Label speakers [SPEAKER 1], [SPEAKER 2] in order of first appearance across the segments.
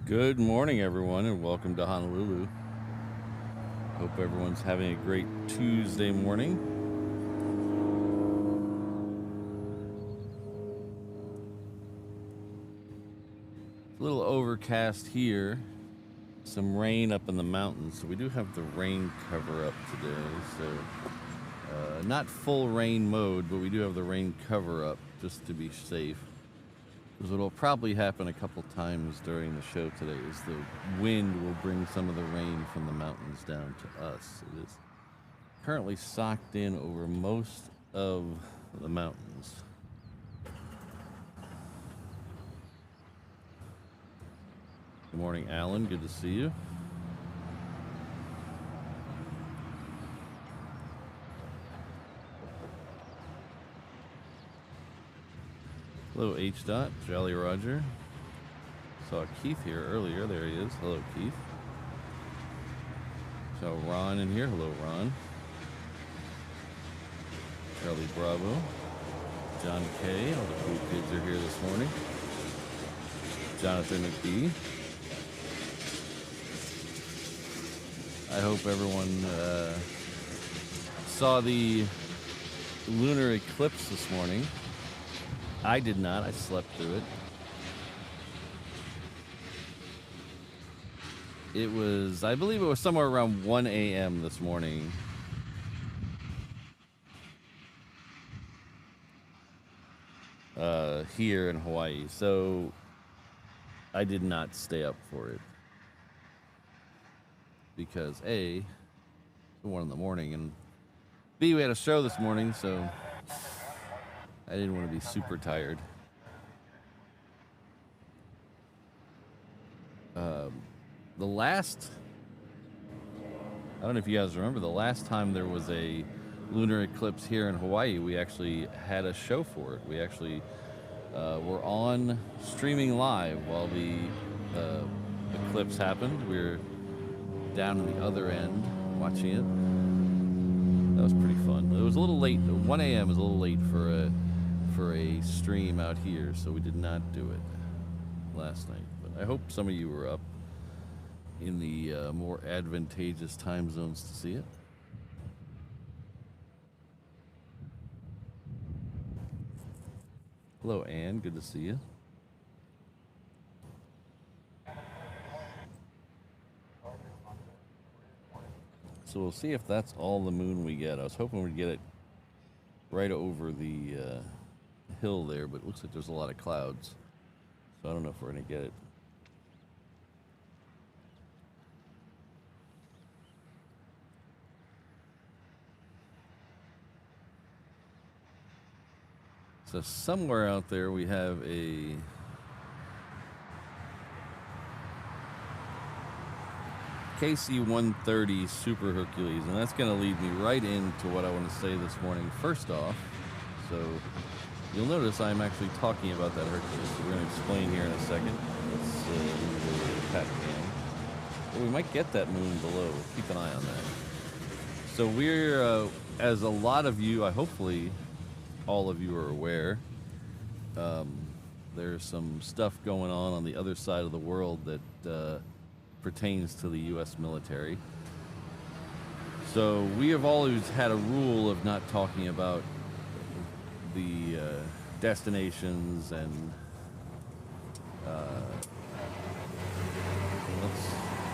[SPEAKER 1] Good morning, everyone, and welcome to Honolulu. Hope everyone's having a great Tuesday morning. It's a little overcast here. Some rain up in the mountains, so we do have the rain cover up today. So not full rain mode, but we do have the rain cover up just to be safe. Because what will probably happen a couple times during the show today is the wind will bring some of the rain from the mountains down to us. It is currently socked in over most of the mountains. Good morning, Alan. Good to see you. Hello, H. Jolly Roger. Saw Keith here earlier. There he is. Hello, Keith. Saw Ron in here. Hello, Ron. Charlie Bravo. John K. All the cool kids are here this morning. Jonathan McBee. I hope everyone saw the lunar eclipse this morning. I did not. I slept through it. It was, I believe it was somewhere around 1 a.m. this morning. Here in Hawaii. So I did not stay up for it. Because A, it's 1 in the morning, and B, we had a show this morning, so I didn't want to be super tired. The last, I don't know if you guys remember, the last time there was a lunar eclipse here in Hawaii, we actually had a show for it. We actually were on streaming live while the eclipse happened. We were down on the other end watching it. That was pretty fun. It was a little late. 1 a.m. is a little late for a stream out here, so we did not do it last night. But I hope some of you were up in the more advantageous time zones to see it. Hello, Anne. Good to see you. So we'll see if that's all the moon we get. I was hoping we'd get it right over the hill there, but it looks like there's a lot of clouds. So I don't know if we're going to get it. So somewhere out there we have a KC130 Super Hercules, and that's going to lead me right into what I want to say this morning. First off, so you'll notice I'm actually talking about that Hercules. So we're going to explain here in a second. Let's move the pat cam. Well, we might get that moon below. Keep an eye on that. So we're, as a lot of you, hopefully all of you are aware, there's some stuff going on the other side of the world that pertains to the U.S. military. So we have always had a rule of not talking about the destinations and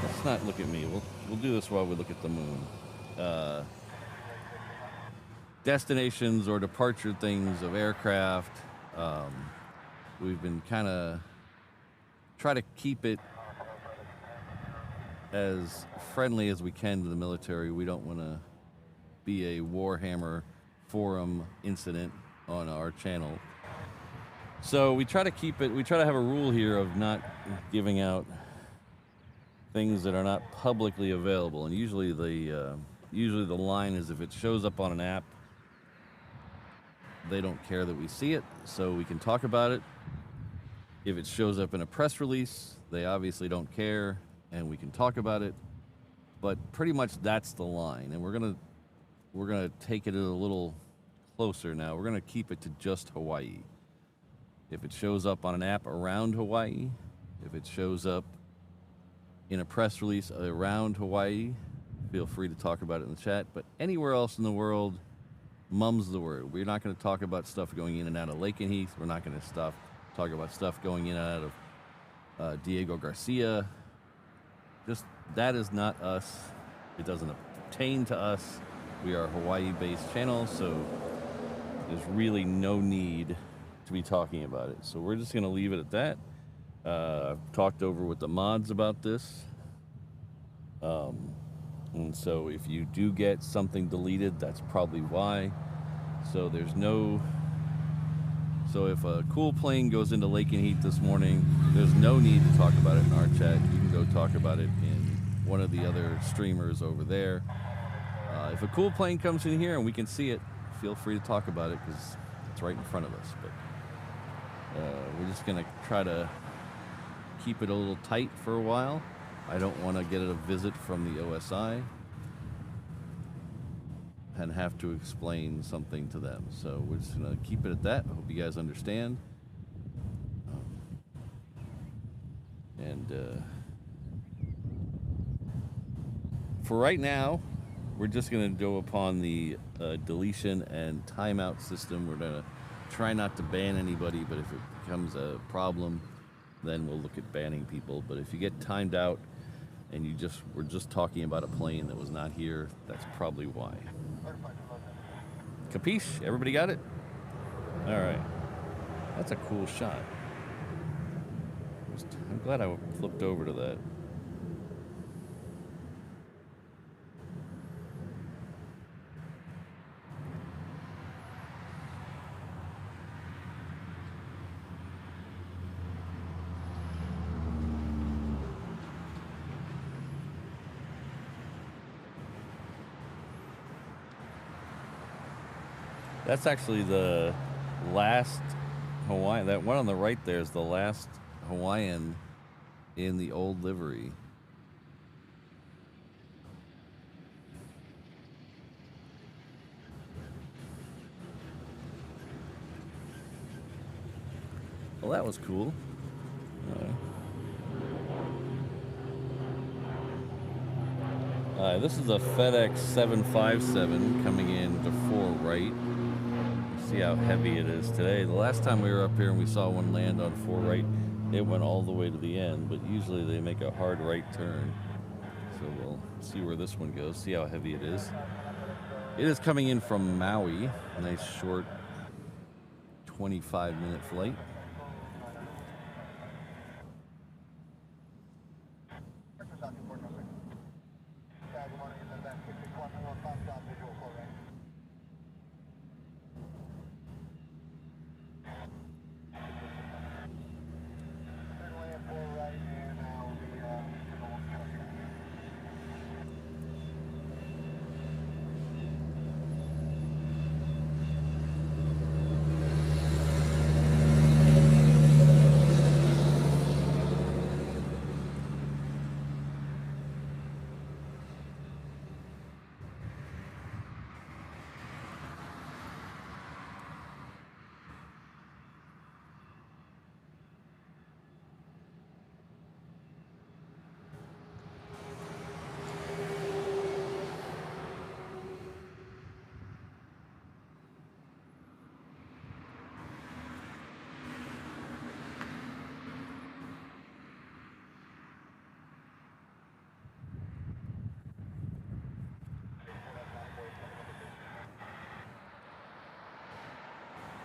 [SPEAKER 1] let's not look at me. We'll do this while we look at the moon. Destinations or departure things of aircraft. We've been kind of try to keep it as friendly as we can to the military. We don't want to be a Warhammer forum incident on our channel. So we try to keep it, we try to have a rule here of not giving out things that are not publicly available. And usually the line is if it shows up on an app, they don't care that we see it, so we can talk about it. If it shows up in a press release, they obviously don't care, and we can talk about it. But pretty much that's the line, and we're gonna take it a little closer now. We're gonna keep it to just Hawaii. If it shows up on an app around Hawaii, if it shows up in a press release around Hawaii, feel free to talk about it in the chat. But anywhere else in the world, mum's the word. We're not going to talk about stuff going in and out of Lakenheath. We're not going to talk about stuff going in and out of Diego Garcia. Just, that is not us. It doesn't pertain to us. We are a Hawaii-based channel, so there's really no need to be talking about it. So we're just going to leave it at that. I've talked over with the mods about this. And so if you do get something deleted, that's probably why. So there's no... So if a cool plane goes into Lakenheath this morning, there's no need to talk about it in our chat. You can go talk about it in one of the other streamers over there. If a cool plane comes in here and we can see it, feel free to talk about it because it's right in front of us. But we're just going to try to keep it a little tight for a while. I don't want to get a visit from the OSI and have to explain something to them. So we're just going to keep it at that. I hope you guys understand. For right now, we're just going to go upon the deletion and timeout system. We're going to try not to ban anybody, but if it becomes a problem, then we'll look at banning people. But if you get timed out and we're just talking about a plane that was not here, that's probably why. Capiche? Everybody got it? All right. That's a cool shot. I'm glad I flipped over to that. That's actually the last Hawaiian. That one on the right there is the last Hawaiian in the old livery. Well, that was cool. This is a FedEx 757 coming in to 4 right. See how heavy it is today. The last time we were up here and we saw one land on 4 right, it went all the way to the end, but usually they make a hard right turn. So we'll see where this one goes, see how heavy it is. It is coming in from Maui, a nice short 25-minute flight.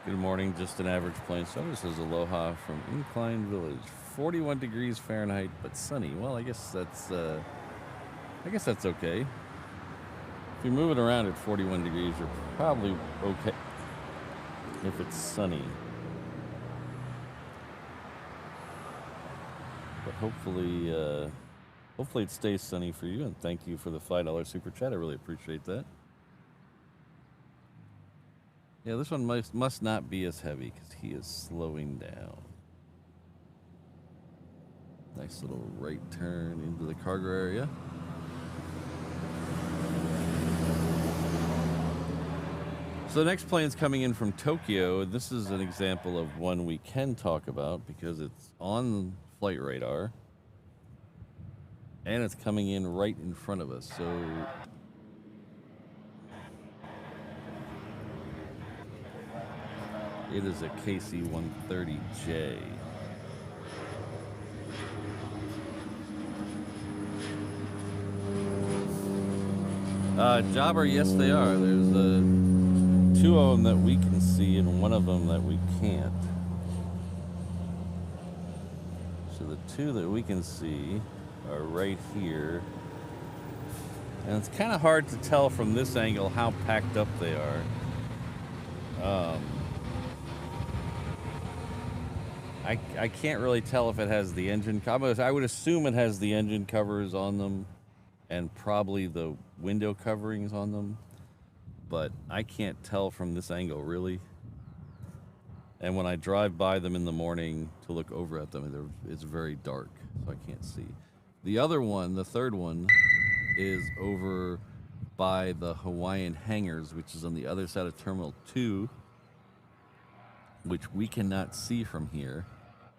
[SPEAKER 1] Good morning, just an average plane. So this is Aloha from Incline Village. 41 degrees Fahrenheit, but sunny. Well, I guess that's okay. If you're moving around at 41 degrees, you're probably okay if it's sunny. But hopefully it stays sunny for you, and thank you for the $5 super chat. I really appreciate that. Yeah, this one must not be as heavy because he is slowing down. Nice little right turn into the cargo area. So the next plane's coming in from Tokyo. This is an example of one we can talk about because it's on flight radar. And it's coming in right in front of us. So it is a KC130J. Jobber, yes, they are. There's two of them that we can see and one of them that we can't. So the two that we can see are right here. And it's kind of hard to tell from this angle how packed up they are. I can't really tell if it has the engine covers. I would assume it has the engine covers on them and probably the window coverings on them, but I can't tell from this angle really. And when I drive by them in the morning to look over at them, it's very dark, so I can't see. The other one, the third one, is over by the Hawaiian hangars, which is on the other side of Terminal 2, which we cannot see from here.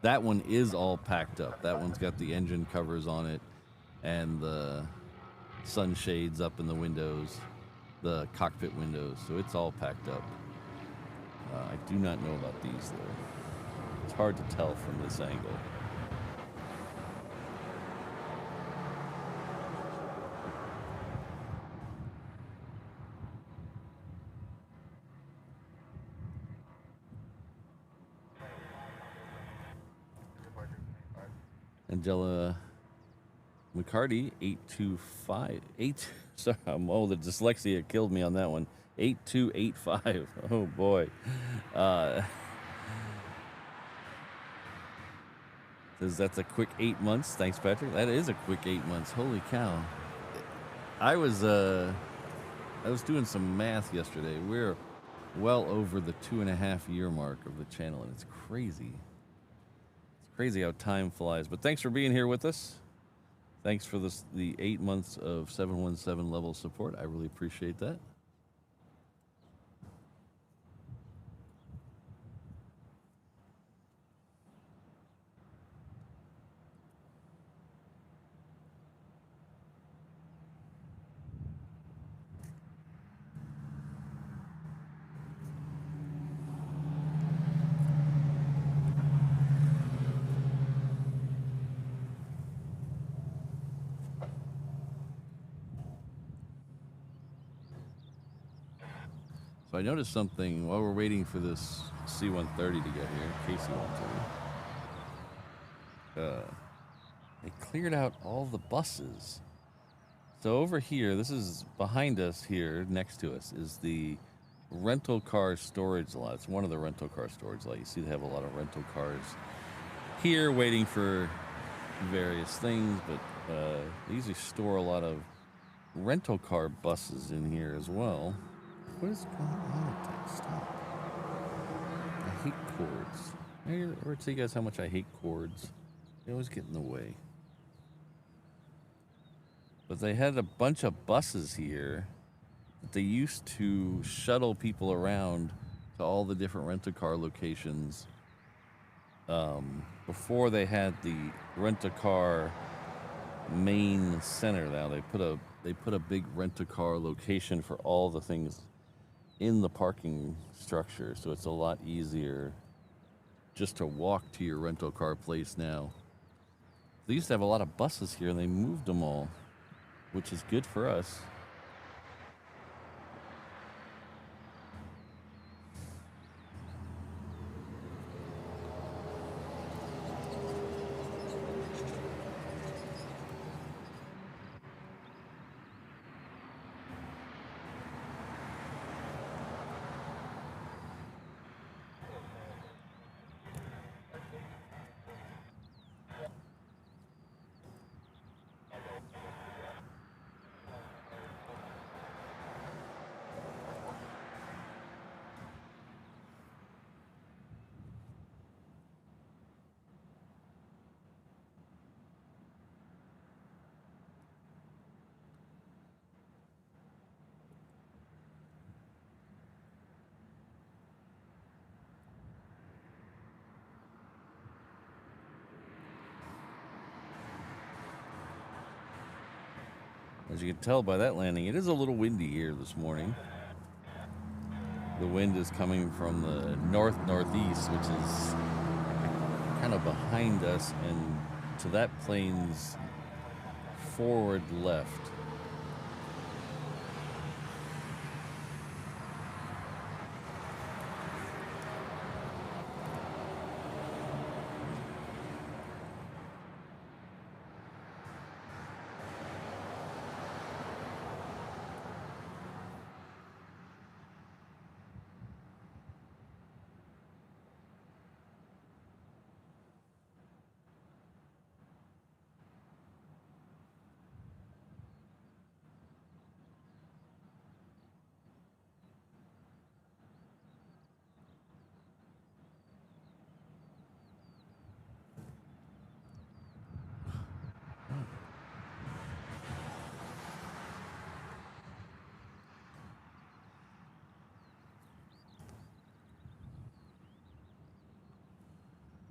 [SPEAKER 1] That one is all packed up. That one's got the engine covers on it and the sunshades up in the windows, the cockpit windows, so it's all packed up. I do not know about these though. It's hard to tell from this angle. Angela McCarty, 8258. Sorry, the dyslexia killed me on that one. 8285. Oh boy. Says that's a quick 8 months. Thanks, Patrick. That is a quick 8 months. Holy cow. I was doing some math yesterday. We're well over the 2.5-year mark of the channel, and it's crazy. It's crazy how time flies. But thanks for being here with us. Thanks for the 8 months of 717 level support. I really appreciate that. So I noticed something while we're waiting for this C-130 to get here, KC-130. They cleared out all the buses. So over here, this is behind us here, next to us, is the rental car storage lot. It's one of the rental car storage lots. You see they have a lot of rental cars here waiting for various things, but they usually store a lot of rental car buses in here as well. What is going on with that? Stop. I hate cords. I ever tell you guys how much I hate cords? They always get in the way. But they had a bunch of buses here that they used to shuttle people around to all the different rental car locations before they had the rental car main center. Now they put a big rental car location for all the things in the parking structure, so it's a lot easier just to walk to your rental car place now. They used to have a lot of buses here and they moved them all, which is good for us. As you can tell by that landing, it is a little windy here this morning. The wind is coming from the north-northeast, which is kind of behind us, and to that plane's forward left.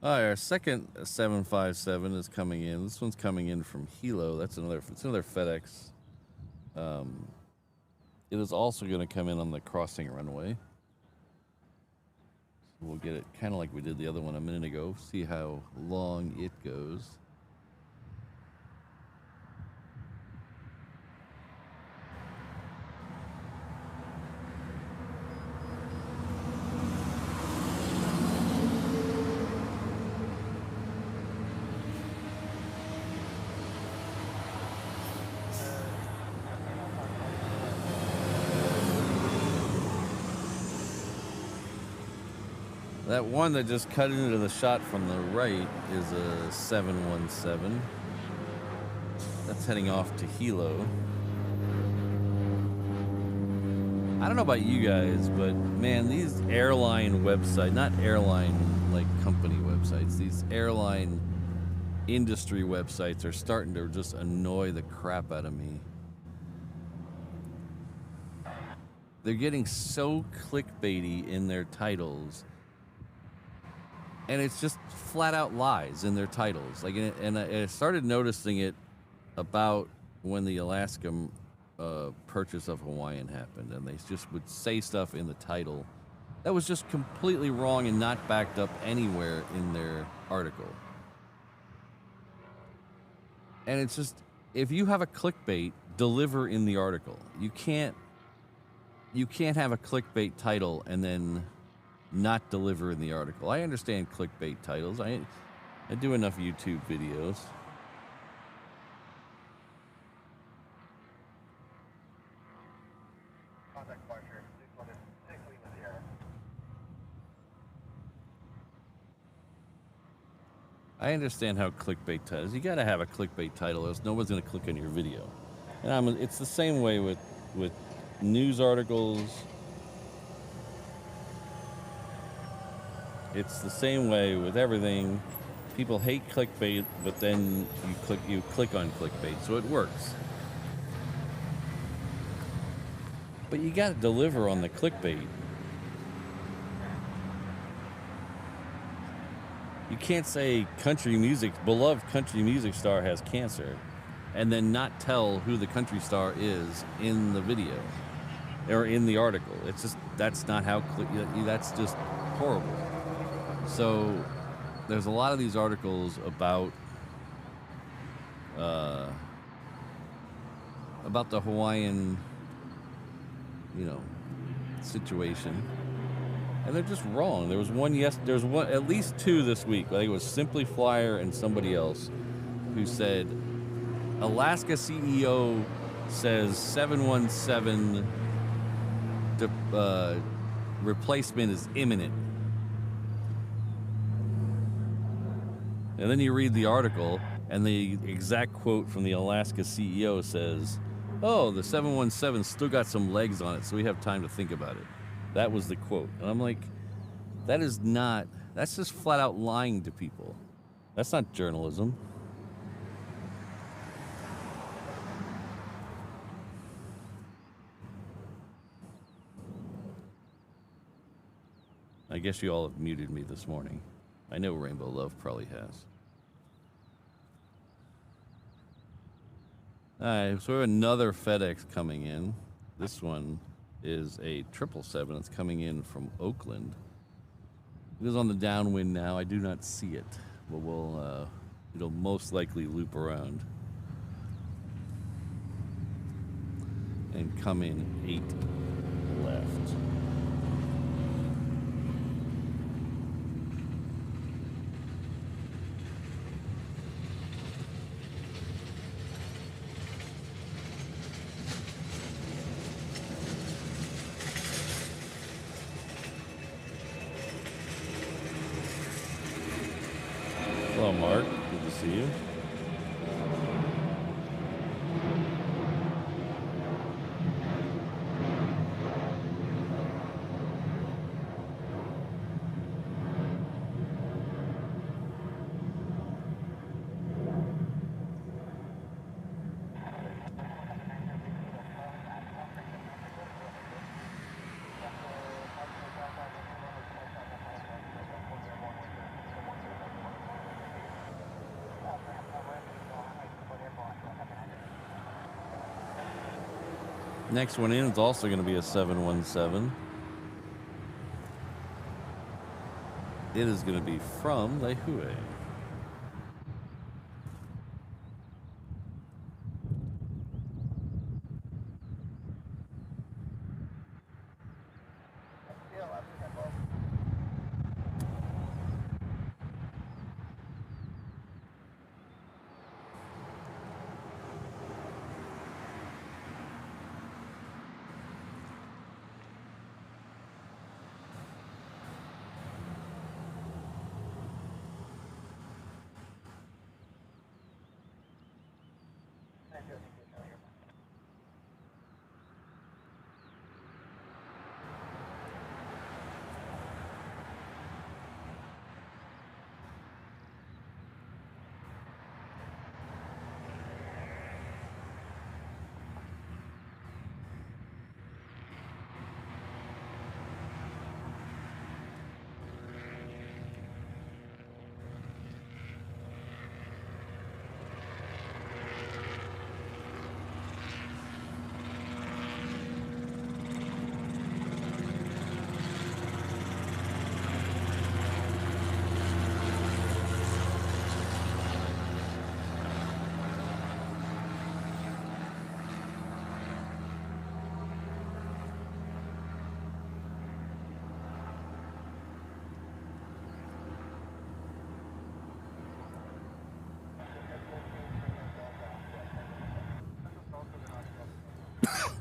[SPEAKER 1] All right, our second 757 is coming in. This one's coming in from Hilo. It's another FedEx. It is also going to come in on the crossing runway. So we'll get it kind of like we did the other one a minute ago. See how long it goes. That one that just cut into the shot from the right is a 717. That's heading off to Hilo. I don't know about you guys, but man, these airline websites, not airline like company websites, these airline industry websites are starting to just annoy the crap out of me. They're getting so clickbaity in their titles. And it's just flat out lies in their titles. Like, and I started noticing it about when the Alaska purchase of Hawaiian happened, and they just would say stuff in the title that was just completely wrong and not backed up anywhere in their article. And it's just, if you have a clickbait, deliver in the article. You can't have a clickbait title and then not deliver in the article. I understand clickbait titles. I do enough YouTube videos. I understand how clickbait titles. You got to have a clickbait title, else no one's going to click on your video. And it's the same way with news articles. It's the same way with everything. People hate clickbait, but then you click on clickbait, so it works. But you got to deliver on the clickbait. You can't say beloved country music star has cancer, and then not tell who the country star is in the video or in the article. It's just, that's not how, that's just horrible. So there's a lot of these articles about the Hawaiian, situation, and they're just wrong. There was at least two this week. I think it was Simply Flyer and somebody else who said Alaska CEO says 717 replacement is imminent. And then you read the article, and the exact quote from the Alaska CEO says, "Oh, the 717 still got some legs on it, so we have time to think about it." That was the quote. And I'm like, that's just flat out lying to people. That's not journalism. I guess you all have muted me this morning. I know Rainbow Love probably has. All right, so we have another FedEx coming in. This one is a 777. It's coming in from Auckland. It is on the downwind now. I do not see it, but it'll most likely loop around and come in 8 left. Hello, Mark. Good to see you. Next one in is also going to be a 717. It is going to be from Lehue.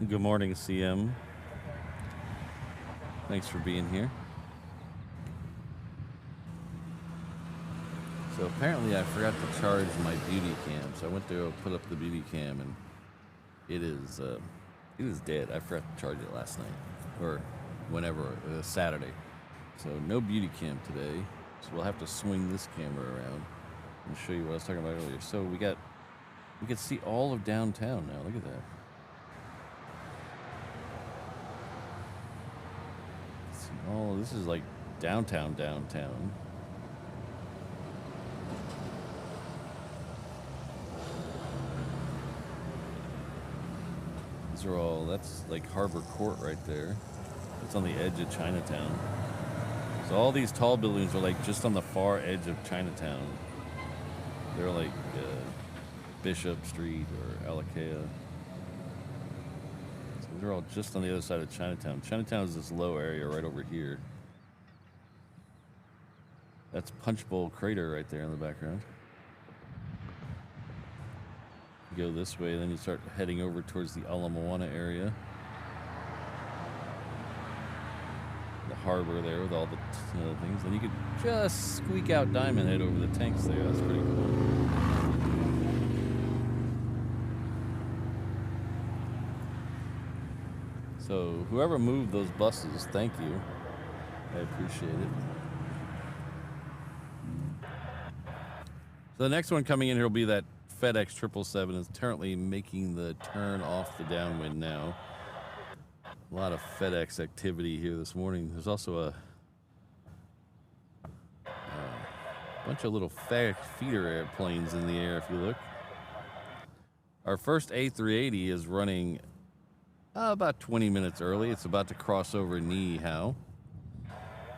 [SPEAKER 1] Good morning, CM. Thanks for being here. So apparently I forgot to charge my beauty cam. So I went to go put up the beauty cam and it is dead. I forgot to charge it last night or whenever, Saturday. So no beauty cam today. So we'll have to swing this camera around and show you what I was talking about earlier. So we can see all of downtown now. Look at that. Oh, this is like downtown. These are all, that's like Harbor Court right there. It's on the edge of Chinatown. So all these tall buildings are like just on the far edge of Chinatown. They're like Bishop Street or Alakea. They're all just on the other side of Chinatown. Chinatown is this low area right over here. That's Punchbowl Crater right there in the background. You go this way, then you start heading over towards the Ala Moana area. The harbor there with all the things. Then you could just squeak out Diamond Head over the tanks there. That's pretty cool. So whoever moved those buses, thank you. I appreciate it. So the next one coming in here will be that FedEx 777. It's currently making the turn off the downwind now. A lot of FedEx activity here this morning. There's also a bunch of little FedEx feeder airplanes in the air if you look. Our first A380 is running about 20 minutes early. It's about to cross over Niihau.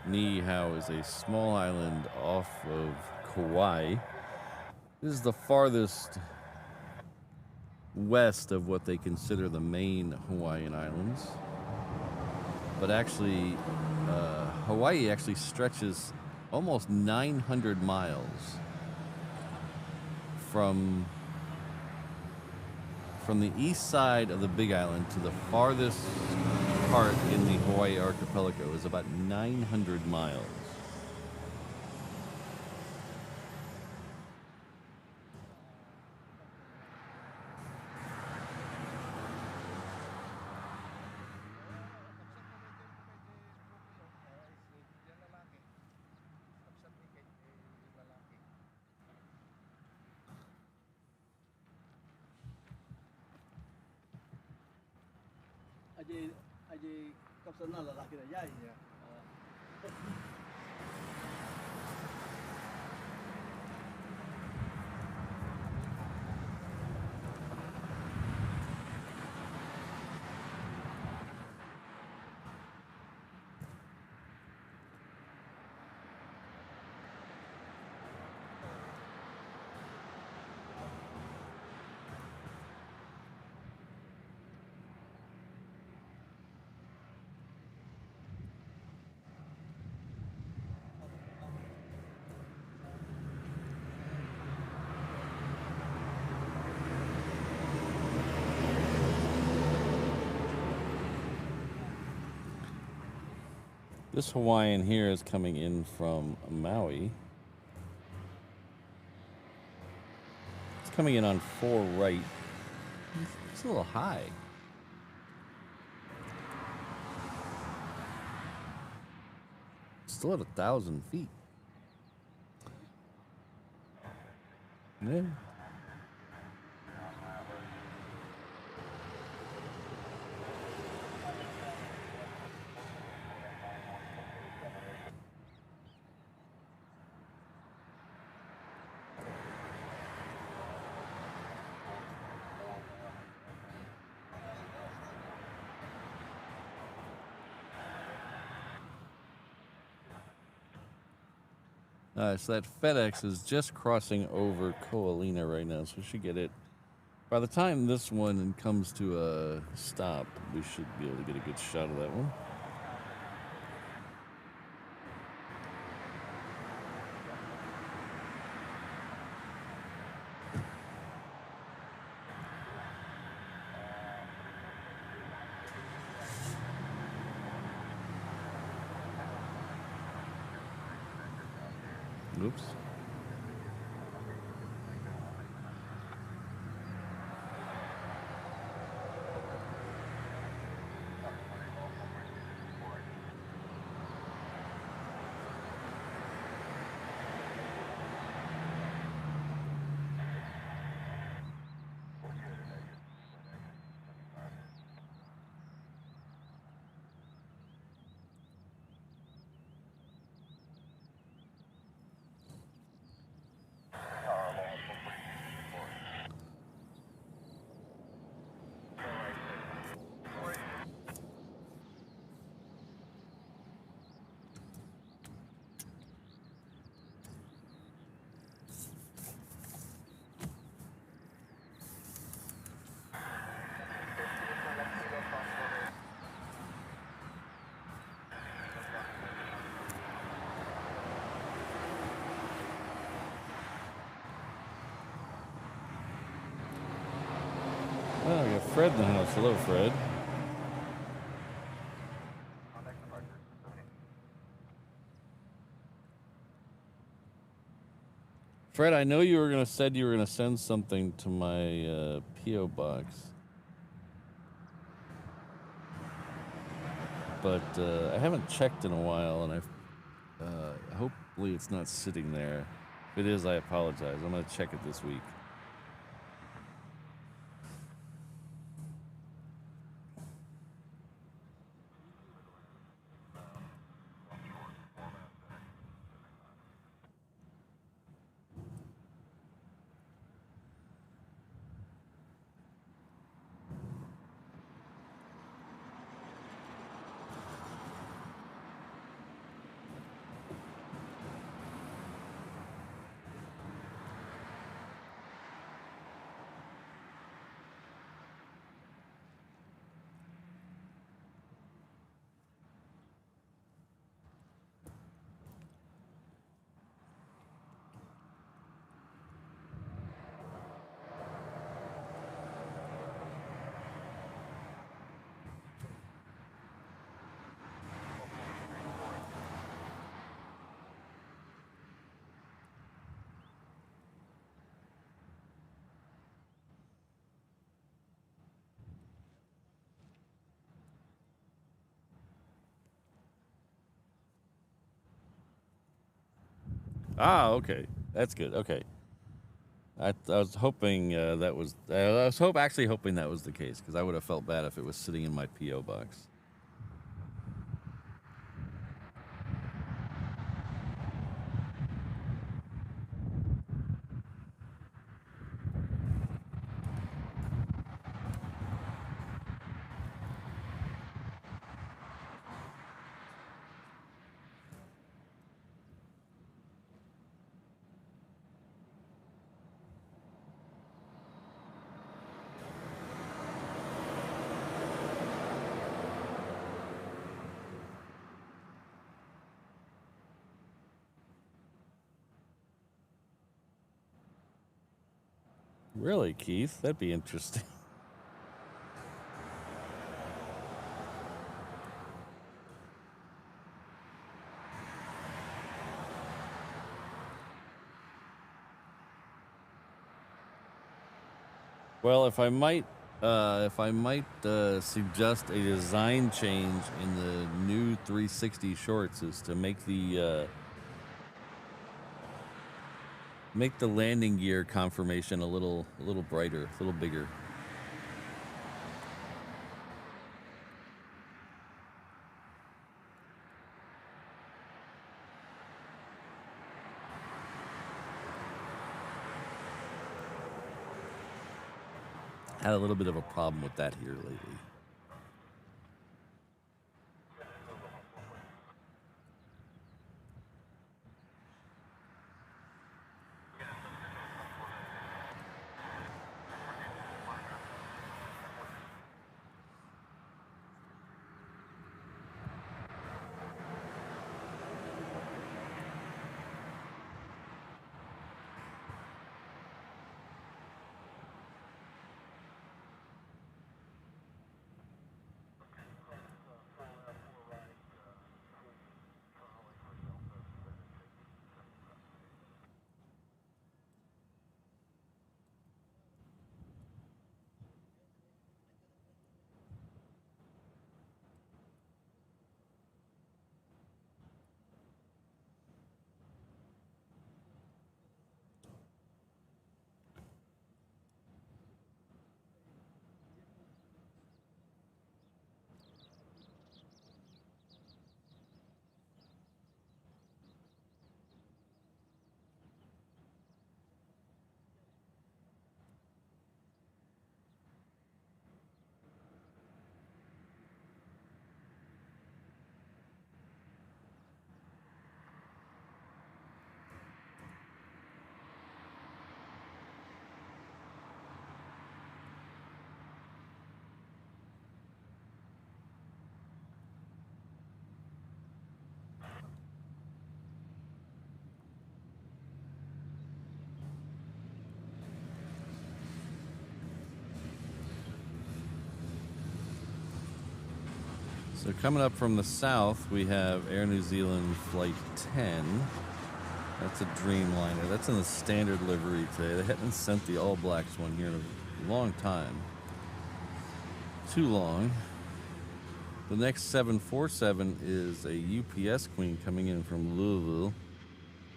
[SPEAKER 1] Niihau is a small island off of Kauai. This is the farthest west of what they consider the main Hawaiian Islands. But actually, Hawaii actually stretches almost 900 miles from the east side of the Big Island to the farthest part in the Hawaii archipelago is about 900 miles.
[SPEAKER 2] Aje kapsan na lalaki na yay niya.
[SPEAKER 1] This Hawaiian here is coming in from Maui. It's coming in on 4 right. It's a little high. Still at 1,000 feet. Yeah. So that FedEx is just crossing over Ko'olina right now, so we should get it. By the time this one comes to a stop, we should be able to get a good shot of that one. Oops. Oh, we got Fred in the house. Hello, Fred. Fred, I know you were gonna send something to my PO box, but I haven't checked in a while, and hopefully it's not sitting there. If it is, I apologize. I'm gonna check it this week. Ah, okay. That's good. Okay. I was hoping that was. I was actually hoping that was the case, because I would have felt bad if it was sitting in my PO box. Really, Keith? That'd be interesting. Well, if I might suggest a design change in the new 360 shorts, is to make the landing gear conformation a little brighter, a little bigger. Had a little bit of a problem with that here lately. So coming up from the south, we have Air New Zealand Flight 10. That's a Dreamliner. That's in the standard livery today. They hadn't sent the All Blacks one here in a long time. Too long. The next 747 is a UPS Queen coming in from Louisville.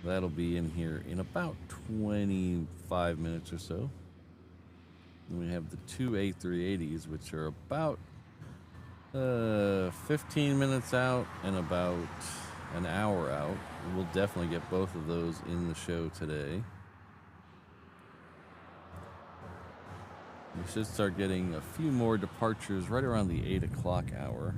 [SPEAKER 1] That'll be in here in about 25 minutes or so. And we have the two A380s, which are about 15 minutes out and about an hour out. We'll definitely get both of those in the show today. We should start getting a few more departures right around the 8 o'clock hour.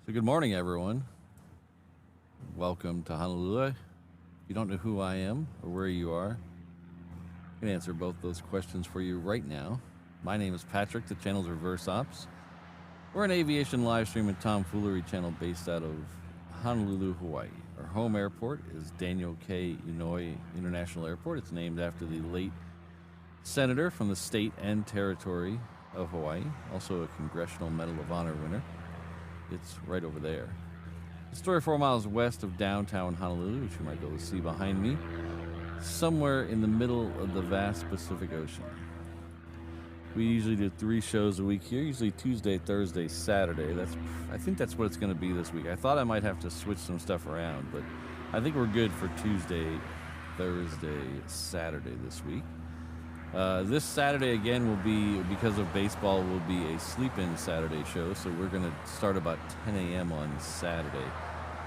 [SPEAKER 1] So good morning, everyone. Welcome to Honolulu. If you don't know who I am or where you are, I can answer both those questions for you right now. My name is Patrick. The channel's Reverse Ops. We're an aviation live stream and tomfoolery channel based out of Honolulu, Hawaii. Our home airport is Daniel K. Inouye International Airport. It's named after the late senator from the state and territory of Hawaii, also a Congressional Medal of Honor winner. It's right over there. It's 3 or 4 miles west of downtown Honolulu, which you might be able to see behind me, somewhere in the middle of the vast Pacific Ocean. We usually do 3 shows a week here, usually Tuesday, Thursday, Saturday. I think that's what it's going to be this week. I thought I might have to switch some stuff around, but I think we're good for Tuesday, Thursday, Saturday this week. This Saturday again will be, because of baseball, will be a sleep-in Saturday show, so we're going to start about 10 a.m. on Saturday.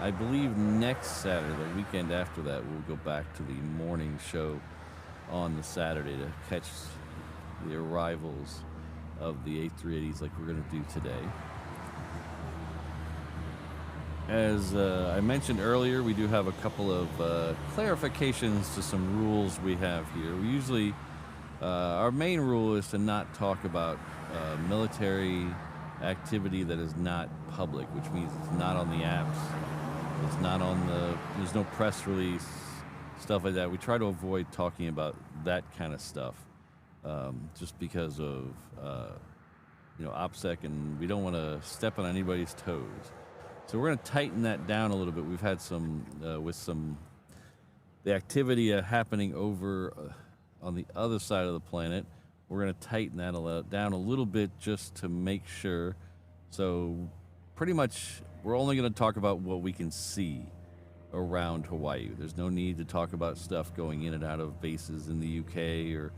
[SPEAKER 1] I believe next Saturday, the weekend after that, we'll go back to the morning show on the Saturday to catch the arrivals of the A380s like we're going to do today. As I mentioned earlier, we do have a couple of clarifications to some rules we have here. We usually, our main rule is to not talk about military activity that is not public, which means it's not on the apps, it's not on there's no press release, stuff like that. We try to avoid talking about that kind of stuff. Just because of OPSEC, and we don't want to step on anybody's toes. So we're going to tighten that down a little bit. We've had some the activity happening over on the other side of the planet. We're going to tighten that down a little bit just to make sure. So pretty much we're only going to talk about what we can see around Hawaii. There's no need to talk about stuff going in and out of bases in the UK or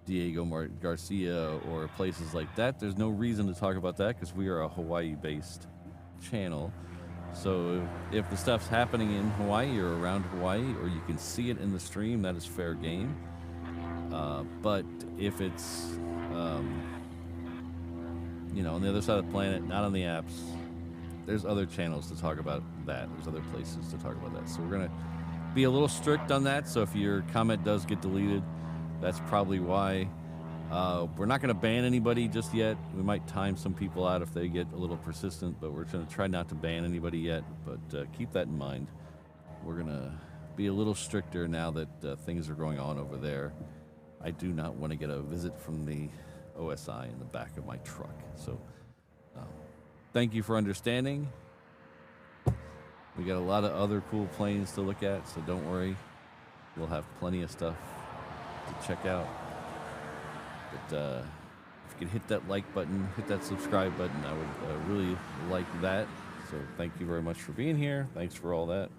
[SPEAKER 1] Diego Garcia or places like that. There's no reason to talk about that because we are a Hawaii-based channel. So if the stuff's happening in Hawaii or around Hawaii, or you can see it in the stream, that is fair game. But if it's, on the other side of the planet, not on the apps, there's other channels to talk about that. There's other places to talk about that. So we're going to be a little strict on that. So if your comment does get deleted, that's probably why. We're not going to ban anybody just yet. We might time some people out if they get a little persistent, but we're going to try not to ban anybody yet. But keep that in mind. We're going to be a little stricter now that things are going on over there. I do not want to get a visit from the OSI in the back of my truck. So thank you for understanding. We got a lot of other cool planes to look at, so don't worry. We'll have plenty of stuff to check out. But if you could hit that like button, hit that subscribe button, I would really like that. So thank you very much for being here. Thanks for all that.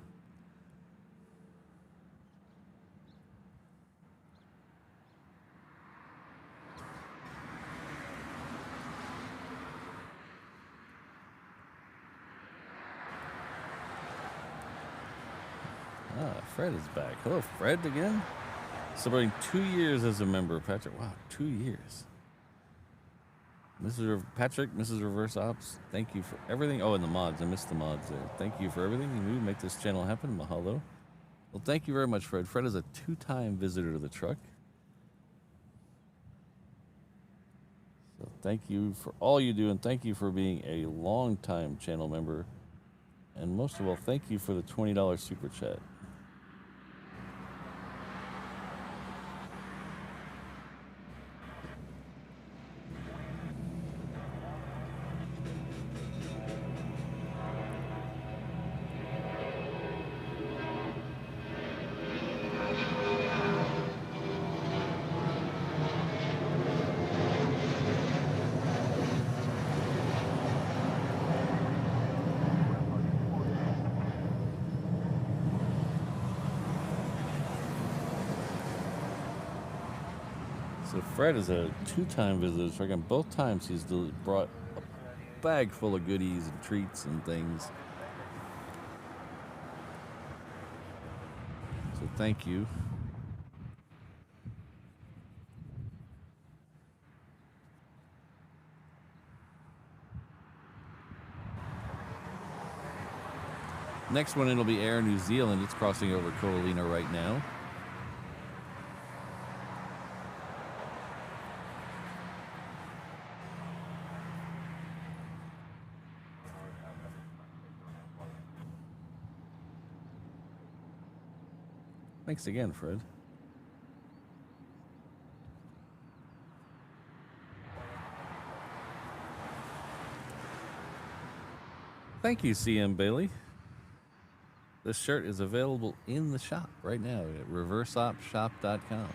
[SPEAKER 1] Fred is back. Hello, Fred again. Celebrating 2 years as a member, Patrick. Wow, 2 years. Patrick, Mrs. Reverse Ops, thank you for everything. Oh, and the mods. I missed the mods there. Thank you for everything you do to make this channel happen. Mahalo. Well, thank you very much, Fred. Fred is a 2-time visitor to the truck. So thank you for all you do, and thank you for being a long-time channel member. And most of all, thank you for the $20 super chat. So Fred is a 2-time visitor. So again, both times he's brought a bag full of goodies and treats and things. So thank you. Next one, it'll be Air New Zealand. It's crossing over Carolina right now. Thanks again, Fred. Thank you, CM Bailey. This shirt is available in the shop right now at reverseopshop.com.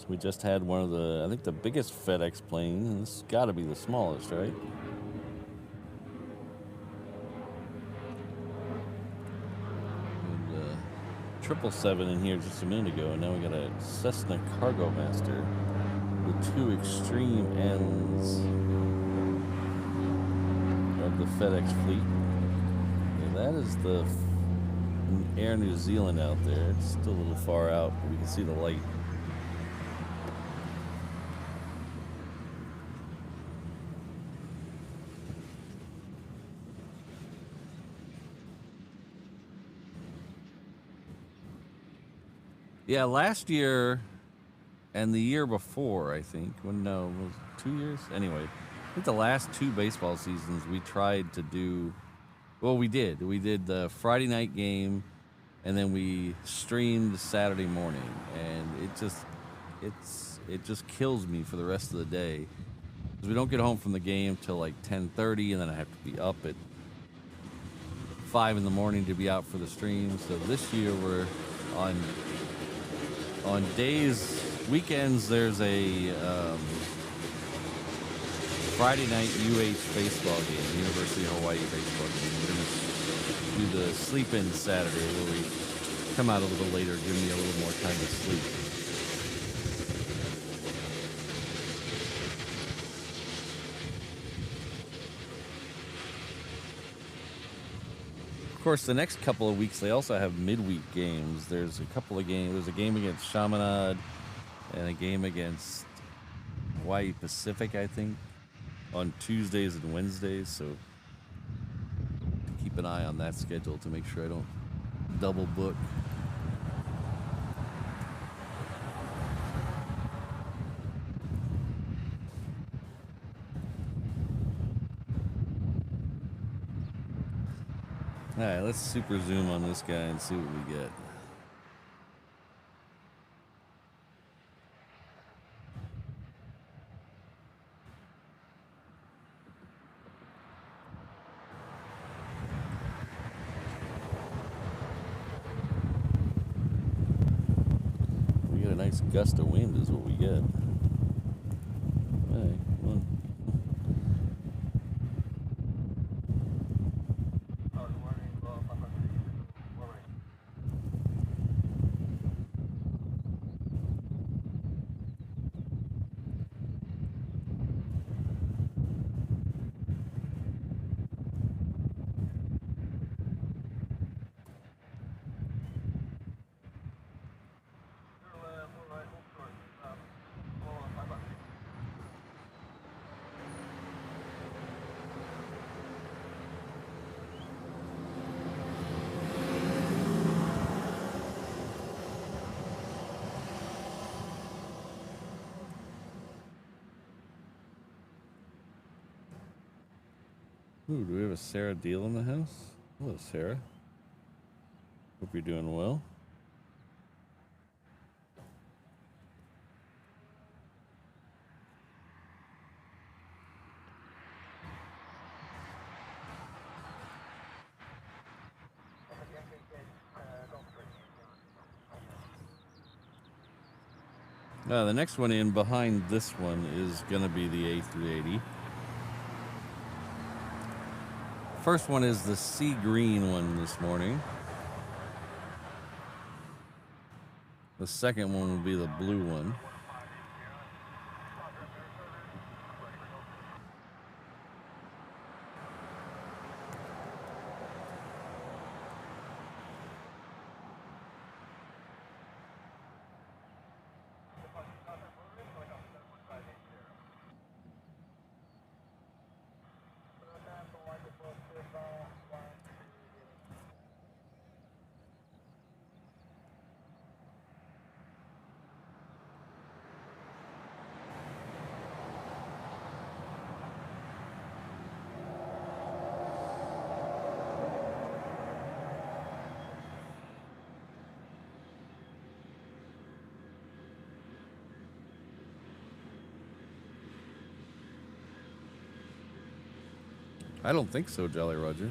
[SPEAKER 1] We just had one of the, I think the biggest FedEx plane, and this has got to be the smallest, right? And, 777 in here just a minute ago, and now we got a Cessna Cargo Master with two extreme ends of the FedEx fleet. And that is the Air New Zealand out there. It's still a little far out, but we can see the light. Yeah, last year and the year before, I think. Well, no, it was 2 years? Anyway, I think the last two baseball seasons we tried to do, well, we did. We did the Friday night game, and then we streamed Saturday morning. And it just kills me for the rest of the day. Because we don't get home from the game till like 10:30, and then I have to be up at 5 in the morning to be out for the stream. So this year we're on days, weekends, there's a Friday night UH baseball game, University of Hawaii baseball game. We're going to do the sleep-in Saturday where we come out a little later, give me a little more time to sleep. Of course, the next couple of weeks, they also have midweek games. There's a couple of games. There's a game against Chaminade and a game against Hawaii Pacific, I think, on Tuesdays and Wednesdays. So keep an eye on that schedule to make sure I don't double book. All right, let's super zoom on this guy and see what we get. We get a nice gust of wind is what we get. Hey, come on. Ooh, do we have a Sarah Deal in the house? Hello, Sarah. Hope you're doing well. The next one in behind this one is going to be the A380. First one is the sea green one this morning. The second one will be the blue one. I don't think so, Jolly Roger.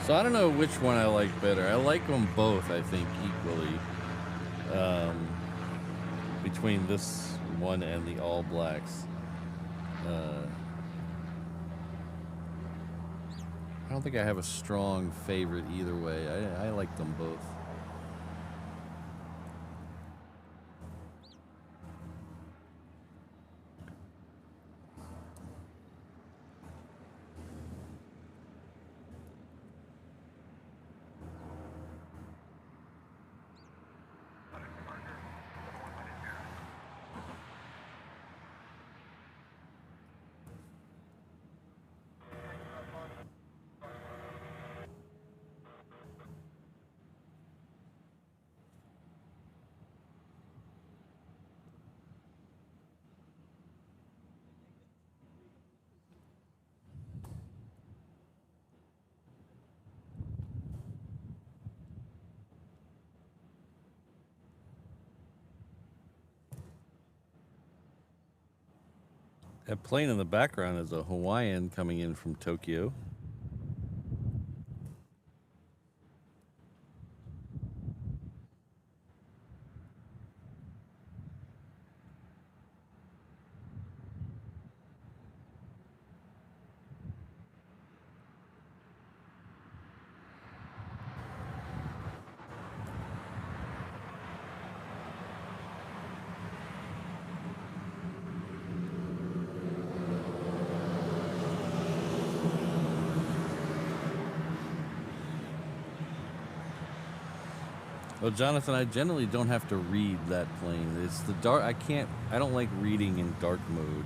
[SPEAKER 1] So I don't know which one I like better. I like them both, I think, equally. Between this one and the All Blacks. I don't think I have a strong favorite either way. I like them both. That plane in the background is a Hawaiian coming in from Tokyo. Well, Jonathan, I generally don't have to read that plane. It's the dark. I don't like reading in dark mode.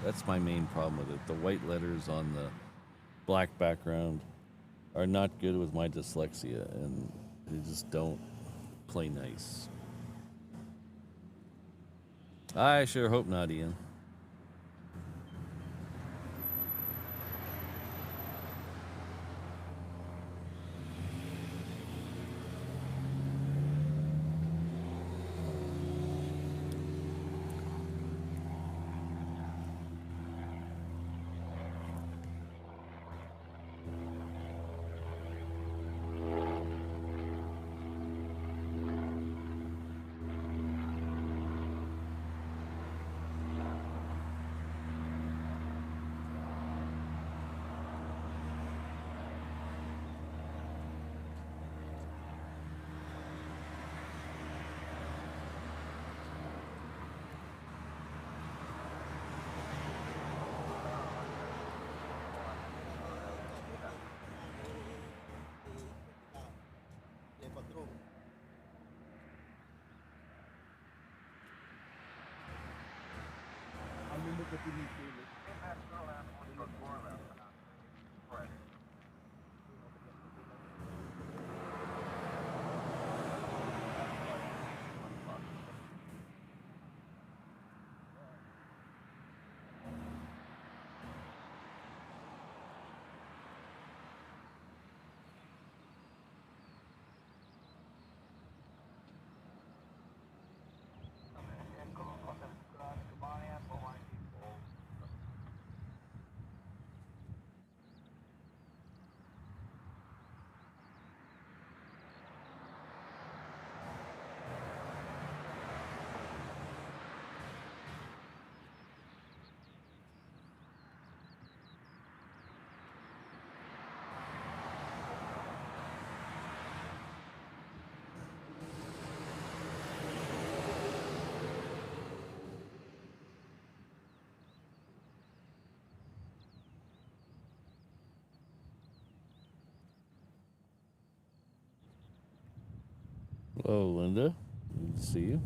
[SPEAKER 1] That's my main problem with it. The white letters on the black background are not good with my dyslexia, and they just don't play nice. I sure hope not, Ian. Hello, Linda. Good to see you.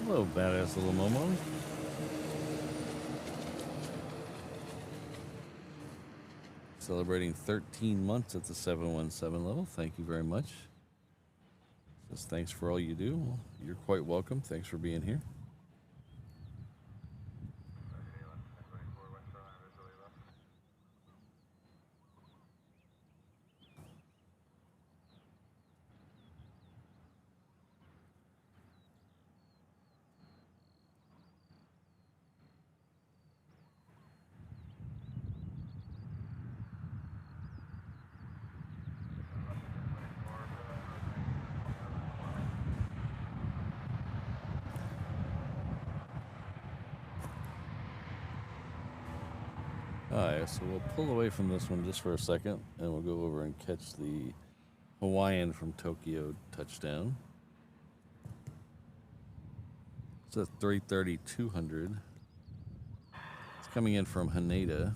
[SPEAKER 1] Hello, badass little Momo. Celebrating 13 months at the 717 level. Thank you very much. Says thanks for all you do. Well, you're quite welcome. Thanks for being here. Alright, so we'll pull away from this one just for a second, and we'll go over and catch the Hawaiian from Tokyo touchdown. It's a 330-200. It's coming in from Haneda.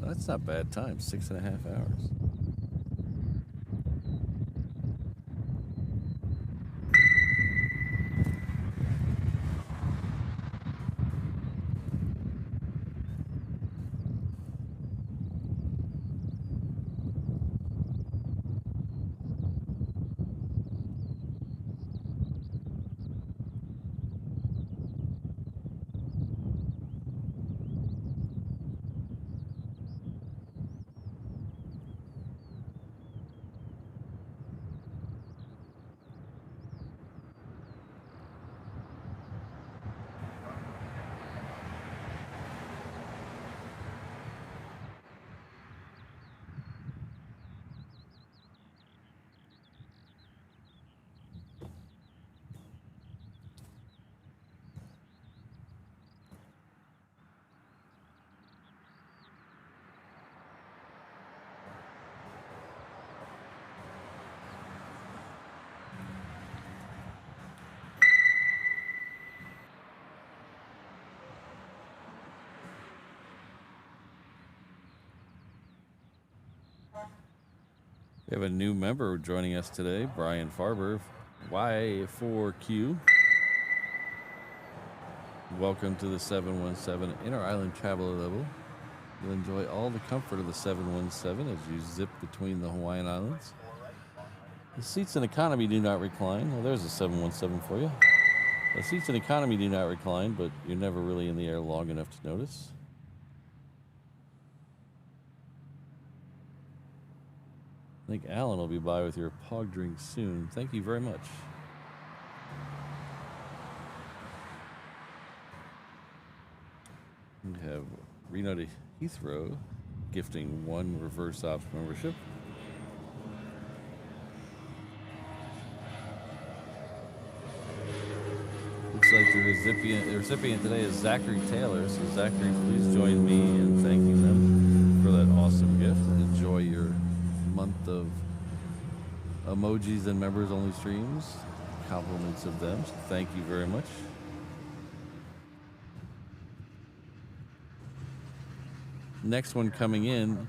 [SPEAKER 1] That's not bad time, 6.5 hours. We have a new member joining us today, Brian Farber, Y4Q. Welcome to the 717 Inter-Island Traveler level. You'll enjoy all the comfort of the 717 as you zip between the Hawaiian Islands. The seats in economy do not recline. Well, there's a 717 for you. The seats in economy do not recline, but you're never really in the air long enough to notice. I think Alan will be by with your pog drink soon. Thank you very much. We have Reno to Heathrow gifting 1 reverse ops membership. Looks like the recipient today is Zachary Taylor. So Zachary, please join me in thanking them for that awesome gift and enjoy your month of emojis and members only streams, compliments of them. So thank you very much. Next one coming in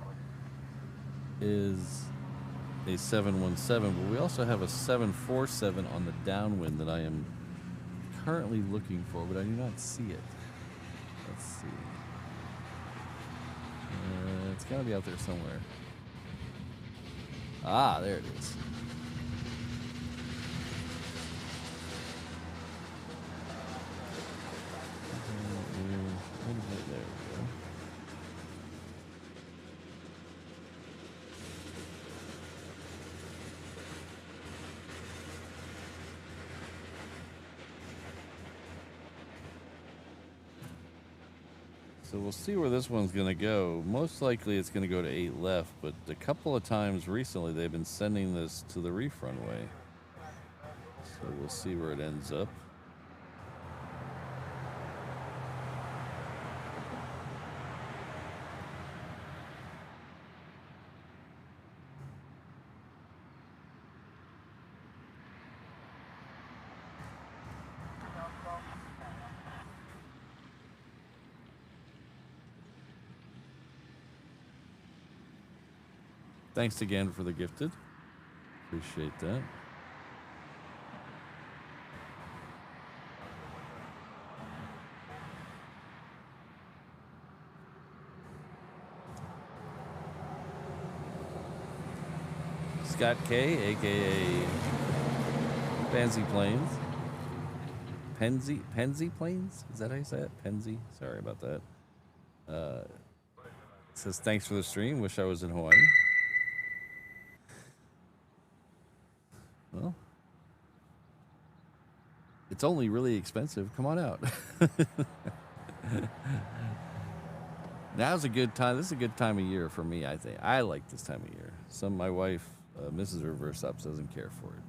[SPEAKER 1] is a 717, but we also have a 747 on the downwind that I am currently looking for, but I do not see it. Let's see. It's got to be out there somewhere. Ah, there it is. Where did So we'll see where this one's going to go. Most likely it's going to go to 8 left, but a couple of times recently they've been sending this to the reef runway. So we'll see where it ends up. Thanks again for the gifted. Appreciate that. Scott K, aka Pansy Planes. Penzi Planes? Is that how you say it? Penzi? Sorry about that. Says thanks for the stream. Wish I was in Hawaii. Well, it's only really expensive. Come on out. Now's a good time. This is a good time of year for me, I think. I like this time of year. My wife, Mrs. Reverse Ups, doesn't care for it.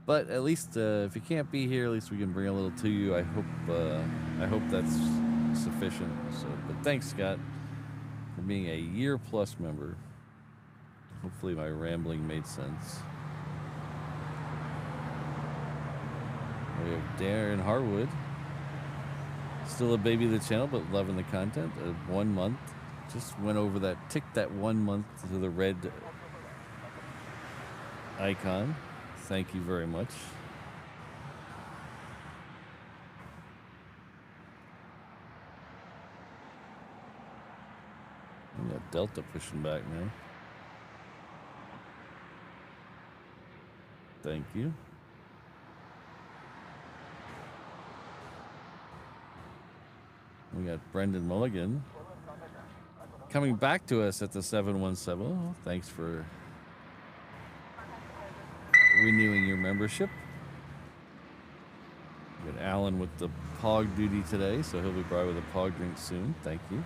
[SPEAKER 1] But at least if you can't be here, at least we can bring a little to you. I hope that's sufficient. So, but thanks, Scott, for being a year-plus member. Hopefully my rambling made sense. We have Darren Harwood. Still a baby of the channel, but loving the content. 1 month. Just went over that, ticked that 1 month to the red icon. Thank you very much. We got Delta pushing back now. Thank you. We got Brendan Mulligan coming back to us at the 717. Oh, thanks for renewing your membership. We got Alan with the Pog duty today, so he'll be brought with a Pog drink soon. Thank you.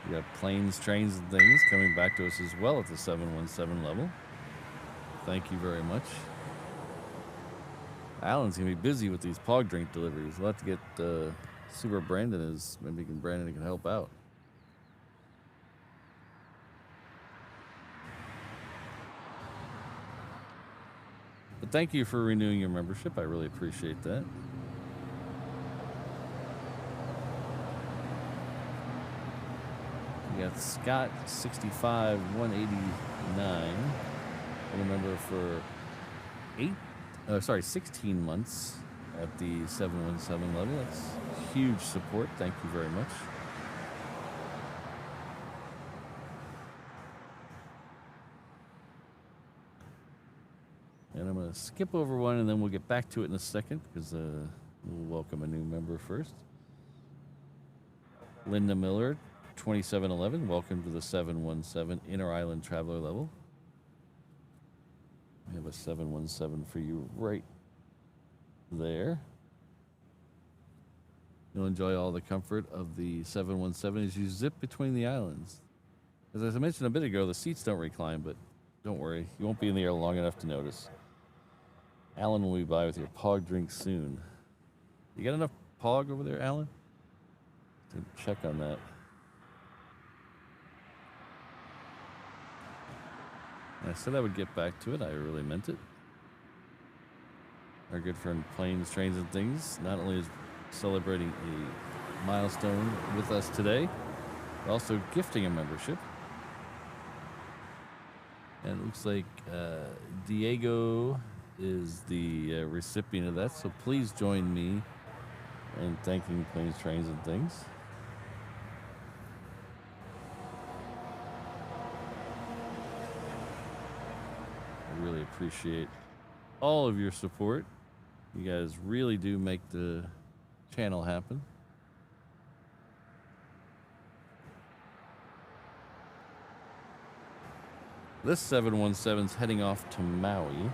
[SPEAKER 1] We got planes, trains, and things coming back to us as well at the 717 level. Thank you very much. Alan's going to be busy with these Pog drink deliveries. We'll have to get see where Brandon is. Maybe Brandon can help out. But thank you for renewing your membership. I really appreciate that. We got Scott 65189. A member for 16 months at the 717 level. That's huge support. Thank you very much. And I'm going to skip over one and then we'll get back to it in a second because we'll welcome a new member first. Linda Miller, 2711, welcome to the 717 Inter-Island Traveler level. We have a 717 for you right there. You'll enjoy all the comfort of the 717 as you zip between the islands. As I mentioned a bit ago, the seats don't recline, but don't worry, you won't be in the air long enough to notice. Alan will be by with your Pog drink soon. You got enough Pog over there, Alan? To check on that. I said I would get back to it. I really meant it. Our good friend Planes, Trains, and Things not only is celebrating a milestone with us today, but also gifting a membership. And it looks like Diego is the recipient of that. So please join me in thanking Planes, Trains, and Things. I really appreciate all of your support. You guys really do make the channel happen. This 717 is heading off to Maui.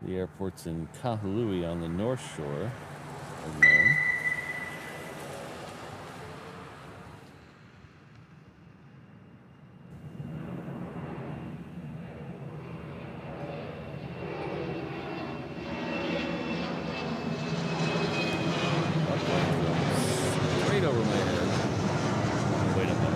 [SPEAKER 1] The airport's in Kahului on the north shore of Maui. Straight over my head. Wait a minute.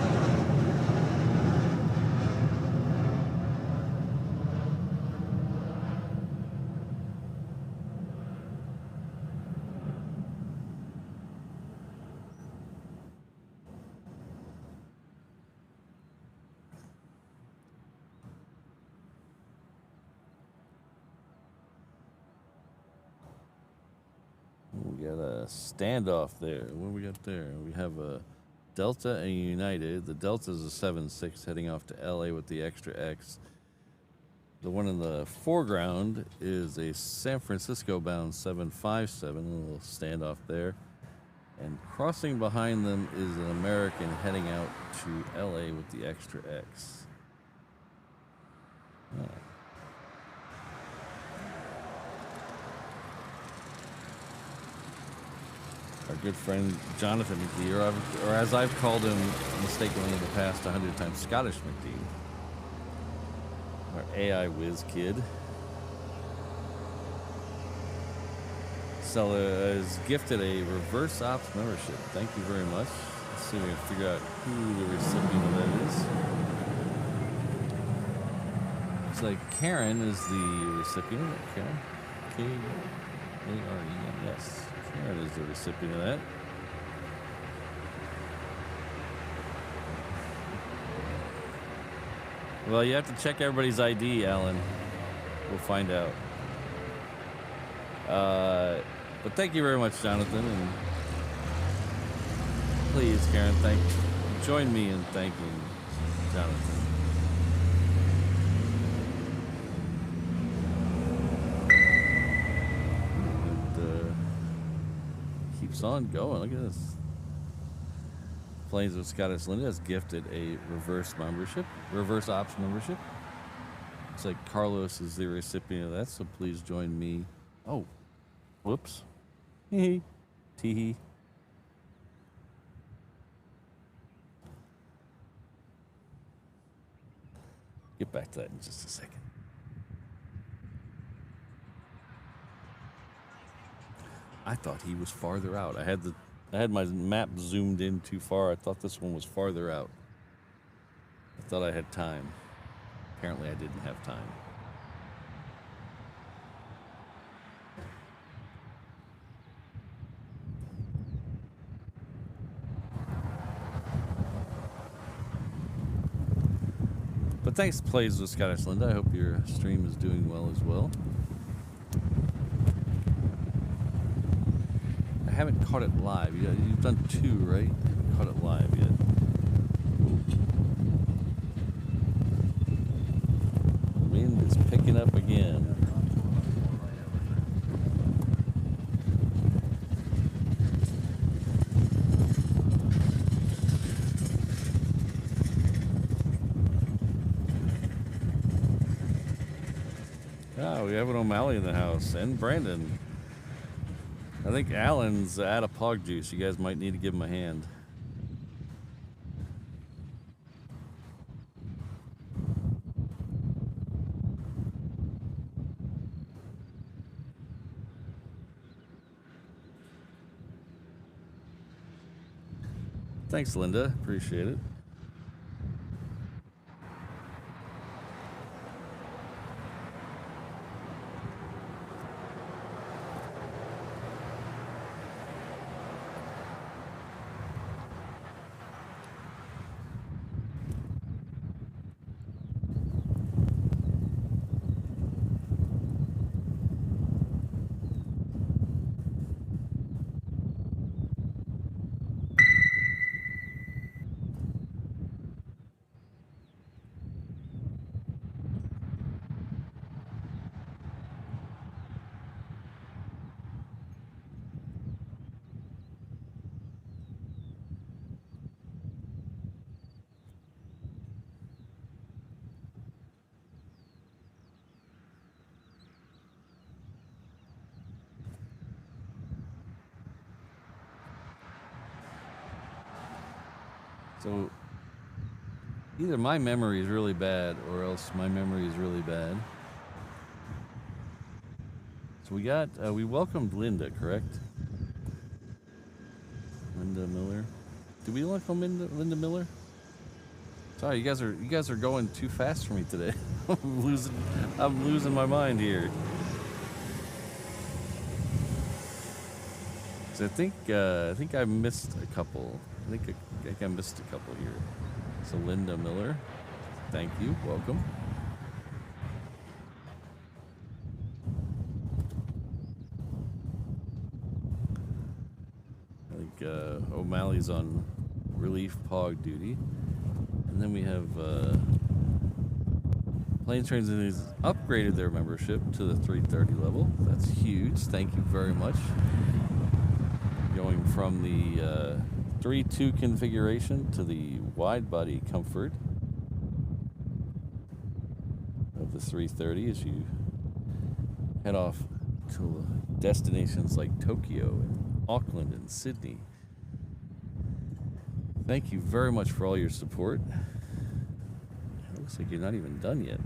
[SPEAKER 1] We got a standoff there. What do we got there? We have a Delta and United. The Delta is a 76 heading off to LA with the extra X. The one in the foreground is a San Francisco bound 757, a little standoff there. And crossing behind them is an American heading out to LA with the extra X. Oh. Our good friend Jonathan McD, or as I've called him mistakenly in the past 100 times, Scottish McD. Our AI whiz kid. Seller is gifted a reverse ops membership. Thank you very much. Let's see if we can figure out who the recipient of that is. Looks like Karen is the recipient. Karen? K-A-R-E-N, yes. Karen is the recipient of that. Well, you have to check everybody's ID, Alan. We'll find out. But thank you very much, Jonathan. And please, Karen, join me in thanking Jonathan. Keeps on going. Look at this. Planes with Scottish Linda has gifted a reverse ops membership. Looks like Carlos is the recipient of that, so please join me. Oh, whoops. Hee hee. Get back to that in just a second. I thought he was farther out. I had my map zoomed in too far. I thought this one was farther out. I thought I had time. Apparently I didn't have time. But thanks, Plays with Scottish Linda. I hope your stream is doing well as well. I haven't caught it live. You've done 2, right? I haven't caught it live yet. Wind is picking up again. Oh, we have an O'Malley in the house, and Brandon. I think Alan's out of pog juice. You guys might need to give him a hand. Thanks, Linda. Appreciate it. So either my memory is really bad or else my memory is really bad. So we welcomed Linda, correct? Linda Miller. Did we welcome Linda Miller? Sorry, you guys are going too fast for me today. I'm losing my mind here. So I think I missed a couple. I think I missed a couple here. So Linda Miller, thank you, welcome. I think O'Malley's on relief POG duty. And then we have Planes, Trains, and News upgraded their membership to the 330 level. That's huge. Thank you very much. Going from the 3.2 configuration to the wide body comfort of the 330 as you head off to destinations like Tokyo and Auckland and Sydney. Thank you very much for all your support. It looks like you're not even done yet.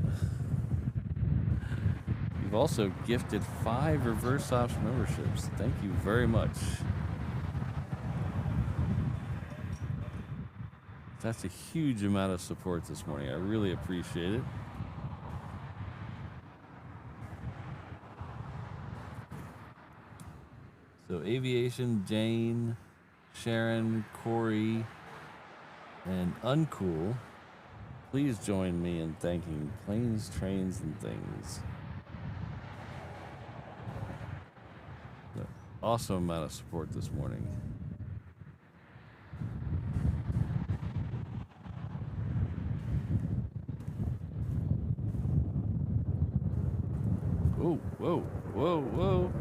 [SPEAKER 1] You've also gifted 5 reverse ops memberships. Thank you very much. That's a huge amount of support this morning. I really appreciate it. So Aviation, Jane, Sharon, Corey, and Uncool, please join me in thanking Planes, Trains, and Things. An awesome amount of support this morning. Whoa, whoa, whoa, whoa.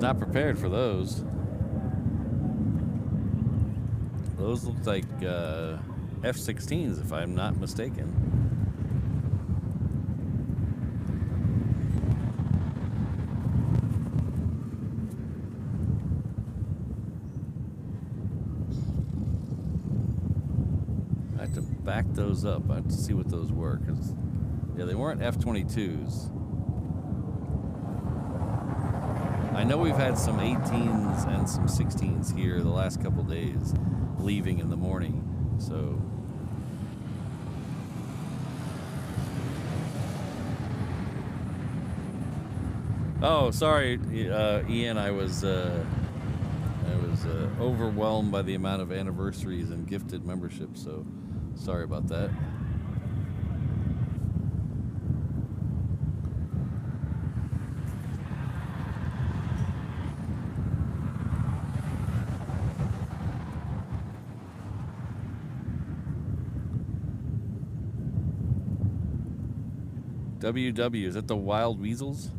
[SPEAKER 1] Not prepared for those. Those look like F-16s, if I'm not mistaken. I have to back those up. I have to see what those were, because yeah, they weren't F-22s. I know we've had some 18s and some 16s here the last couple days, leaving in the morning, so. Oh, sorry, Ian, I was overwhelmed by the amount of anniversaries and gifted memberships, so sorry about that. WW, is that the Wild Weasels?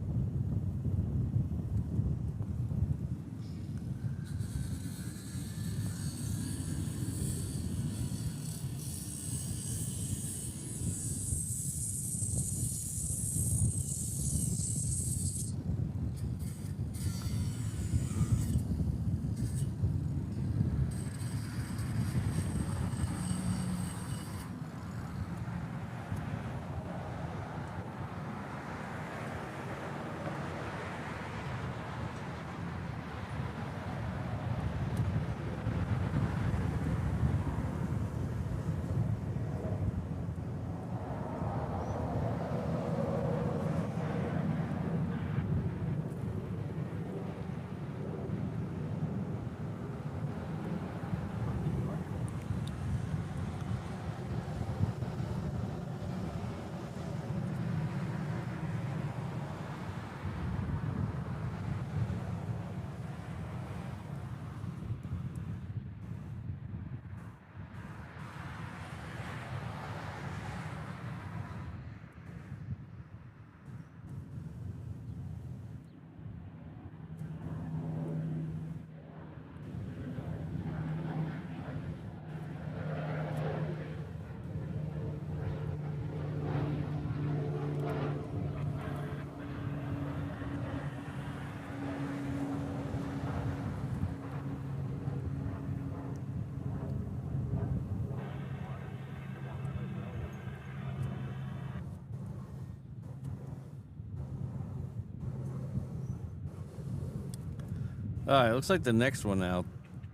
[SPEAKER 1] All right, looks like the next one out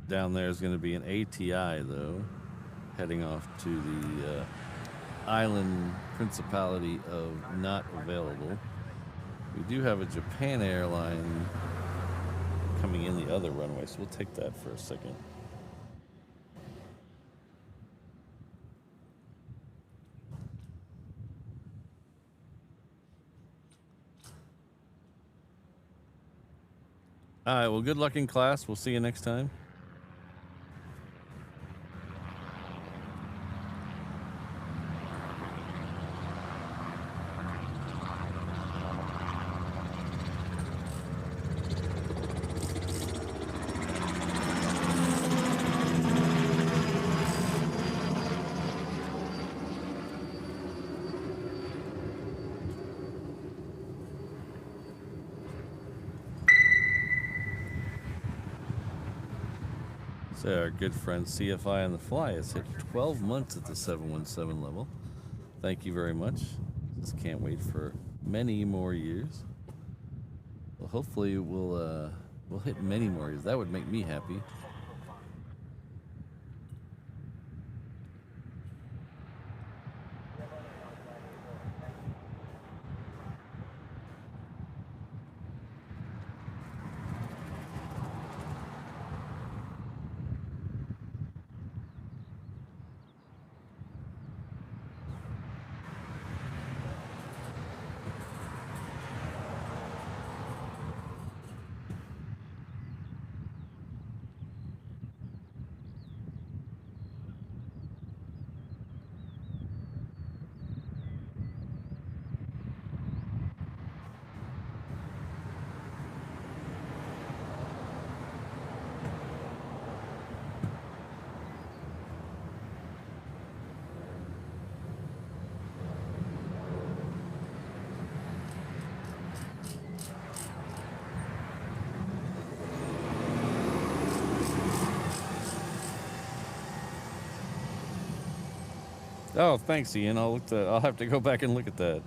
[SPEAKER 1] down there is going to be an ATI, though, heading off to the island principality of not available. We do have a Japan airline coming in the other runway, so we'll take that for a second. All right, well, good luck in class. We'll see you next time. So our good friend CFI on the Fly has hit 12 months at the 717 level. Thank you very much. Just can't wait for many more years. Well, hopefully we'll hit many more years. That would make me happy. Oh, thanks, Ian. I'll have to go back and look at that.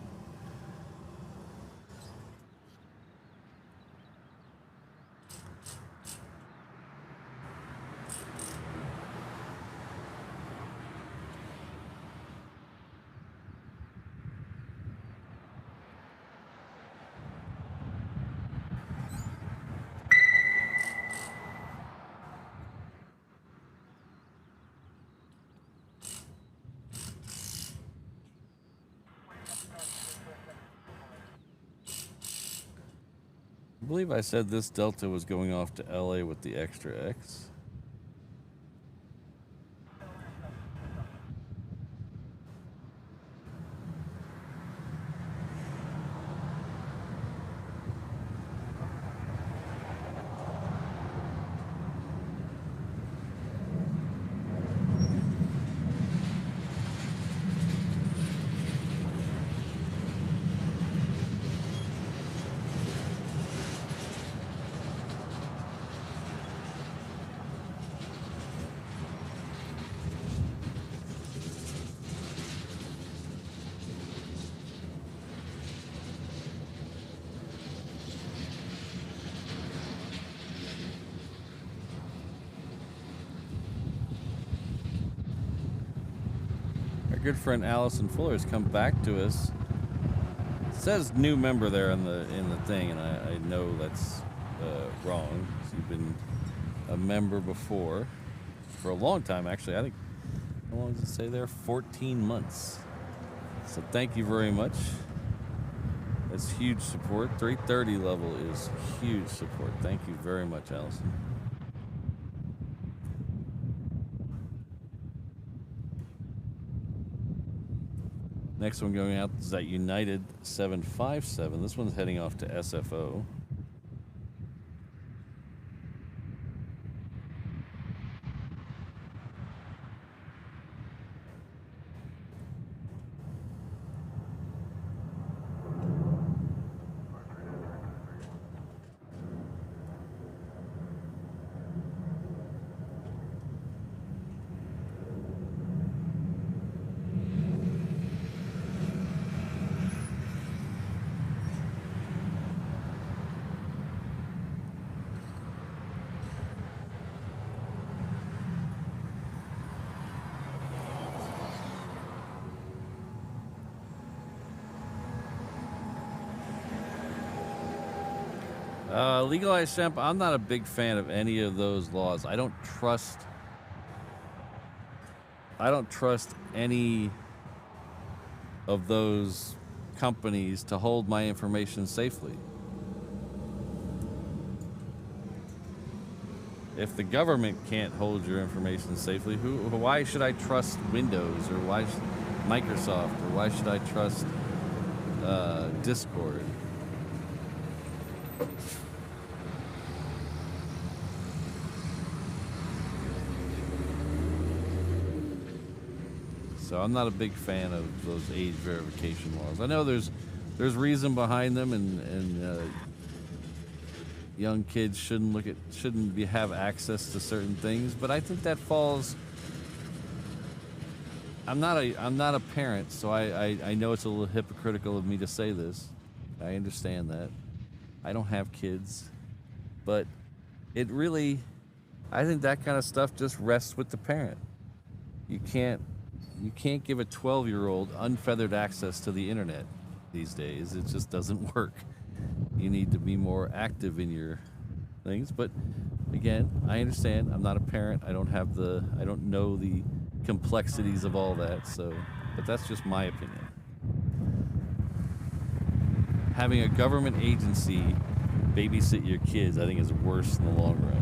[SPEAKER 1] I believe I said this Delta was going off to LA with the extra X. Good friend Allison Fuller has come back to us. It says new member there in the thing, and I know that's wrong. She's been a member before for a long time, actually. I think, how long does it say there? 14 months. So thank you very much. That's huge support. 330 level is huge support. Thank you very much, Allison. Next one going out is that United 757. This one's heading off to SFO. Legalized hemp, I'm not a big fan of any of those laws. I don't trust any of those companies to hold my information safely. If the government can't hold your information safely, why should I trust Windows, or why Microsoft, or why should I trust Discord? So I'm not a big fan of those age verification laws. I know there's reason behind them, and young kids shouldn't have access to certain things, but I think that falls. I'm not a parent, so I know it's a little hypocritical of me to say this. I understand that. I don't have kids, but I think that kind of stuff just rests with the parent. You can't give a 12-year-old unfeathered access to the internet these days. It just doesn't work. You need to be more active in your things. But again, I understand. I'm not a parent. I don't know the complexities of all that. But that's just my opinion. Having a government agency babysit your kids, I think, is worse in the long run.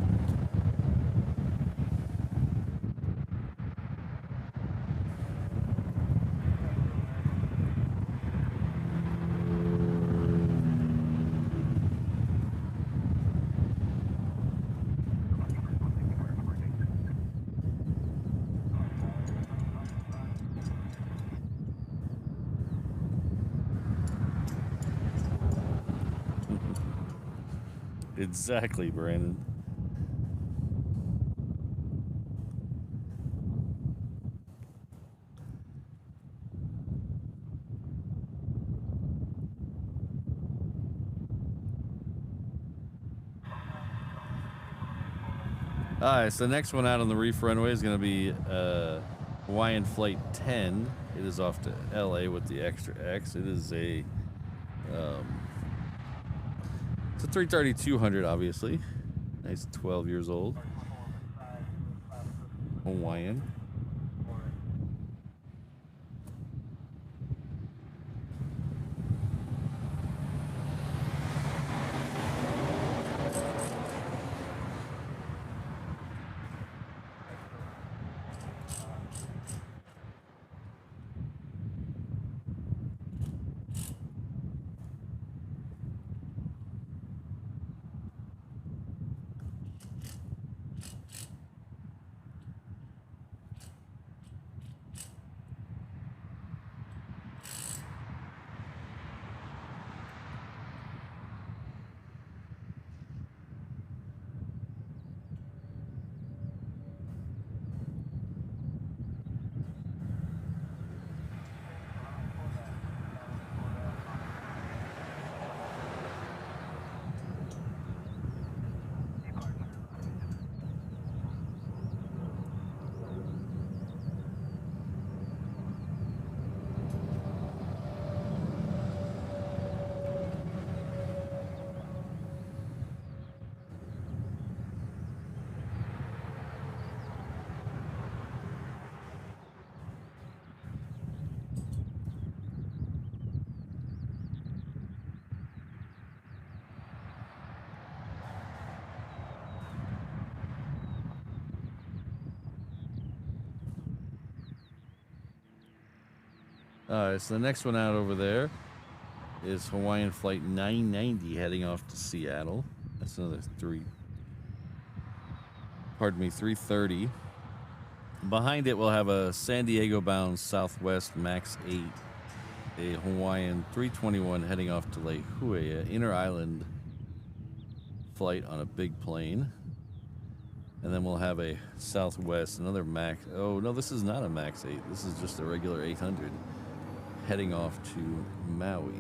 [SPEAKER 1] Exactly, Brandon. Alright, so the next one out on the reef runway is going to be Hawaiian Flight 10. It is off to LA with the extra X. It is a it's a 330-200, obviously. Nice, 12 years old. Hawaiian. Alright, so the next one out over there is Hawaiian Flight 990 heading off to Seattle. That's another 330. Behind it, we'll have a San Diego bound Southwest Max 8, a Hawaiian 321 heading off to Lake Huea, inner island flight on a big plane. And then we'll have a Southwest, another Max. Oh, no, this is not a Max 8. This is just a regular 800 heading off to Maui.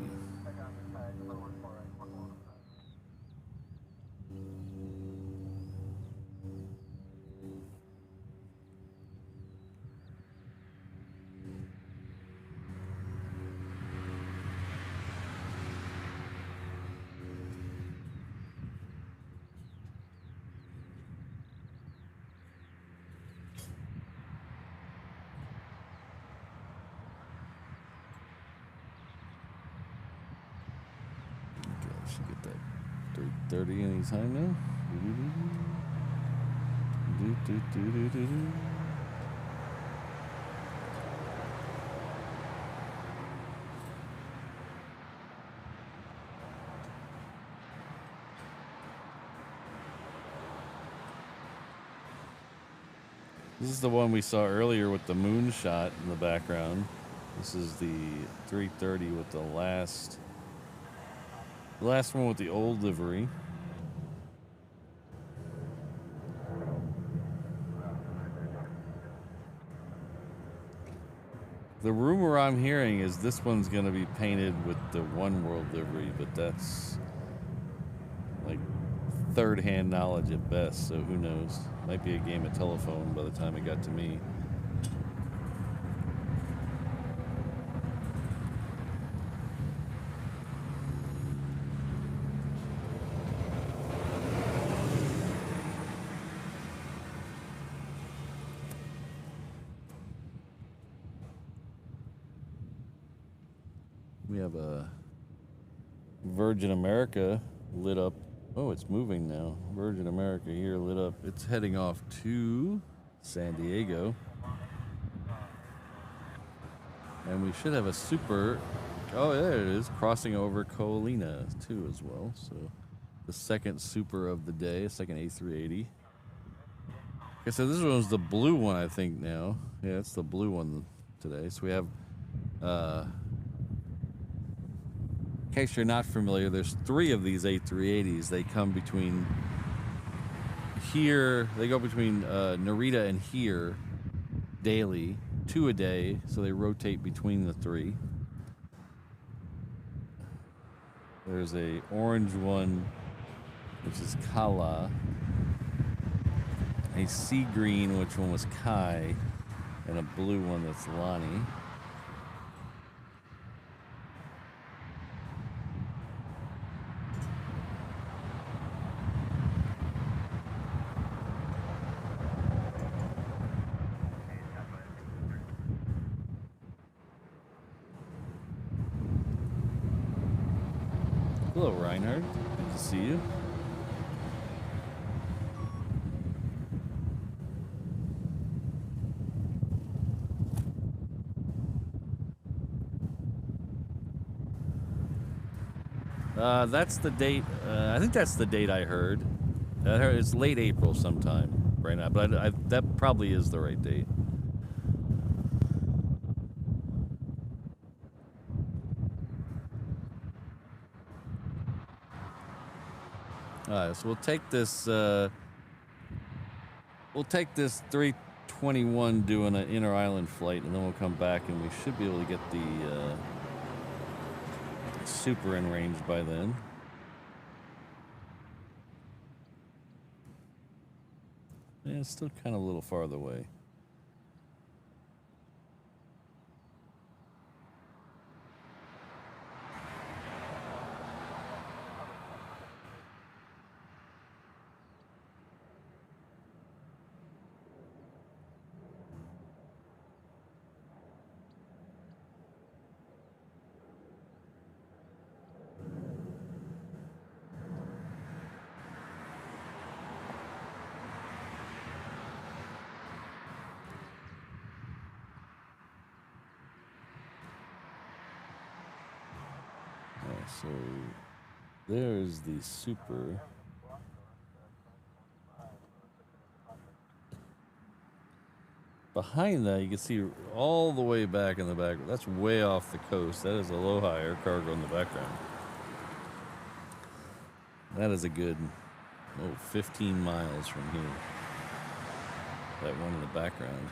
[SPEAKER 1] that 330 anytime now. This is the one we saw earlier with the moon shot in the background. This is the 330 with the last one with the old livery. The rumor I'm hearing is this one's going to be painted with the One World livery, but that's like third-hand knowledge at best, so who knows? Might be a game of telephone by the time it got to me. We have a Virgin America lit up. Oh, it's moving now. Virgin America here lit up. It's heading off to San Diego. And we should have a super. Oh, there it is. Crossing over Ko'olina too as well. So the second super of the day, second A380. Okay, so this one's the blue one, I think now. Yeah, it's the blue one today. So we have, in case you're not familiar, there's 3 of these A380s. They come between here, they go between Narita and here daily, 2 a day, so they rotate between the 3. There's a orange one, which is Kala, a sea green, which one was Kai, and a blue one that's Lani. Hello, Reinhard. Good to see you. That's the date. I think that's the date I heard. It's late April sometime right now, but that probably is the right date. Alright, so we'll take this 321 doing an inter-island flight, and then we'll come back and we should be able to get the super in range by then. Yeah, it's still kind of a little farther away. So there's the super. Behind that, you can see all the way back in the back. That's way off the coast. That is Aloha Air Cargo in the background. That is a good 15 miles from here. That one in the background.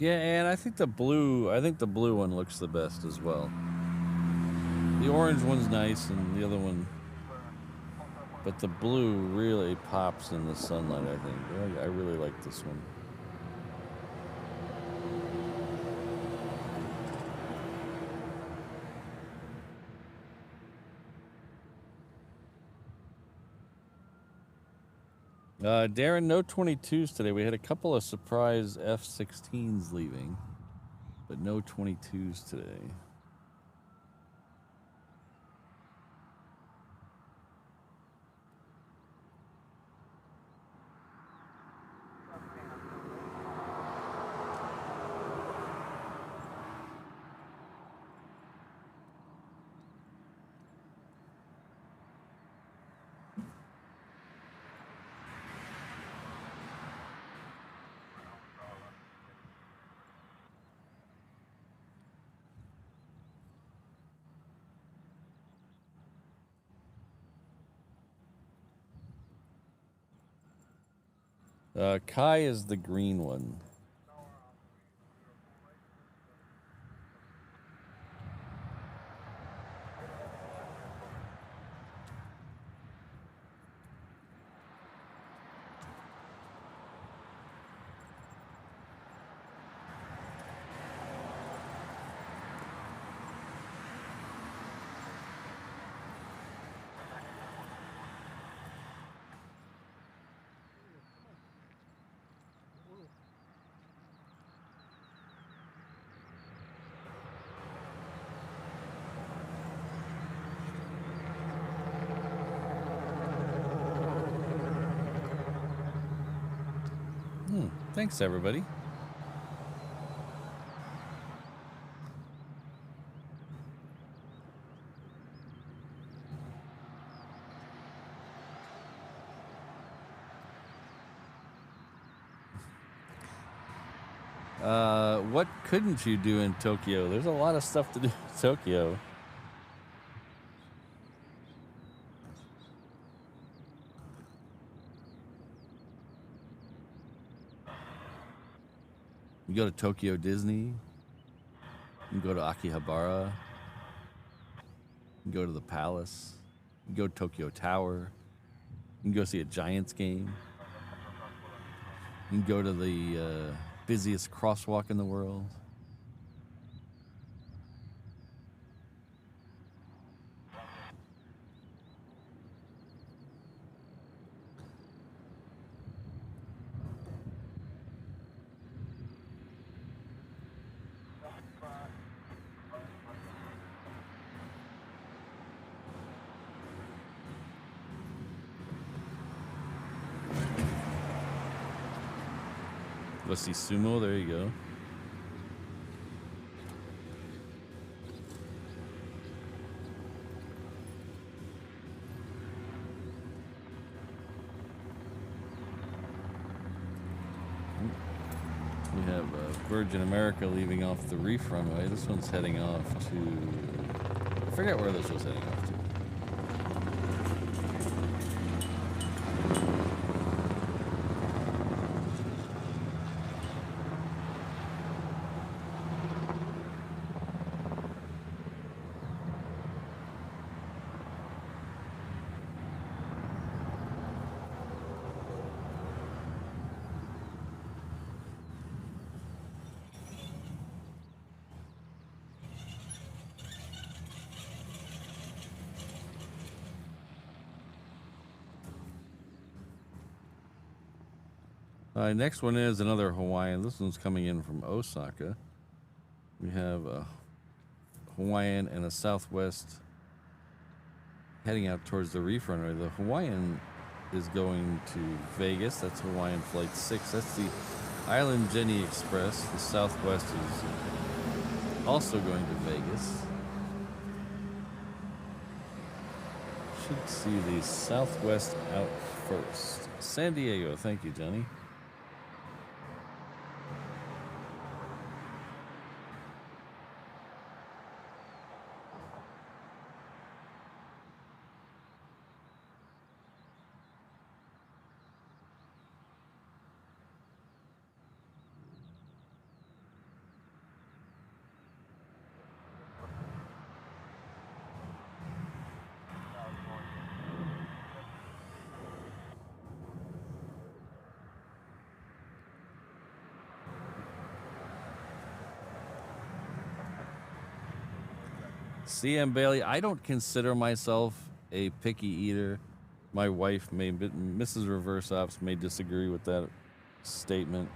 [SPEAKER 1] Yeah, and I think the blue one looks the best as well. The orange one's nice, and the other one, but the blue really pops in the sunlight, I think. I really like this one. Darren, no 22s today. We had a couple of surprise F-16s leaving, but no 22s today. Kai is the green one. Thanks, everybody. What couldn't you do in Tokyo? There's a lot of stuff to do in Tokyo. You go to Tokyo Disney. You can go to Akihabara. You can go to the Palace. You can go to Tokyo Tower. You can go see a Giants game. You can go to the busiest crosswalk in the world. Go see sumo. There you go. We have Virgin America leaving off the reef runway. This one's heading off to... I forget where this was heading off to. Next one is another Hawaiian. This one's coming in from Osaka. We have a Hawaiian and a Southwest heading out towards the reef runway. The Hawaiian is going to Vegas. That's Hawaiian Flight 6. That's the Island Jenny Express. The Southwest is also going to Vegas. Should see the Southwest out first. San Diego. Thank you, Jenny. CM Bailey, I don't consider myself a picky eater. My wife Mrs. Reverse Ops may disagree with that statement.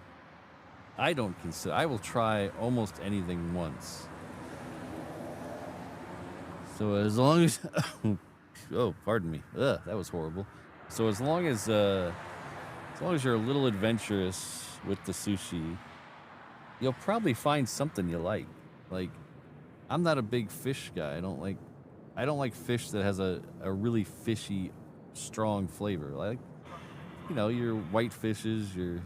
[SPEAKER 1] I will try almost anything once. So as long as, oh, pardon me. Ugh, that was horrible. So as long as you're a little adventurous with the sushi, you'll probably find something you like. Like, I'm not a big fish guy. I don't like fish that has a really fishy, strong flavor. Like, your white fishes, your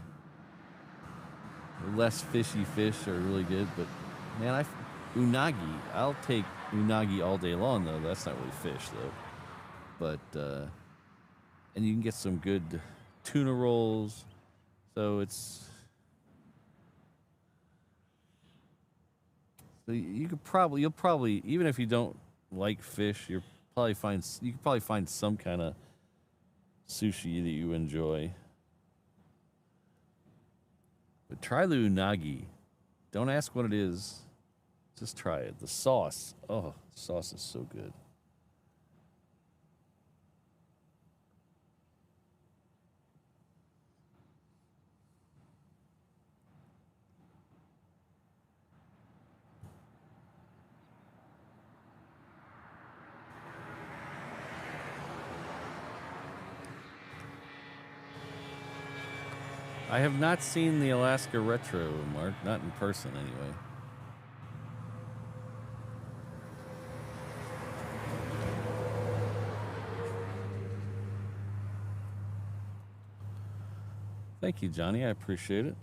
[SPEAKER 1] less fishy fish are really good. But man, unagi, I'll take unagi all day long though. That's not really fish though. But and you can get some good tuna rolls. So you'll probably, even if you don't like fish, you could probably find some kind of sushi that you enjoy. But try the unagi. Don't ask what it is. Just try it. The sauce. Oh, the sauce is so good. I have not seen the Alaska Retro, Mark. Not in person, anyway. Thank you, Johnny. I appreciate it.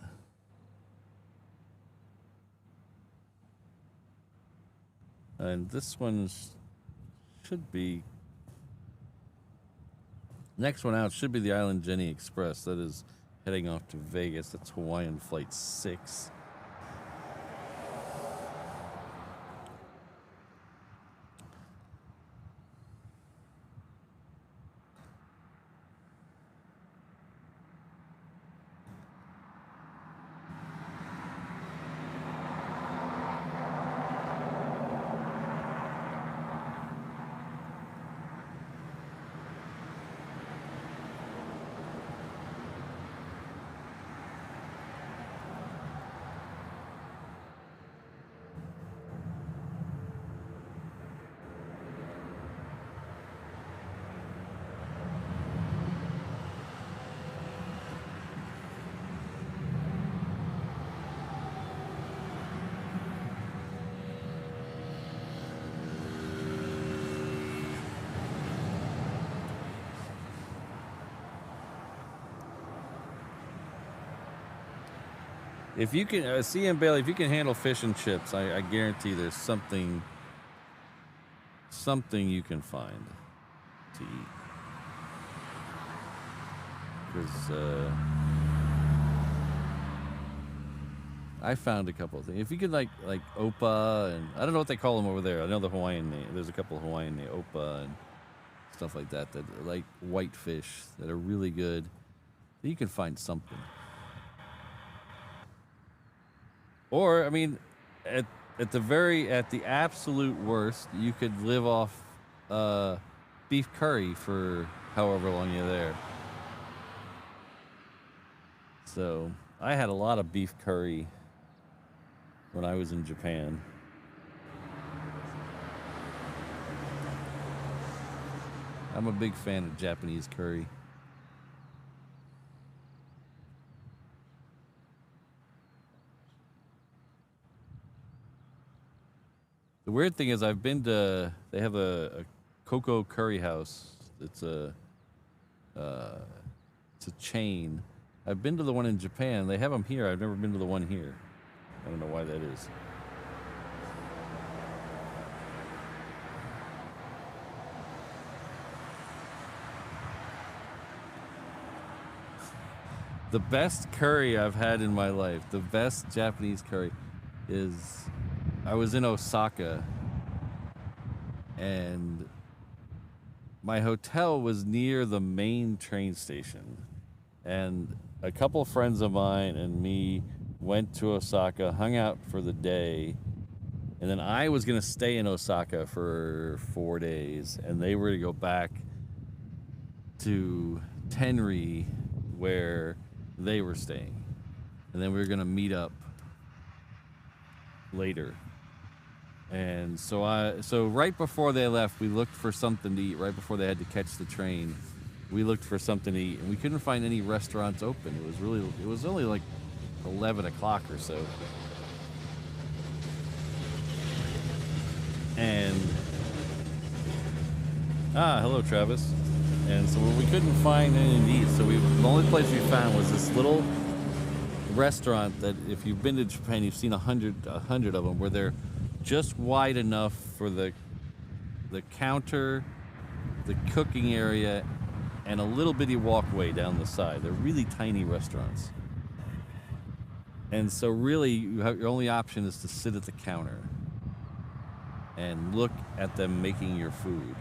[SPEAKER 1] And this one should be... Next one out should be the Island Jenny Express. That is heading off to Vegas. That's Hawaiian Flight 6. If you can, CM Bailey, if you can handle fish and chips, I guarantee there's something you can find to eat. Because I found a couple of things. If you could like Opa, and I don't know what they call them over there. I know the Hawaiian name. There's a couple of Hawaiian name, Opa and stuff like that are like white fish that are really good. You can find something. Or, I mean, at the absolute worst, you could live off beef curry for however long you're there. So, I had a lot of beef curry when I was in Japan. I'm a big fan of Japanese curry. The weird thing is they have a Coco Curry House. It's a chain. I've been to the one in Japan. They have them here. I've never been to the one here. I don't know why that is. The best curry I've had in my life, the best Japanese curry, is I was in Osaka, and my hotel was near the main train station. And a couple friends of mine and me went to Osaka, hung out for the day, And then I was going to stay in Osaka for 4 days, and they were to go back to Tenri where they were staying. And then we were going to meet up later. And so right before they left, we looked for something to eat. Right before they had to catch the train, we looked for something to eat, and we couldn't find any restaurants open. It was only like 11 o'clock or so. And hello, Travis. And so we couldn't find anything to eat, so the only place we found was this little restaurant that, if you've been to Japan, you've seen 100 of them, where they're just wide enough for the counter, the cooking area, and a little bitty walkway down the side. They're really tiny restaurants. And so really, your only option is to sit at the counter and look at them making your food.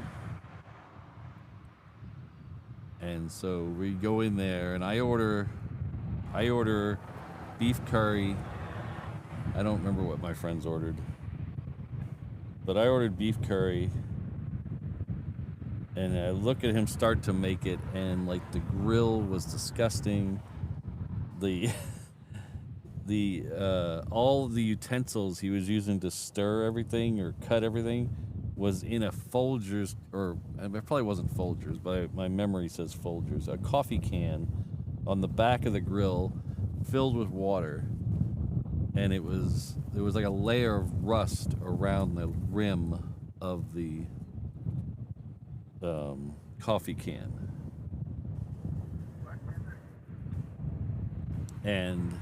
[SPEAKER 1] And so we go in there, and I order beef curry. I don't remember what my friends ordered, but I ordered beef curry, and I look at him start to make it, and like the grill was disgusting. All the utensils he was using to stir everything or cut everything was in a Folgers, or it probably wasn't Folgers, but my memory says Folgers, a coffee can on the back of the grill filled with water. And there was like a layer of rust around the rim of the coffee can. And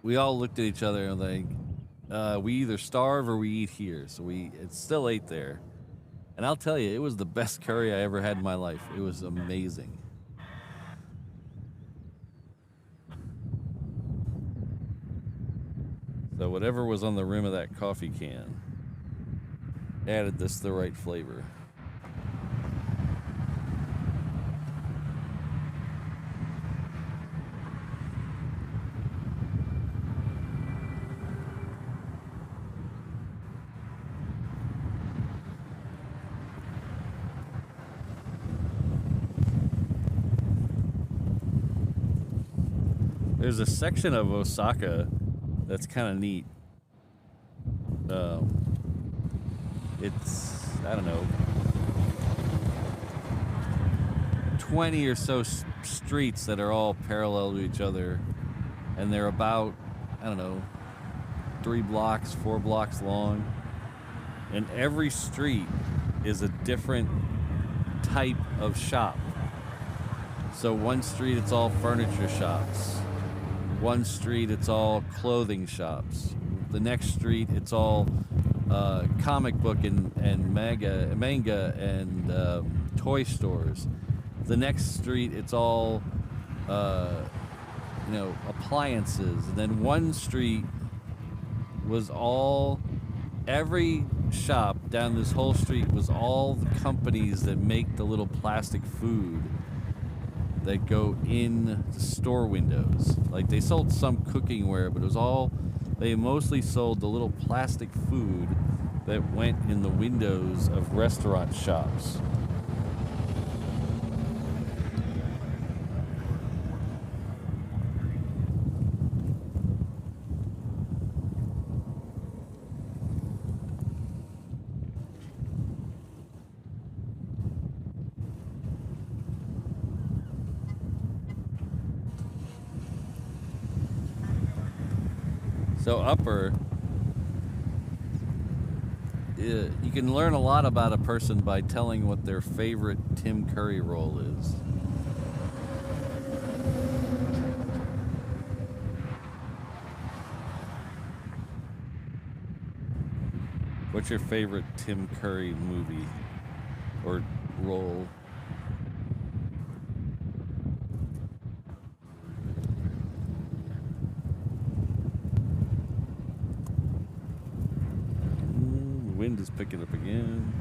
[SPEAKER 1] we all looked at each other and like, we either starve or we eat here. So it still ate there. And I'll tell you, it was the best curry I ever had in my life. It was amazing. So whatever was on the rim of that coffee can added this the right flavor. There's a section of Osaka that's kind of neat. It's, I don't know, 20 or so streets that are all parallel to each other, and they're about, I don't know, 4 blocks long, and every street is a different type of shop. So one street, it's all furniture shops. One street, it's all clothing shops. The next street, it's all comic book and manga and toy stores. The next street, it's all appliances. And then one street was every shop down this whole street was all the companies that make the little plastic food that go in the store windows. Like, they sold some cooking ware, but they mostly sold the little plastic food that went in the windows of restaurant shops. So upper, you can learn a lot about a person by telling what their favorite Tim Curry roll is. What's your favorite Tim Curry movie or role? Wind is picking up again.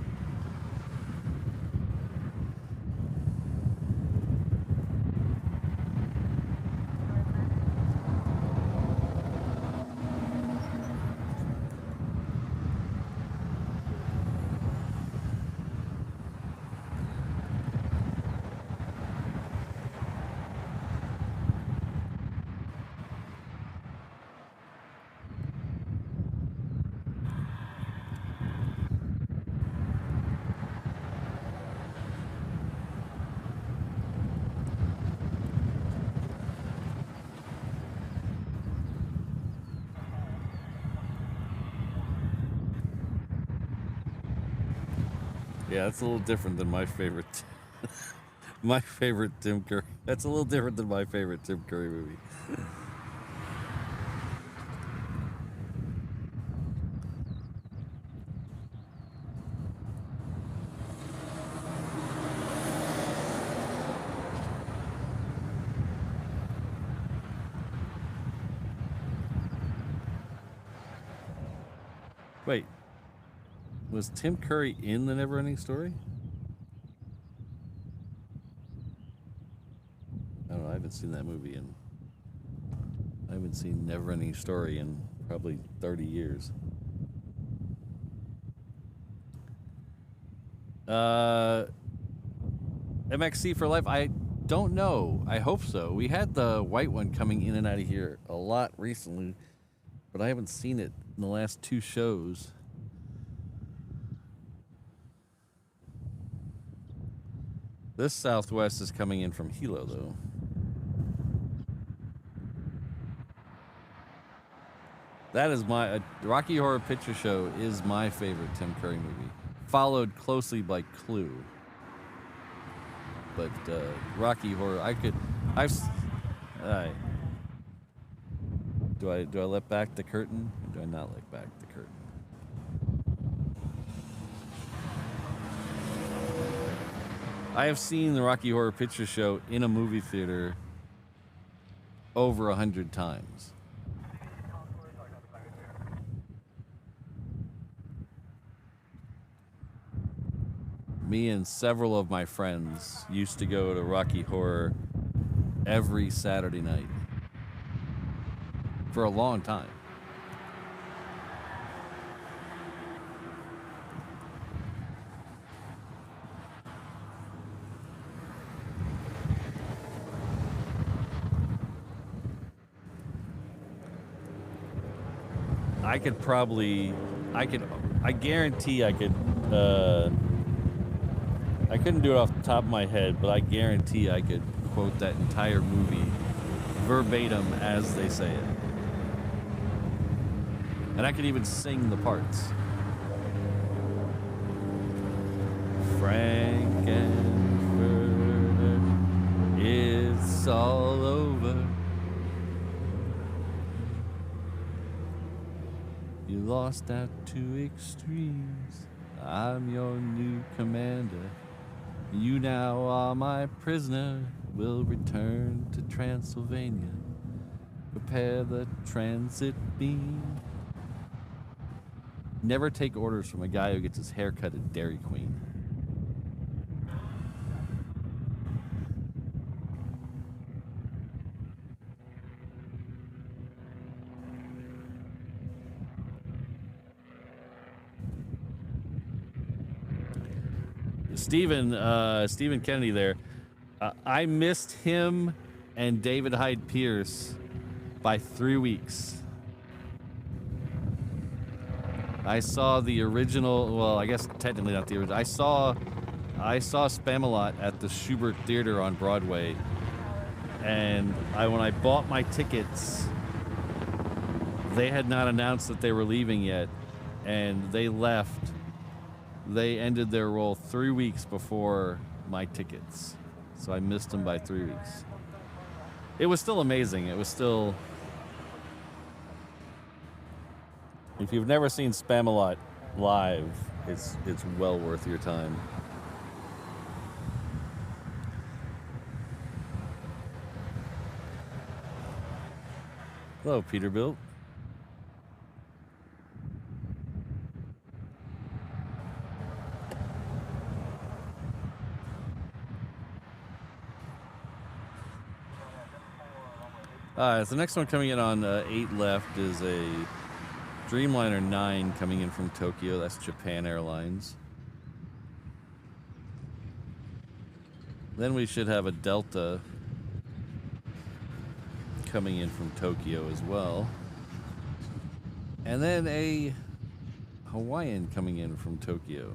[SPEAKER 1] Yeah, that's a little different than my favorite. My favorite Tim Curry. That's a little different than my favorite Tim Curry movie. Wait, was Tim Curry in The Neverending Story? I don't know. I haven't seen that movie I haven't seen Neverending Story in probably 30 years. MXC for life. I don't know. I hope so. We had the white one coming in and out of here a lot recently, but I haven't seen it in the last 2 shows. This Southwest is coming in from Hilo, though. That is my Rocky Horror Picture Show is my favorite Tim Curry movie, followed closely by Clue. But Rocky Horror, I've. All right. Do I let back the curtain, or do I not let back the curtain? I have seen the Rocky Horror Picture Show in a movie theater over 100 times. Me and several of my friends used to go to Rocky Horror every Saturday night for a long time. I guarantee I could, I couldn't do it off the top of my head, but I guarantee I could quote that entire movie verbatim as they say it. And I could even sing the parts. Frankenfurter, it's all over. You lost out to extremes. I'm your new commander. You now are my prisoner. We'll return to Transylvania. Prepare the transit beam. Never take orders from a guy who gets his hair cut at Dairy Queen. Stephen Kennedy there. I missed him and David Hyde Pierce by 3 weeks. I saw the original, well, I guess technically not the original. I saw Spamalot at the Schubert Theater on Broadway. And when I bought my tickets, they had not announced that they were leaving yet. And they left. They ended their role 3 weeks before my tickets. So I missed them by 3 weeks. It was still amazing. It was still... If you've never seen Spamalot live, it's well worth your time. Hello, Peterbilt. So the next one coming in on 8 left is a Dreamliner 9 coming in from Tokyo. That's Japan Airlines. Then we should have a Delta coming in from Tokyo as well. And then a Hawaiian coming in from Tokyo.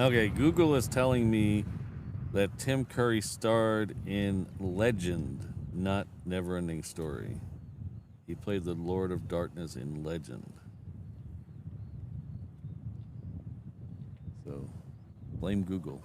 [SPEAKER 1] Okay, Google is telling me that Tim Curry starred in Legend, not Neverending Story. He played the Lord of Darkness in Legend. So, blame Google.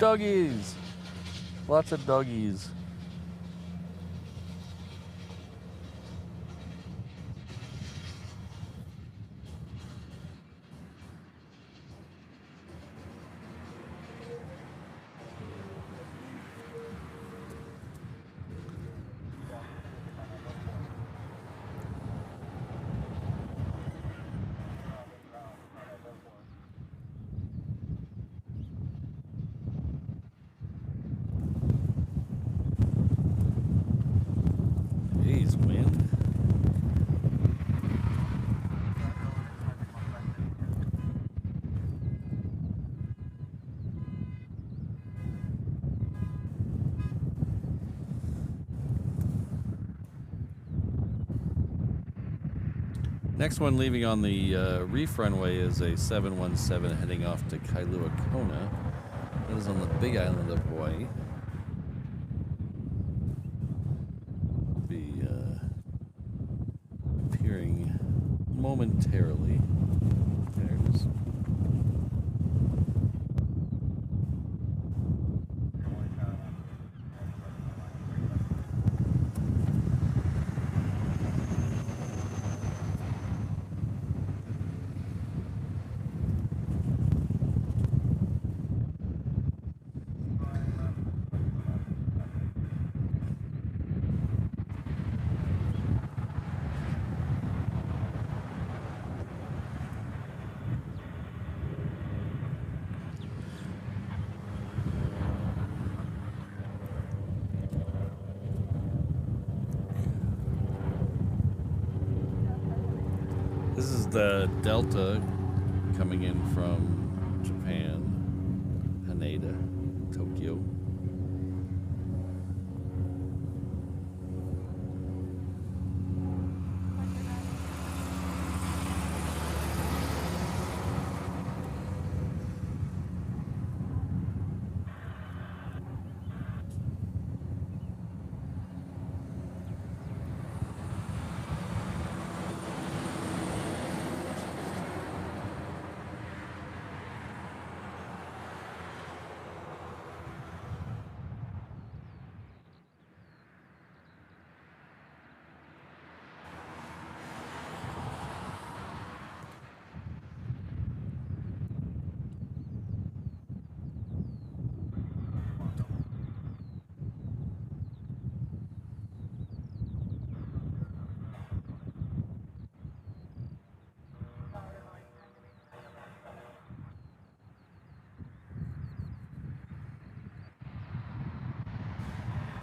[SPEAKER 1] Doggies! Lots of doggies. Jeez, wind. Next one leaving on the reef runway is a 717 heading off to Kailua Kona. That is on the big island of Hawaii. Be appearing momentarily. There it is. This is the Delta coming in from Japan, Haneda, Tokyo.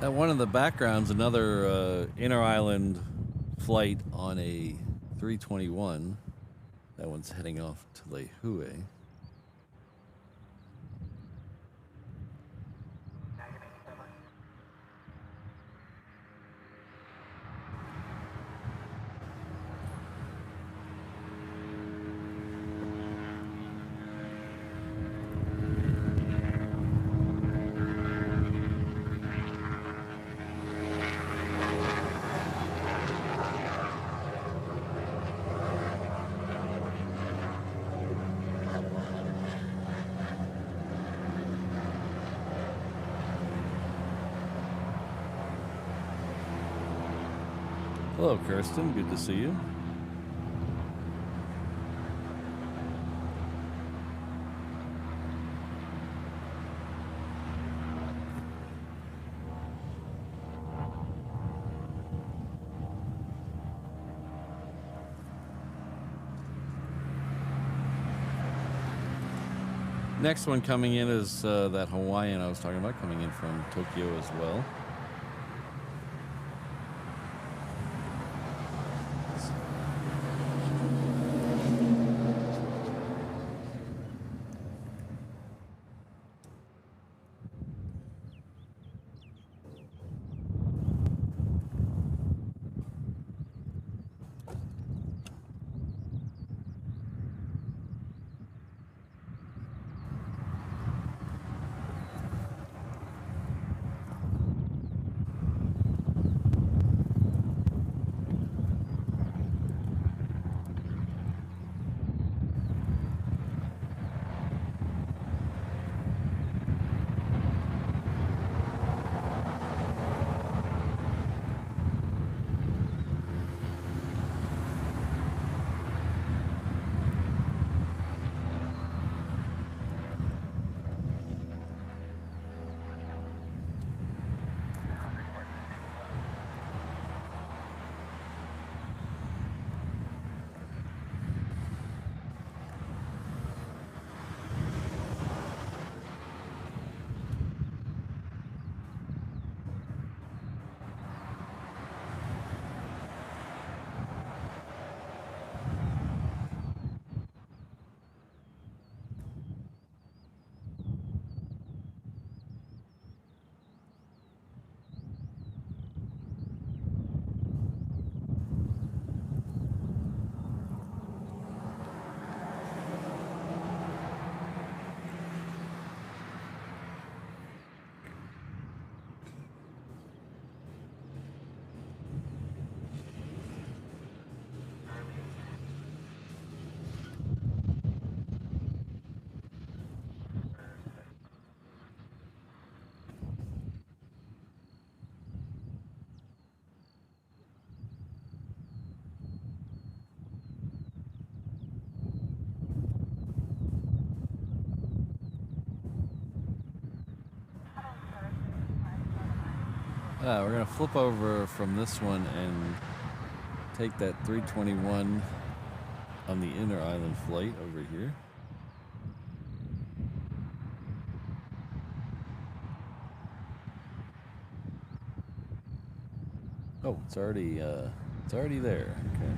[SPEAKER 1] At one of the backgrounds, another inter-island flight on a 321. That one's heading off to Lehue. Hello, Kirsten. Good to see you. Next one coming in is that Hawaiian I was talking about, coming in from Tokyo as well. We're going to flip over from this one and take that 321 on the inter-island flight over here. Oh, it's already there. Okay.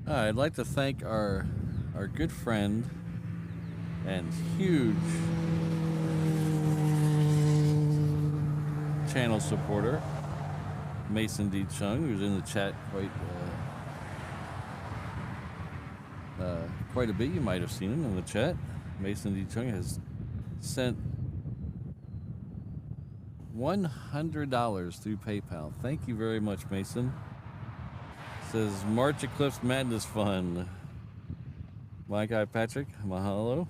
[SPEAKER 1] I'd like to thank our good friend and huge channel supporter, Mason D. Chung, who's in the chat quite a bit. You might have seen him in the chat. Mason D. Chung has sent $100 through PayPal. Thank you very much, Mason. Says March Eclipse Madness Fun. My guy Patrick, mahalo.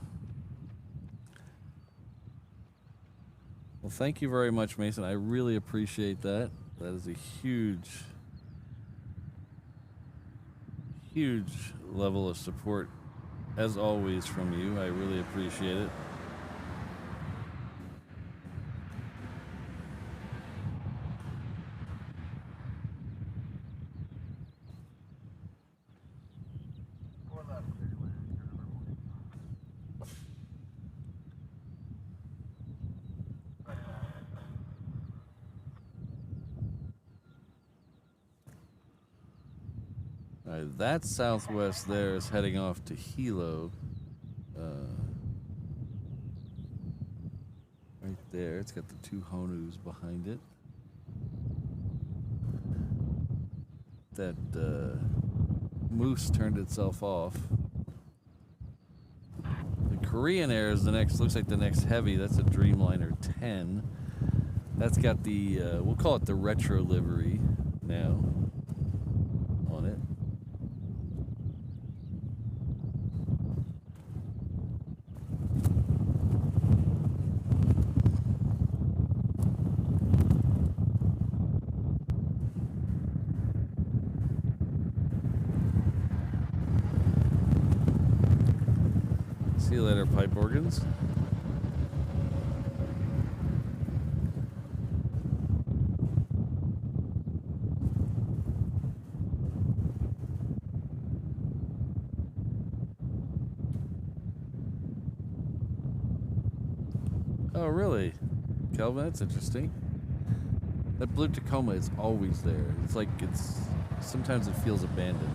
[SPEAKER 1] Well, thank you very much, Mason. I really appreciate that. That is a huge level of support, as always, from you. I really appreciate it. That Southwest there is heading off to Hilo. Right there. It's got the two Honus behind it. That Moose turned itself off. The Korean Air is the next, looks like the next heavy. That's a Dreamliner 10. That's got the, we'll call it the retro livery now on it. See you later, pipe organs. Oh, really? Kelvin, that's interesting. That blue Tacoma is always there. It's like sometimes it feels abandoned.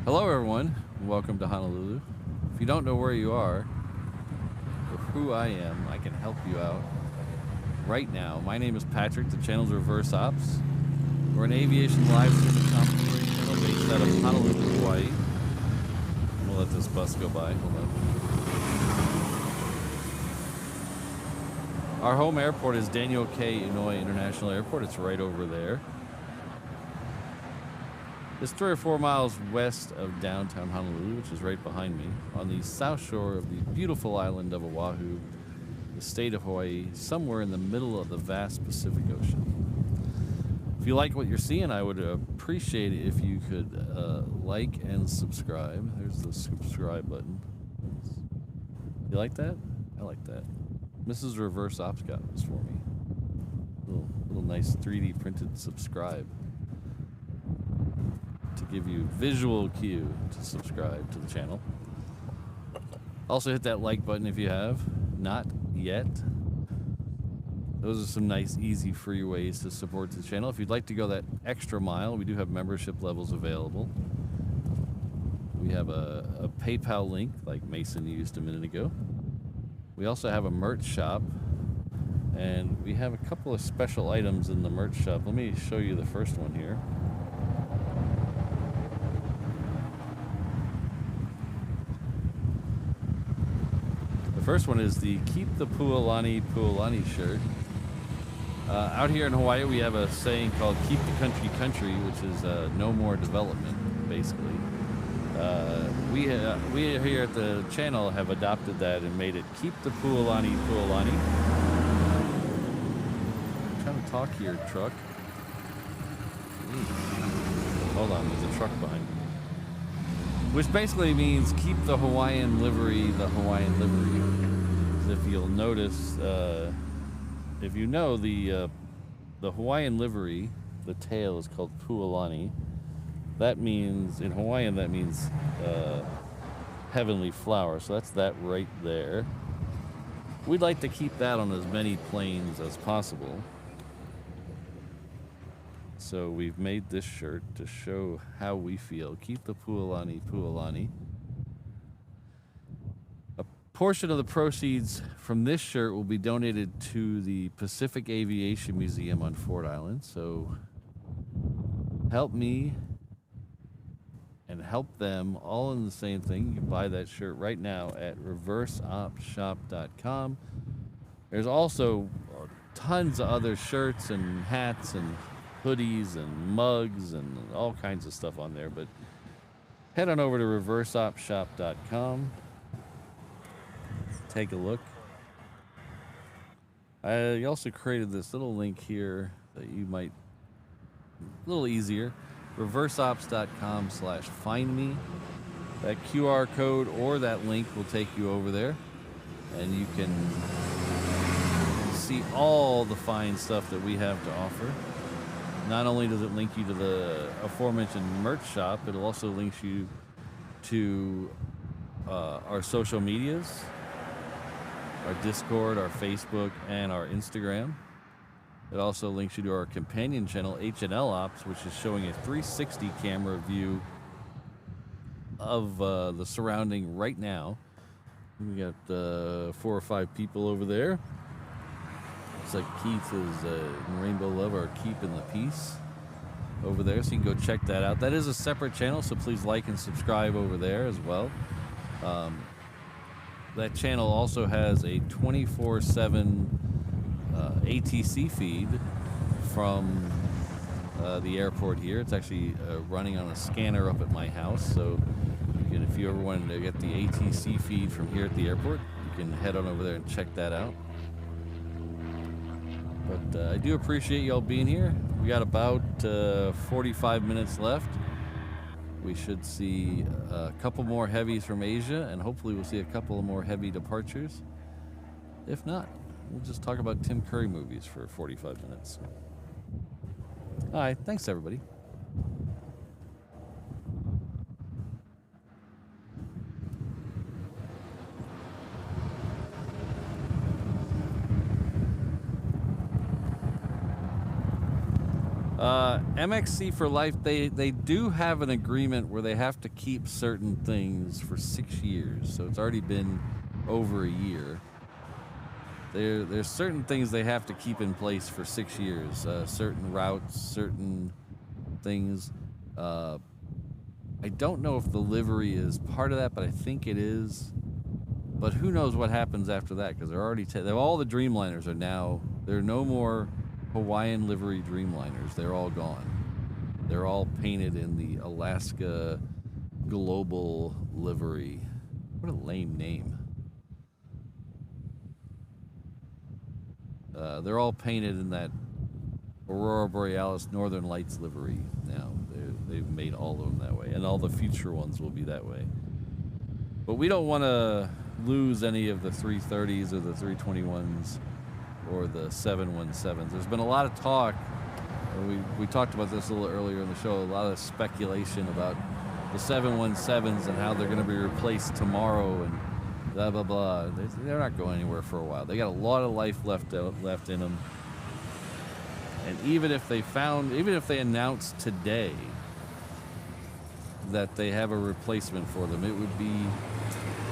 [SPEAKER 1] Hello everyone, welcome to Honolulu. If you don't know where you are, or who I am, I can help you out right now. My name is Patrick, the channel's Reverse Ops. We're an aviation live streaming commentary channel based out of Honolulu, Hawaii. I'm gonna let this bus go by, hold on. Our home airport is Daniel K. Inouye International Airport. It's right over there. It's 3 or 4 miles west of downtown Honolulu, which is right behind me, on the south shore of the beautiful island of Oahu, the state of Hawaii, somewhere in the middle of the vast Pacific Ocean. If you like what you're seeing, I would appreciate it if you could like and subscribe. There's the subscribe button. You like that? I like that. Mrs. Reverse Ops got this for me. Little nice 3D printed subscribe. To give you visual cue to subscribe to the channel. Also hit that like button if you have not yet. Those are some nice, easy, free ways to support the channel. If you'd like to go that extra mile, we do have membership levels available. We have a PayPal link like Mason used a minute ago. We also have a merch shop, and we have a couple of special items in the merch shop. Let me show you the first one here. First one is the Keep the Pualani Pualani shirt. Out here in Hawaii, we have a saying called Keep the Country Country, which is no more development, basically. We here at the channel have adopted that and made it Keep the Pualani Pualani. I'm trying to talk here, truck. Hold on, there's a truck behind me. Which basically means keep the Hawaiian livery the Hawaiian livery. is if you'll notice, if you know the Hawaiian livery, the tail is called pualani. That means, in Hawaiian, that means heavenly flower. So that's that right there. We'd like to keep that on as many planes as possible. So we've made this shirt to show how we feel. Keep the pualani, pualani. A portion of the proceeds from this shirt will be donated to the Pacific Aviation Museum on Ford Island. So help me and help them, all in the same thing. You can buy that shirt right now at reverseopshop.com. There's also tons of other shirts and hats and hoodies and mugs and all kinds of stuff on there, but head on over to reverseopshop.com. Take a look. I also created this little link here that you might, a little easier, reverseops.com/findme. That QR code or that link will take you over there, and you can see all the fine stuff that we have to offer. Not only does it link you to the aforementioned merch shop, it'll also link you to our social medias, our Discord, our Facebook, and our Instagram. It also links you to our companion channel, HNL Ops, which is showing a 360 camera view of the surrounding right now. We got 4 or 5 people over there. Looks like Keith is in Rainbow Love, or keeping the peace over there, so you can go check that out. That is a separate channel, so please like and subscribe over there as well. That channel also has a 24/7 ATC feed from the airport here. It's actually running on a scanner up at my house, so you can, if you ever wanted to get the ATC feed from here at the airport, you can head on over there and check that out. But I do appreciate y'all being here. We got about 45 minutes left. We should see a couple more heavies from Asia, and hopefully we'll see a couple more heavy departures. If not, we'll just talk about Tim Curry movies for 45 minutes. All right, thanks everybody. MXC for life, they do have an agreement where they have to keep certain things for 6 years, so it's already been over a year. There's certain things they have to keep in place for 6 years, certain routes, certain things. I don't know if the livery is part of that, but I think it is. But who knows what happens after that, because they're already all the Dreamliners are now, there are no more Hawaiian livery Dreamliners. They're all gone. They're all painted in the Alaska Global livery. What a lame name. They're all painted in that Aurora Borealis Northern Lights livery now. They've made all of them that way, and all the future ones will be that way. But we don't want to lose any of the 330s or the 321s or the 717s. There's been a lot of talk, we talked about this a little earlier in the show, a lot of speculation about the 717s and how they're going to be replaced tomorrow and blah, blah, blah. They're not going anywhere for a while. They got a lot of life left in them. And even if they announced today that they have a replacement for them, it would be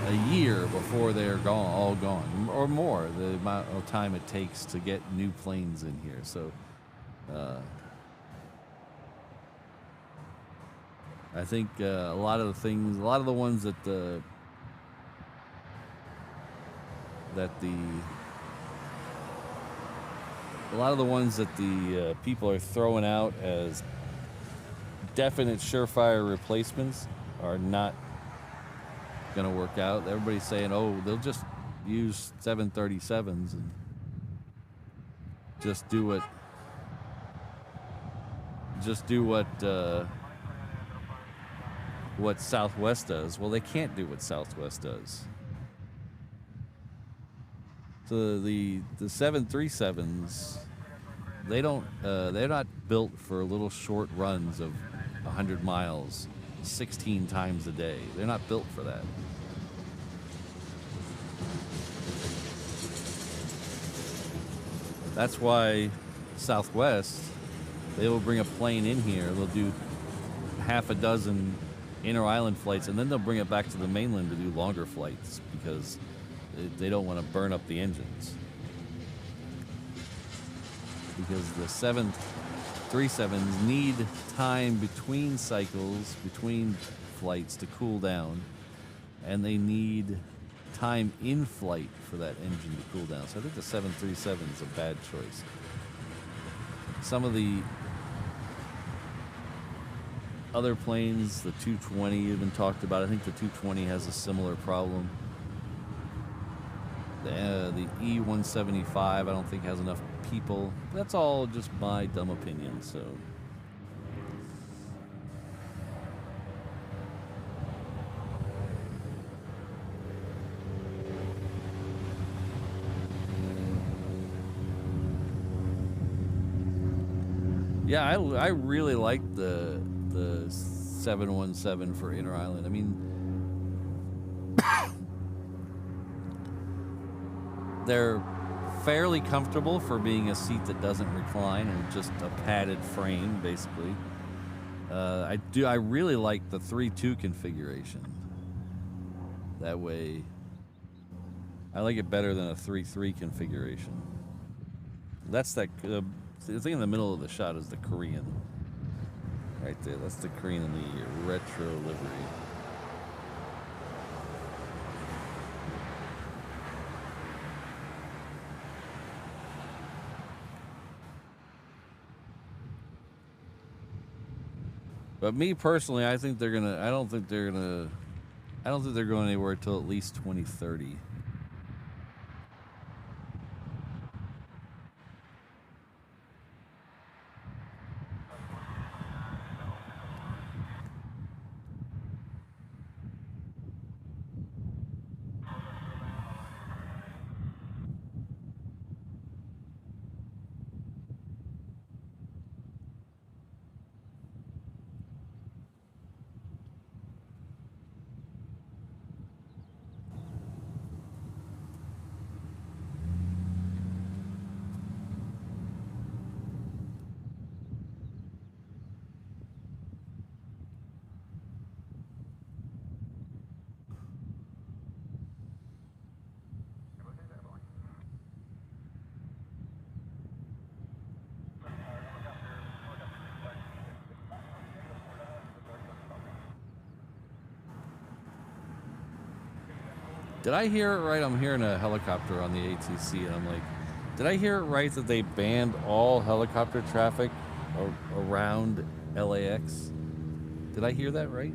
[SPEAKER 1] a year before they're all gone, or more, the amount of time it takes to get new planes in here. So I think a lot of the ones that the people are throwing out as definite surefire replacements are not going to work out. Everybody's saying, oh, they'll just use 737s and just do what Southwest does. Well, they can't do what Southwest does. So the 737s, they're not built for little short runs of 100 miles 16 times a day. They're not built for that. That's why Southwest, they will bring a plane in here. They'll do half a dozen inter-island flights, and then they'll bring it back to the mainland to do longer flights because they don't want to burn up the engines. Because the 737s need time between cycles, between flights to cool down, and they need time in flight for that engine to cool down. So I think the 737 is a bad choice. Some of the other planes, the 220 have been talked about. I think the 220 has a similar problem. The E175 I don't think has enough people. That's all just my dumb opinion, so. Yeah, I really like the 717 for inter-island. I mean, they're fairly comfortable for being a seat that doesn't recline and just a padded frame, basically. I really like the 3-2 configuration. That way, I like it better than a 3-3 configuration. That's that. The thing in the middle of the shot is the Korean. Right there. That's the Korean in the retro livery. But me personally, I think they're gonna. I don't think they're going anywhere till at least 2030. Did I hear it right? I'm hearing a helicopter on the ATC, and I'm like, did I hear it right that they banned all helicopter traffic around LAX? Did I hear that right?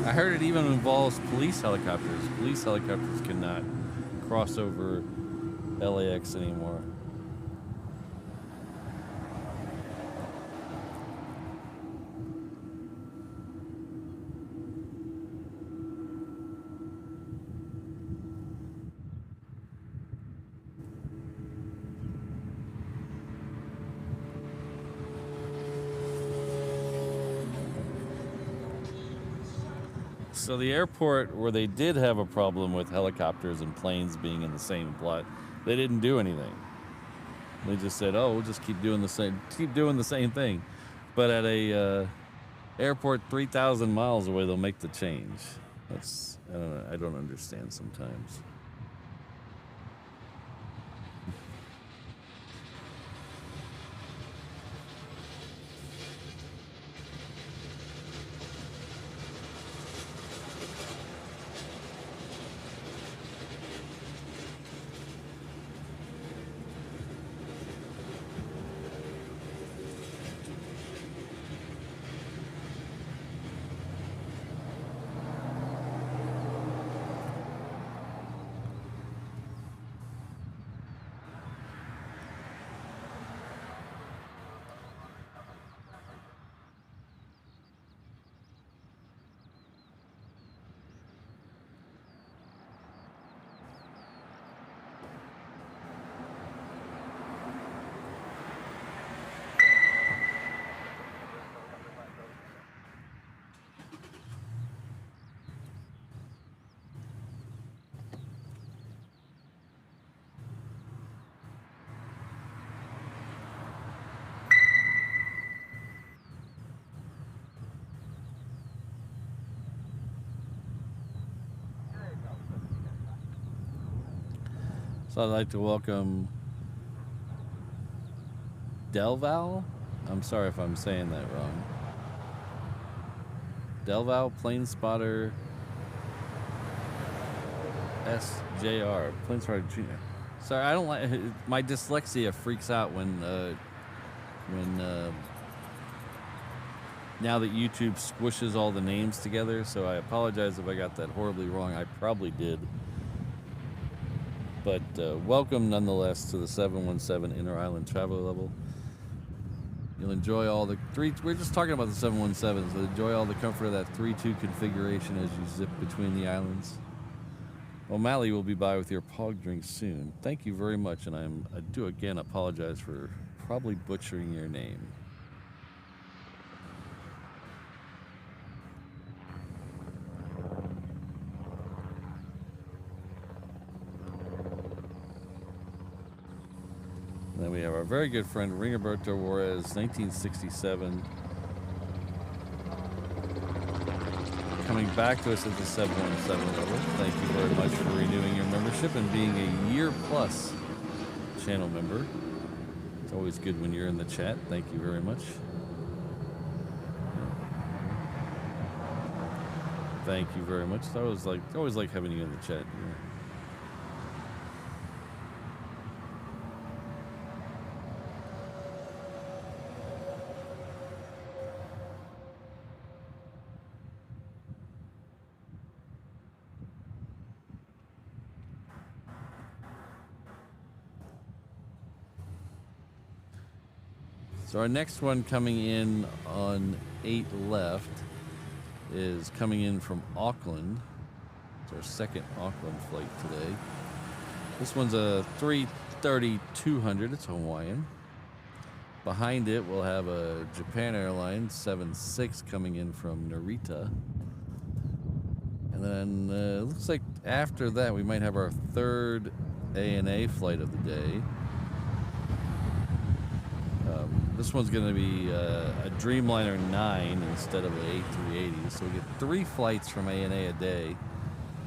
[SPEAKER 1] I heard it even involves police helicopters. Police helicopters cannot cross over LAX anymore. So the airport where they did have a problem with helicopters and planes being in the same plot, they didn't do anything. They just said, "Oh, we'll just keep doing the same thing." But at a airport 3,000 miles away, they'll make the change. That's I don't understand sometimes. So I'd like to welcome Delval. I'm sorry if I'm saying that wrong. Delval, Plane Spotter, SJR, Plane Spotter Junior. Sorry, I don't like, my dyslexia freaks out when now that YouTube squishes all the names together, so I apologize if I got that horribly wrong. I probably did. But welcome nonetheless to the 717 Inter-Island Traveler Level. You'll enjoy all the we're just talking about the 717, so enjoy all the comfort of that 3-2 configuration as you zip between the islands. O'Malley will be by with your pog drink soon. Thank you very much, and I do again apologize for probably butchering your name. Then we have our very good friend Ringoberto Juarez, 1967, coming back to us at the 717 level. Thank you very much for renewing your membership and being a year plus channel member. It's always good when you're in the chat. Thank you very much. Thank you very much. I always like having you in the chat. So our next one coming in on 8 left is coming in from Auckland. It's our second Auckland flight today. This one's a 330-200. It's Hawaiian. Behind it, we'll have a Japan Airlines 76 coming in from Narita. And then it looks like after that, we might have our third ANA flight of the day. This one's going to be a Dreamliner 9 instead of an A380. So we get 3 flights from ANA a day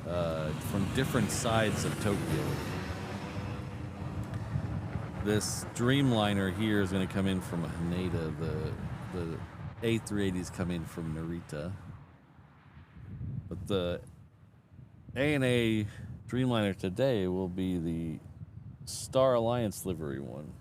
[SPEAKER 1] from different sides of Tokyo. This Dreamliner here is going to come in from Haneda. The A380s come in from Narita. But the ANA Dreamliner today will be the Star Alliance livery one.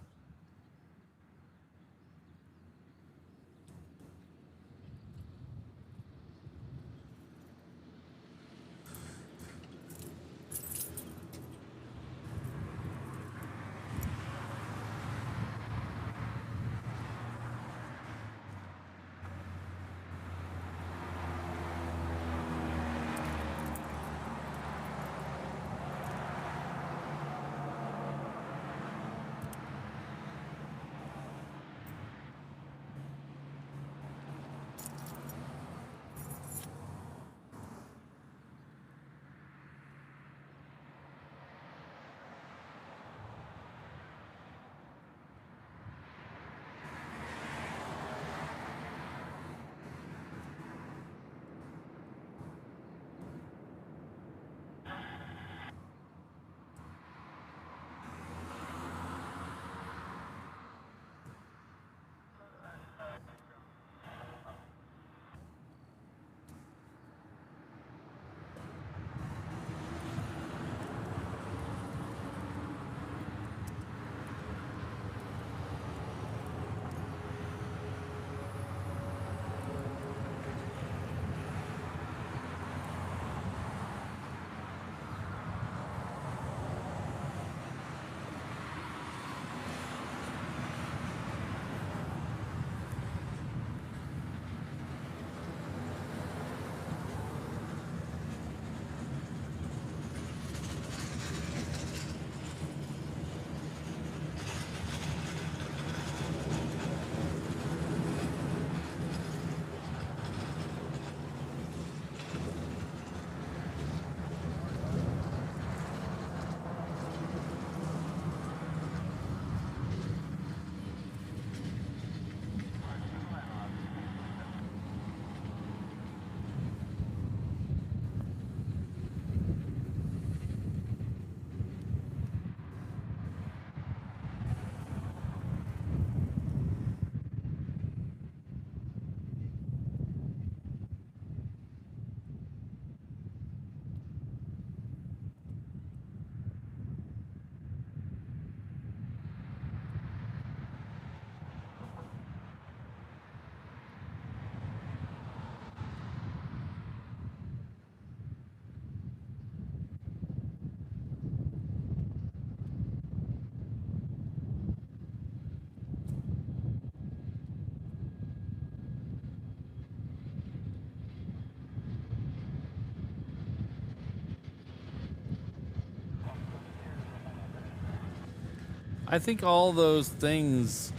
[SPEAKER 1] I think all those things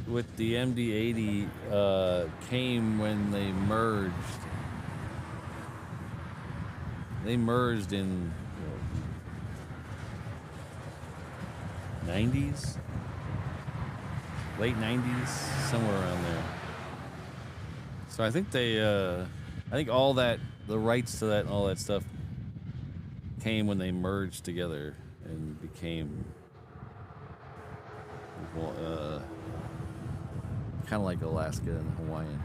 [SPEAKER 1] with the MD-80 came when they merged. They merged in 90s, late 90s, somewhere around there. So I think I think all that, the rights to that and all that stuff came when they merged together and became kind of like Alaska and Hawaiian.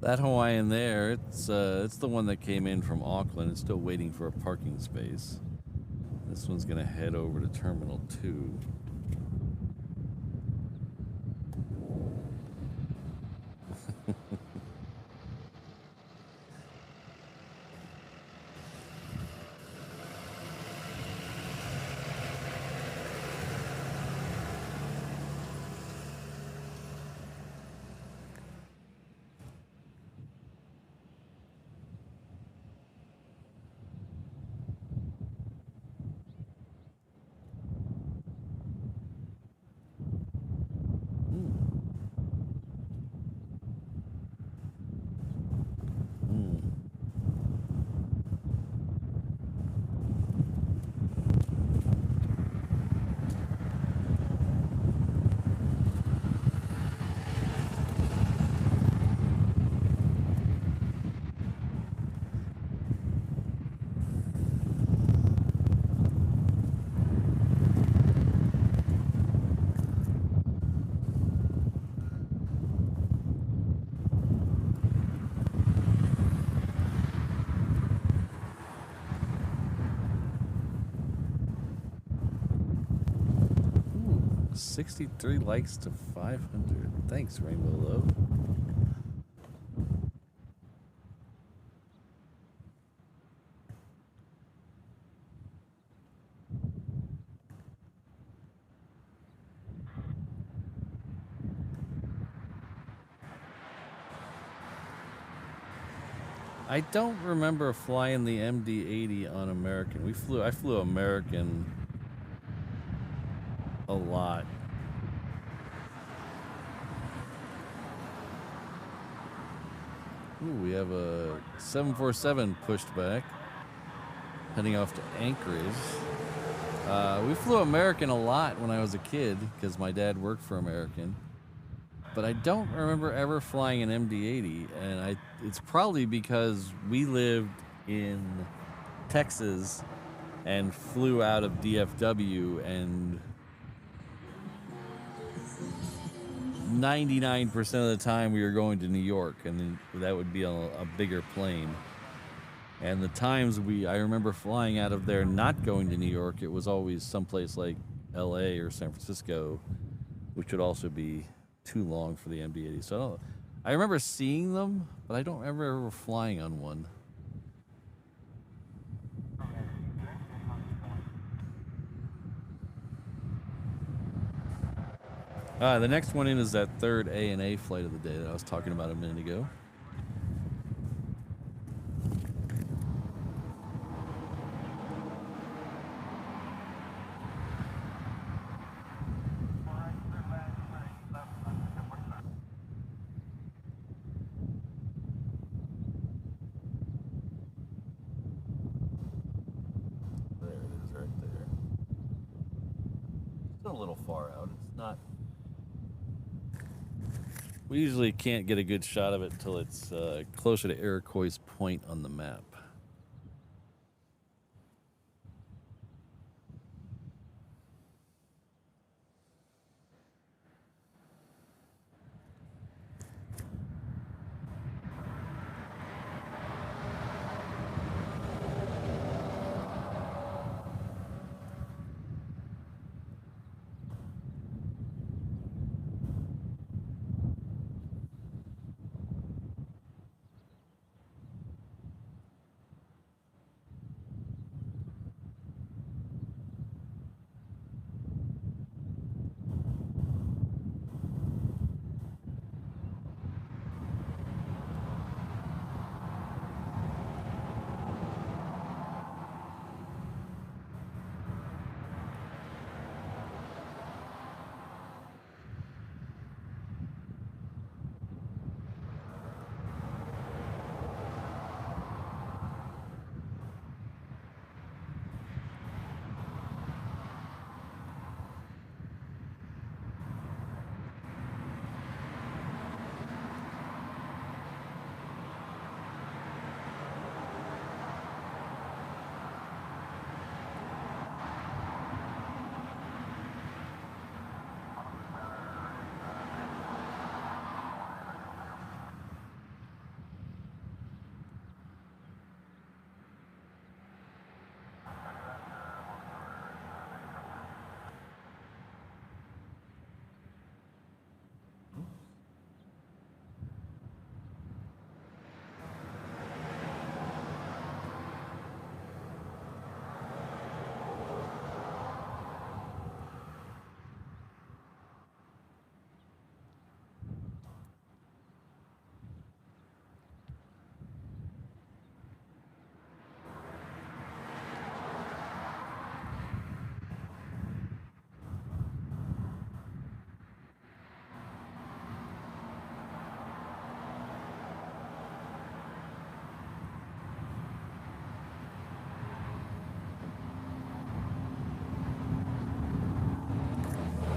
[SPEAKER 1] That Hawaiian there, it's the one that came in from Auckland. It's still waiting for a parking space. This one's gonna head over to Terminal 2. Ooh, 63 likes to 500. Thanks, Rainbow Love. I don't remember flying the MD-80 on American. I flew American a lot. Ooh, we have a 747 pushed back, heading off to Anchorage. We flew American a lot when I was a kid because my dad worked for American. But I don't remember ever flying an MD-80, and it's probably because we lived in Texas and flew out of DFW, and 99% of the time we were going to New York, and then that would be a bigger plane. And the times I remember flying out of there not going to New York, it was always someplace like LA or San Francisco, which would also be too long for the MD-80. So I remember seeing them, but I don't remember ever flying on one. The next one in is that third ANA flight of the day that I was talking about a minute ago. A little far out. It's not We usually can't get a good shot of it until it's closer to Iroquois Point on the map.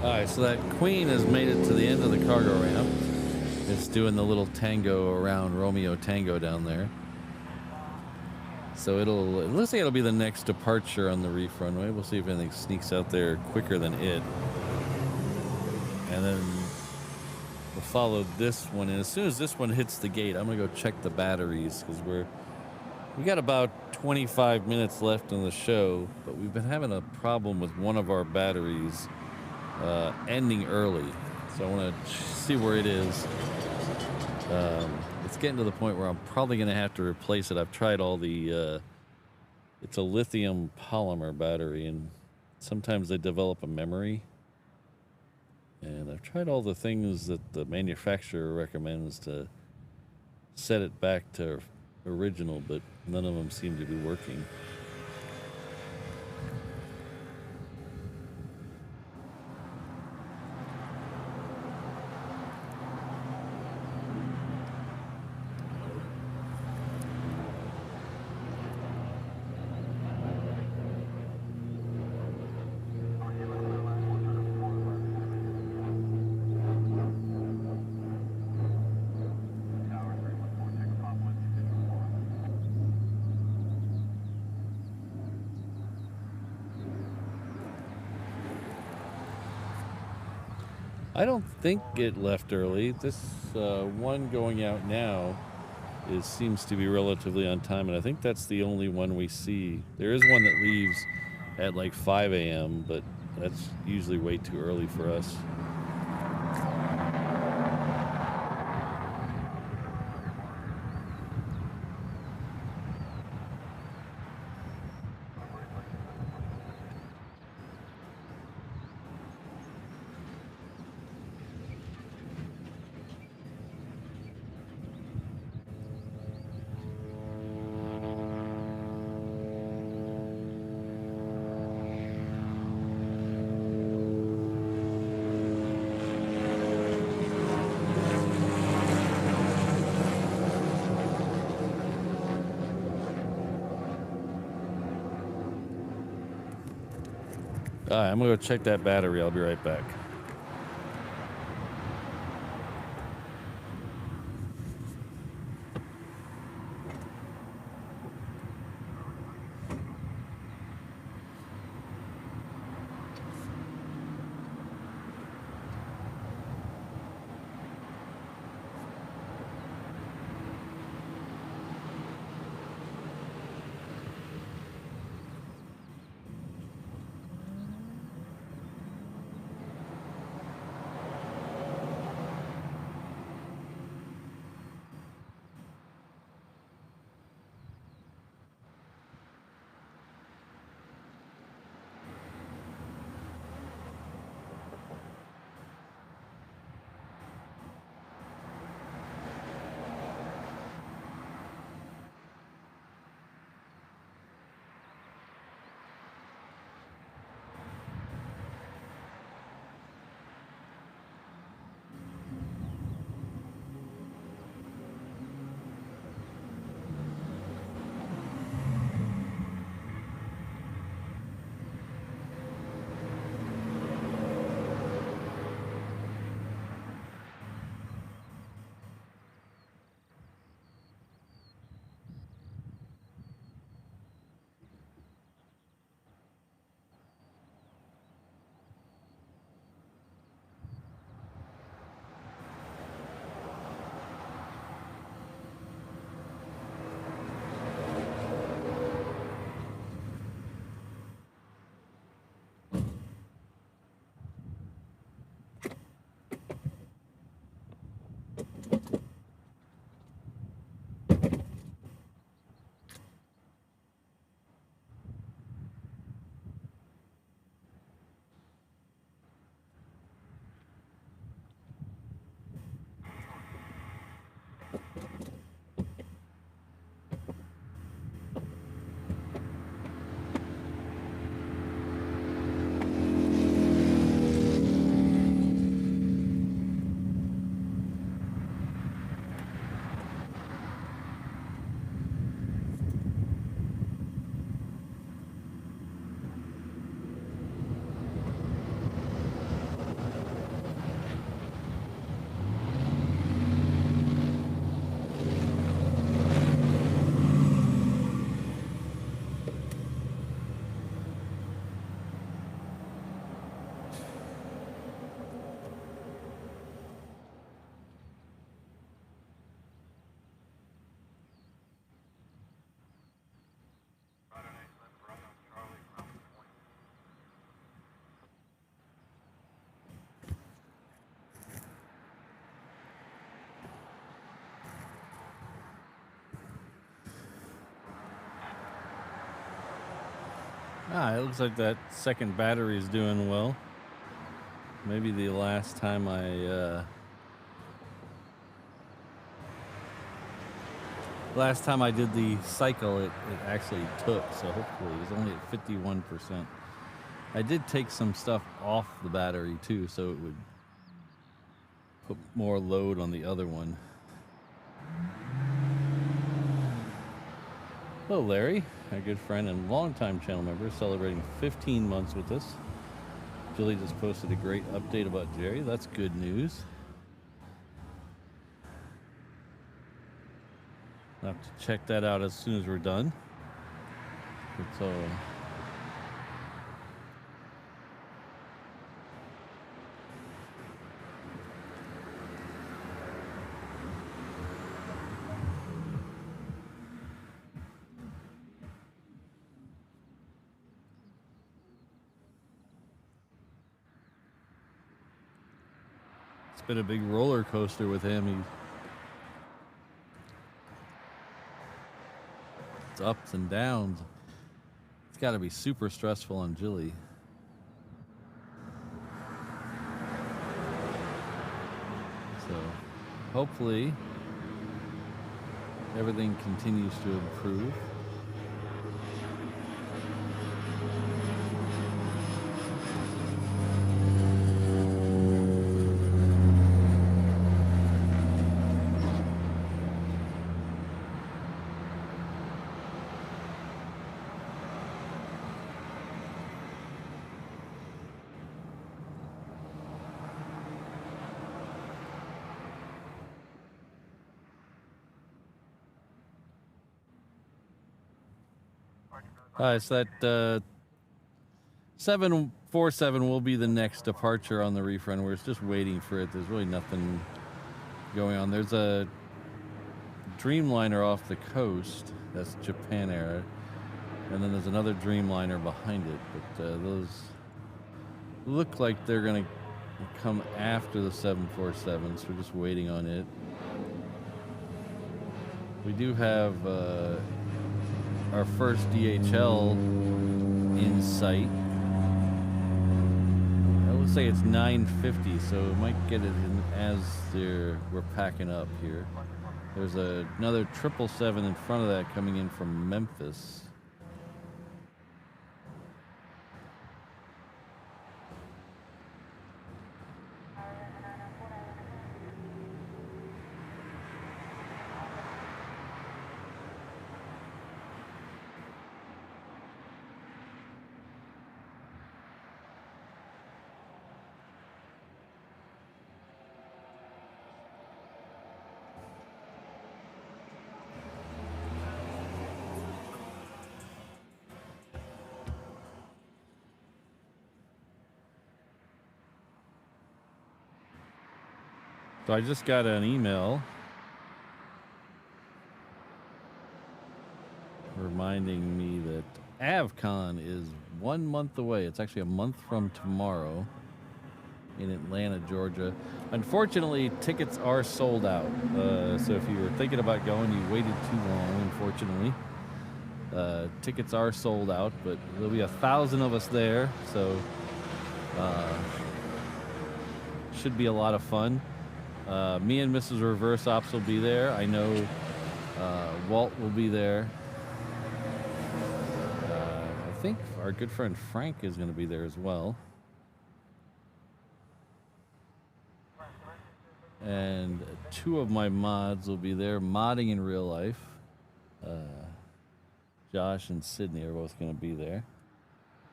[SPEAKER 1] All right, so that Queen has made it to the end of the cargo ramp. It's doing the little tango around Romeo Tango down there. So it looks like it'll be the next departure on the reef runway. We'll see if anything sneaks out there quicker than it. And then we'll follow this one. And as soon as this one hits the gate, I'm gonna go check the batteries because we got about 25 minutes left on the show, but we've been having a problem with one of our batteries ending early. So I want to see where it is. It's getting to the point where I'm probably going to have to replace it. I've tried all the, it's a lithium polymer battery, and sometimes they develop a memory. And I've tried all the things that the manufacturer recommends to set it back to original, but none of them seem to be working. I don't think it left early. This one going out now seems to be relatively on time, and I think that's the only one we see. There is one that leaves at like 5 a.m., but that's usually way too early for us. All right, I'm gonna go check that battery. I'll be right back. It looks like that second battery is doing well. Maybe the last time I did the cycle, it actually took, so hopefully it was only at 51%. I did take some stuff off the battery too, so it would put more load on the other one. Hello, Larry, our good friend and longtime channel member, celebrating 15 months with us. Julie just posted a great update about Jerry. That's good news. I'll have to check that out as soon as we're done. It's been a big roller coaster with him. It's ups and downs. It's got to be super stressful on Jilly. So hopefully everything continues to improve. So that 747 will be the next departure on the reef run. We're just waiting for it. There's really nothing going on. There's a Dreamliner off the coast. That's Japan Air. And then there's another Dreamliner behind it. But those look like they're going to come after the 747, so we're just waiting on it. We do have our first DHL in sight. Let's say it's 9:50, so we might get it in as we're packing up here. There's another 777 in front of that coming in from Memphis. So I just got an email reminding me that AvCon is 1 month away. It's actually a month from tomorrow in Atlanta, Georgia. Unfortunately, tickets are sold out. So if you were thinking about going, you waited too long, unfortunately. Tickets are sold out, but there'll be 1,000 of us there, so should be a lot of fun. Me and Mrs. Reverse Ops will be there. I know Walt will be there. I think our good friend Frank is going to be there as well. And 2 of my mods will be there, modding in real life. Josh and Sydney are both going to be there.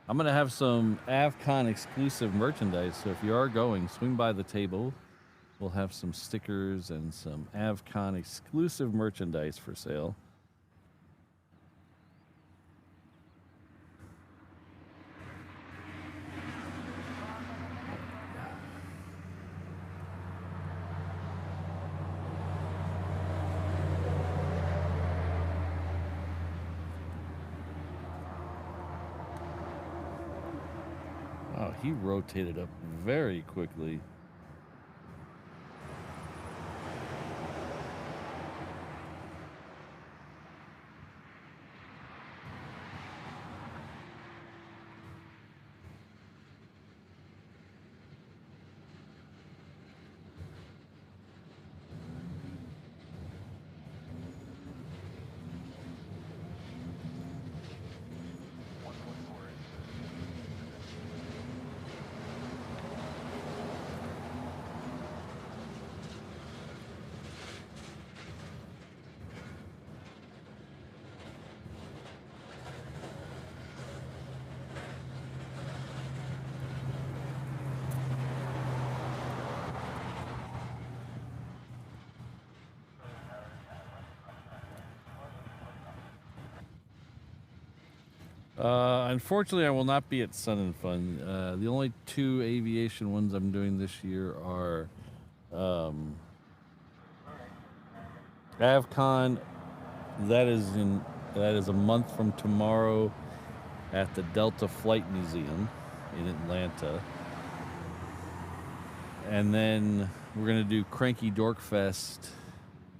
[SPEAKER 1] I'm going to have some AvCon exclusive merchandise, so if you are going, swing by the table. We'll have some stickers and some AvCon exclusive merchandise for sale. Wow, he rotated up very quickly. Unfortunately, I will not be at Sun and Fun. The only two aviation ones I'm doing this year are AvCon. That is a month from tomorrow at the Delta Flight Museum in Atlanta. And then we're going to do Cranky Dork Fest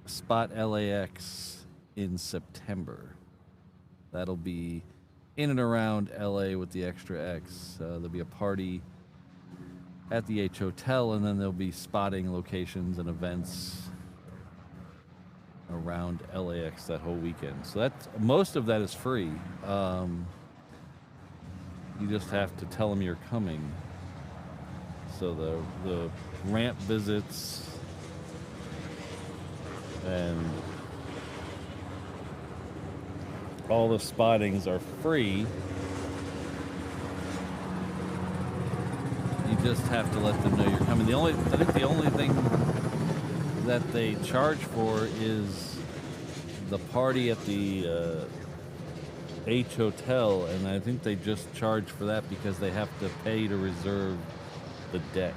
[SPEAKER 1] Spot LAX in September. That'll be in and around LA with the Extra X. There'll be a party at the H Hotel, and then there'll be spotting locations and events around LAX that whole weekend. So most of that is free. You just have to tell them you're coming. So the ramp visits and all the spottings are free. You just have to let them know you're coming. I think the only thing that they charge for is the party at the H Hotel, and I think they just charge for that because they have to pay to reserve the deck,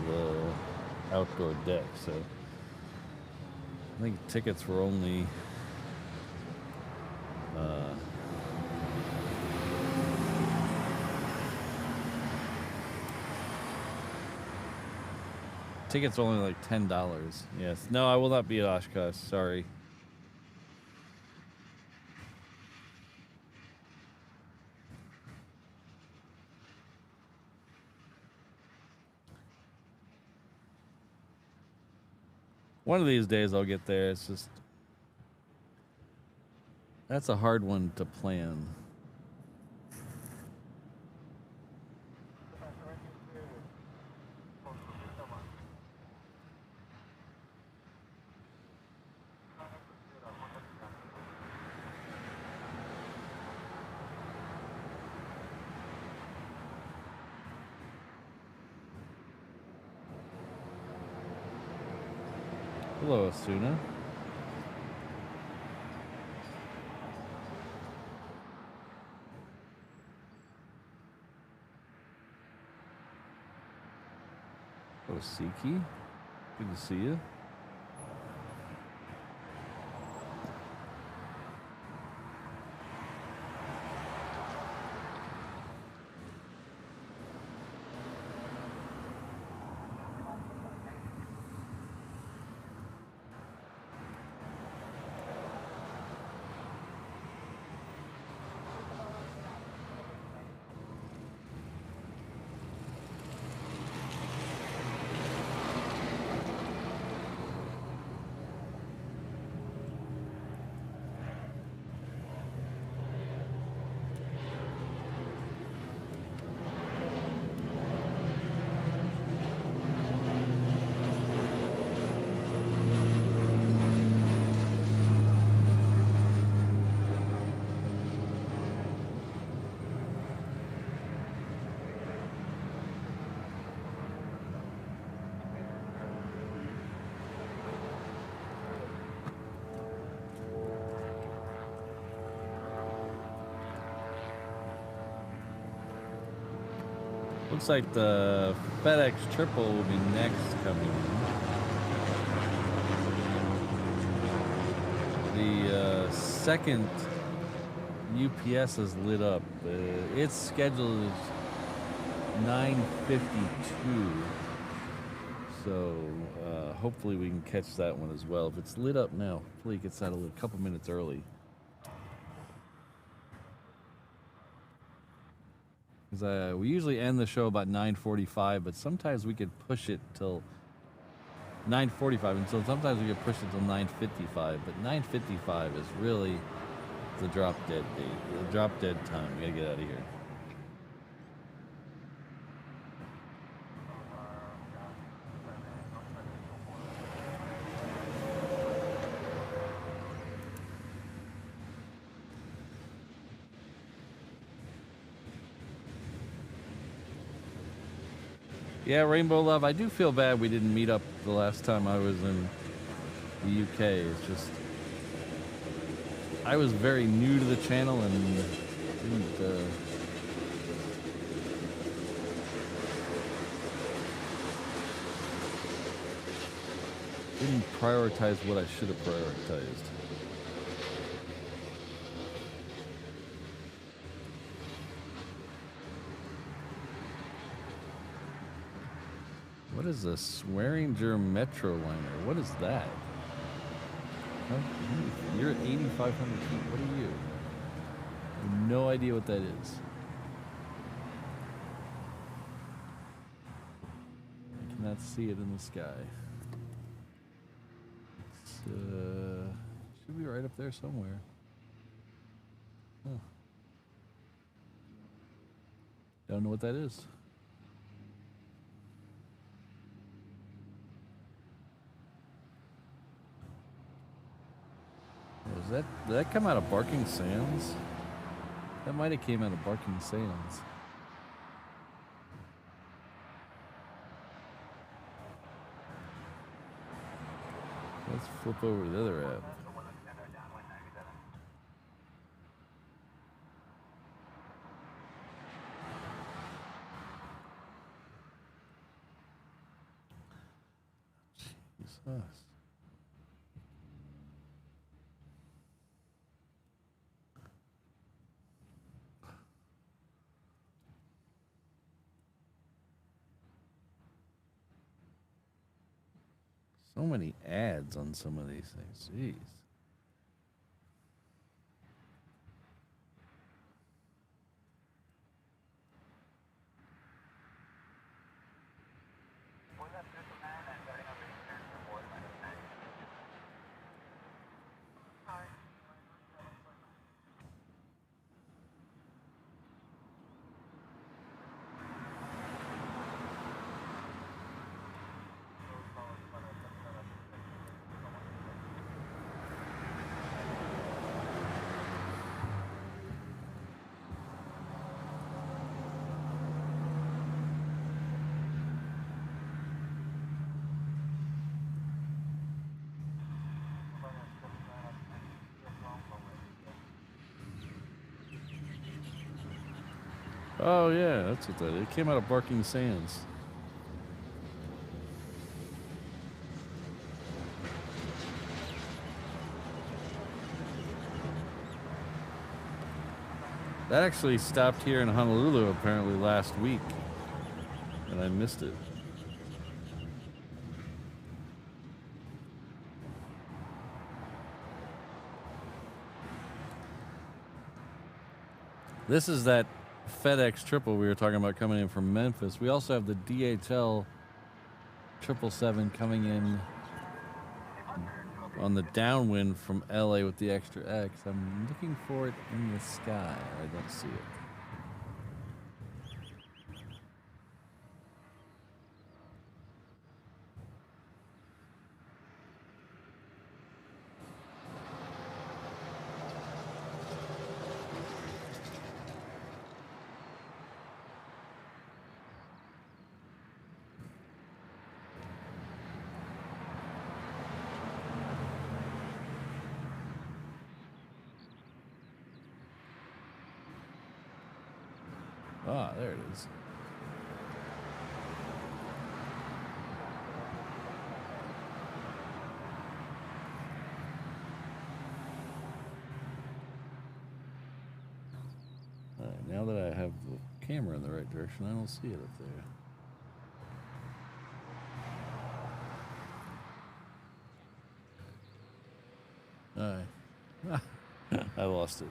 [SPEAKER 1] the outdoor deck. So I think tickets were only like $10. Yes. No, I will not be at Oshkosh. Sorry. One of these days I'll get there. It's just, that's a hard one to plan. Hello, Asuna. Hello, Siki. Good to see you. Looks like the FedEx triple will be next coming in. The second UPS is lit up. Its schedule is 9:52. So hopefully we can catch that one as well. If it's lit up now, hopefully it gets out a couple minutes early. We usually end the show about 9:45, but sometimes we could push it till 9:45, and so sometimes we could push it till 9:55. But 9:55 is really the drop dead date, the drop dead time. We gotta get out of here. Yeah, Rainbow Love, I do feel bad we didn't meet up the last time I was in the UK. It's just, I was very new to the channel, and Didn't prioritize what I should have prioritized. What is a Swearinger Metroliner? What is that? You're at 8,500 feet. What are you? I have no idea what that is. I cannot see it in the sky. Should be right up there somewhere. Huh. Don't know what that is. Did that come out of Barking Sands? That might have came out of Barking Sands. Let's flip over to the other app. Jesus. So many ads on some of these things. Jeez. Oh yeah, that's what that is. It came out of Barking Sands. That actually stopped here in Honolulu apparently last week, and I missed it. This is that FedEx triple we were talking about coming in from Memphis. We also have the DHL 777 coming in on the downwind from LA with the extra X. I'm looking for it in the sky. I don't see it. Ah, there it is. All right, now that I have the camera in the right direction, I don't see it up there. All right. I lost it.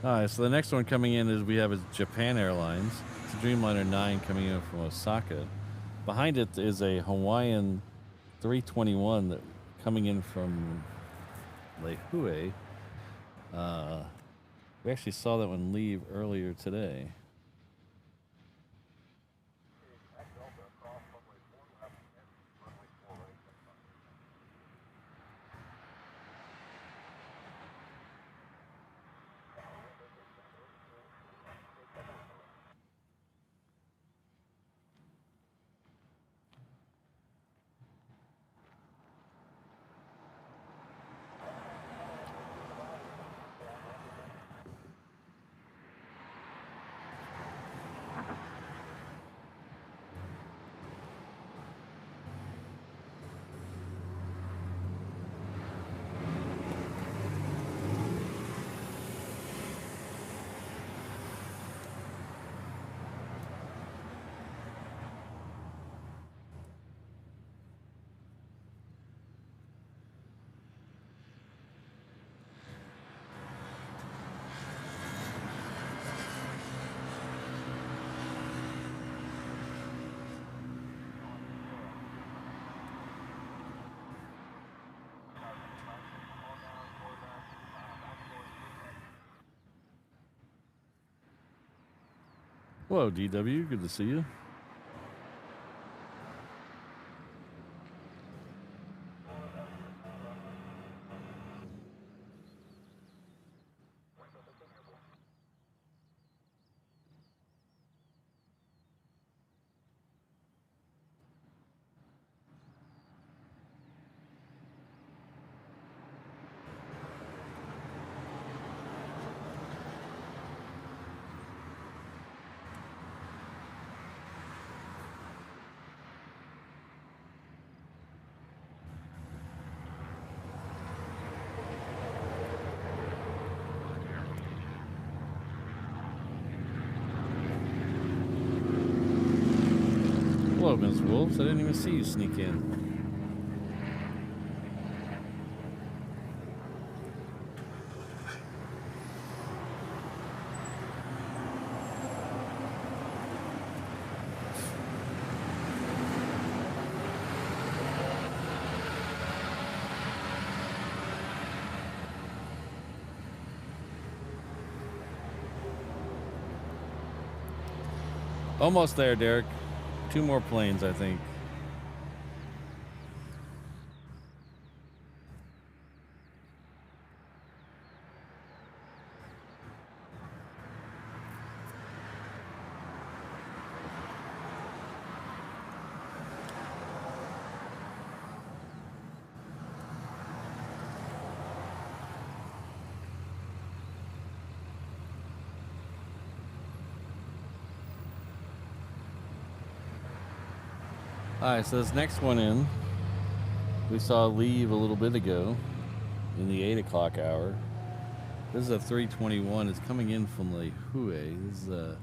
[SPEAKER 1] All right, so the next one coming in is we have is Japan Airlines. It's a Dreamliner 9 coming in from Osaka. Behind it is a Hawaiian 321 that coming in from Lehue. We actually saw that one leave earlier today. Hello, DW. Good to see you. Hello, Ms. Wolves. I didn't even see you sneak in. Almost there, Derek. 2 more planes, I think. All right, so this next one in, we saw leave a little bit ago in the 8 o'clock hour. This is a 321. It's coming in from Lehue. This is a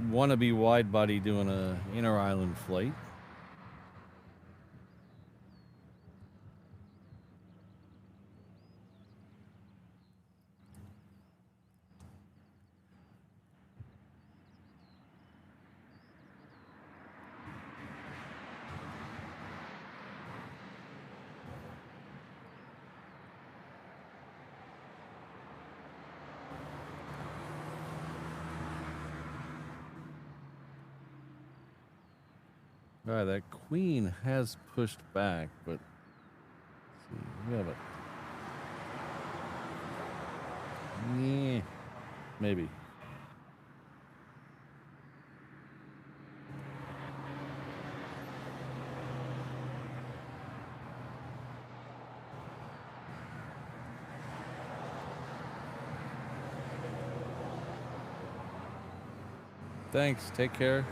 [SPEAKER 1] wannabe wide body doing a inter-island flight. All right, that queen has pushed back, but let's see, we have a yeah, maybe. Thanks. Take care.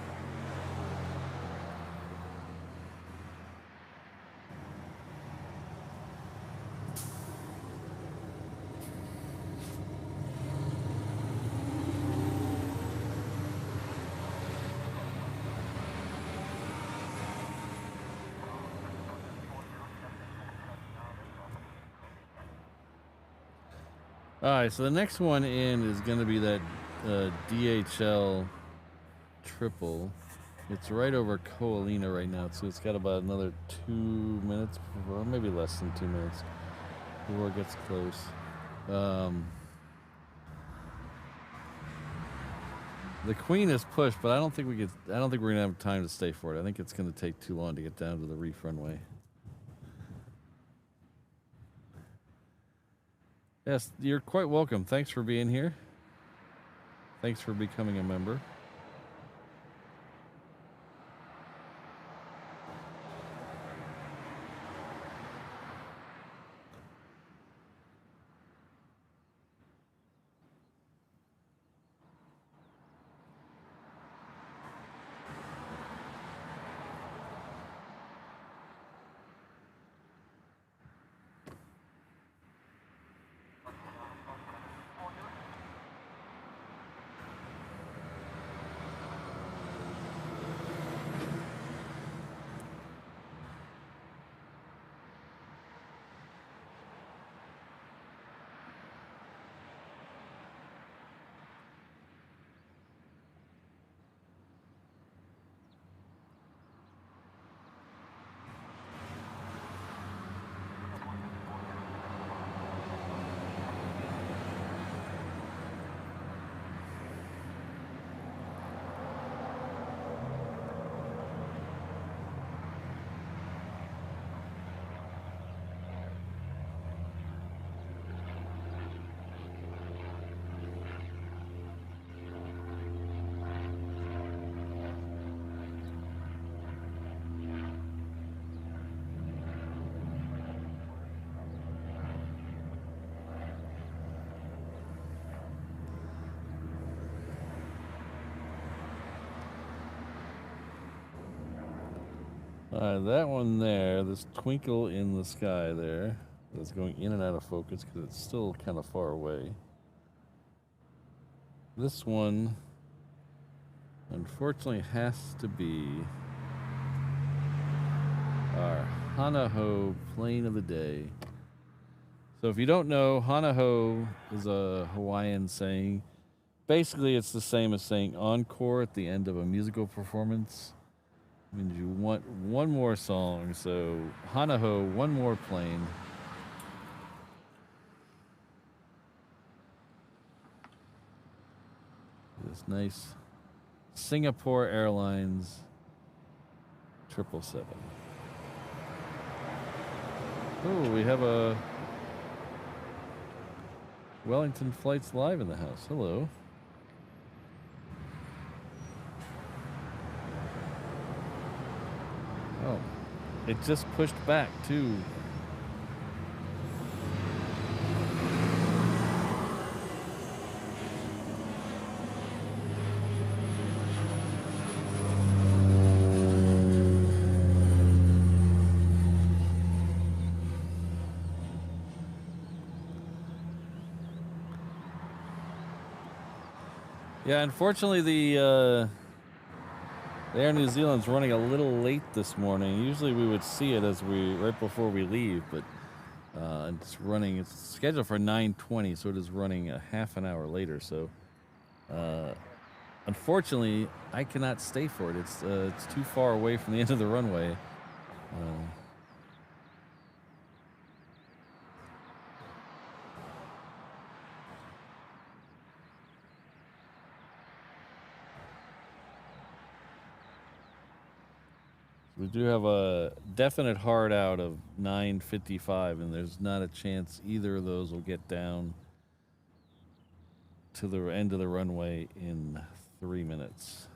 [SPEAKER 1] All right, so the next one in is going to be that DHL triple. It's right over Koalina right now, so it's got about another 2 minutes, or maybe less than 2 minutes before it gets close. The Queen is pushed, but I don't think we're gonna have time to stay for it. I think it's gonna take too long to get down to the reef runway. Yes, you're quite welcome. Thanks for being here. Thanks for becoming a member. That one there, this twinkle in the sky there, that's going in and out of focus because it's still kind of far away. This one, unfortunately, has to be our Hanaho plane of the day. So if you don't know, Hanaho is a Hawaiian saying. Basically, it's the same as saying encore at the end of a musical performance. Means you want one more song, so Hanaho, one more plane. This nice Singapore Airlines 777. Oh, we have a Wellington Flights Live in the house. Hello. Oh, it just pushed back too. Yeah, unfortunately the Air New Zealand's running a little late this morning. Usually we would see it right before we leave, but it's scheduled for 9:20, so it is running a half an hour later. So unfortunately I cannot stay for it. It's too far away from the end of the runway. We do have a definite hard out of 9:55, and there's not a chance either of those will get down to the end of the runway in 3 minutes.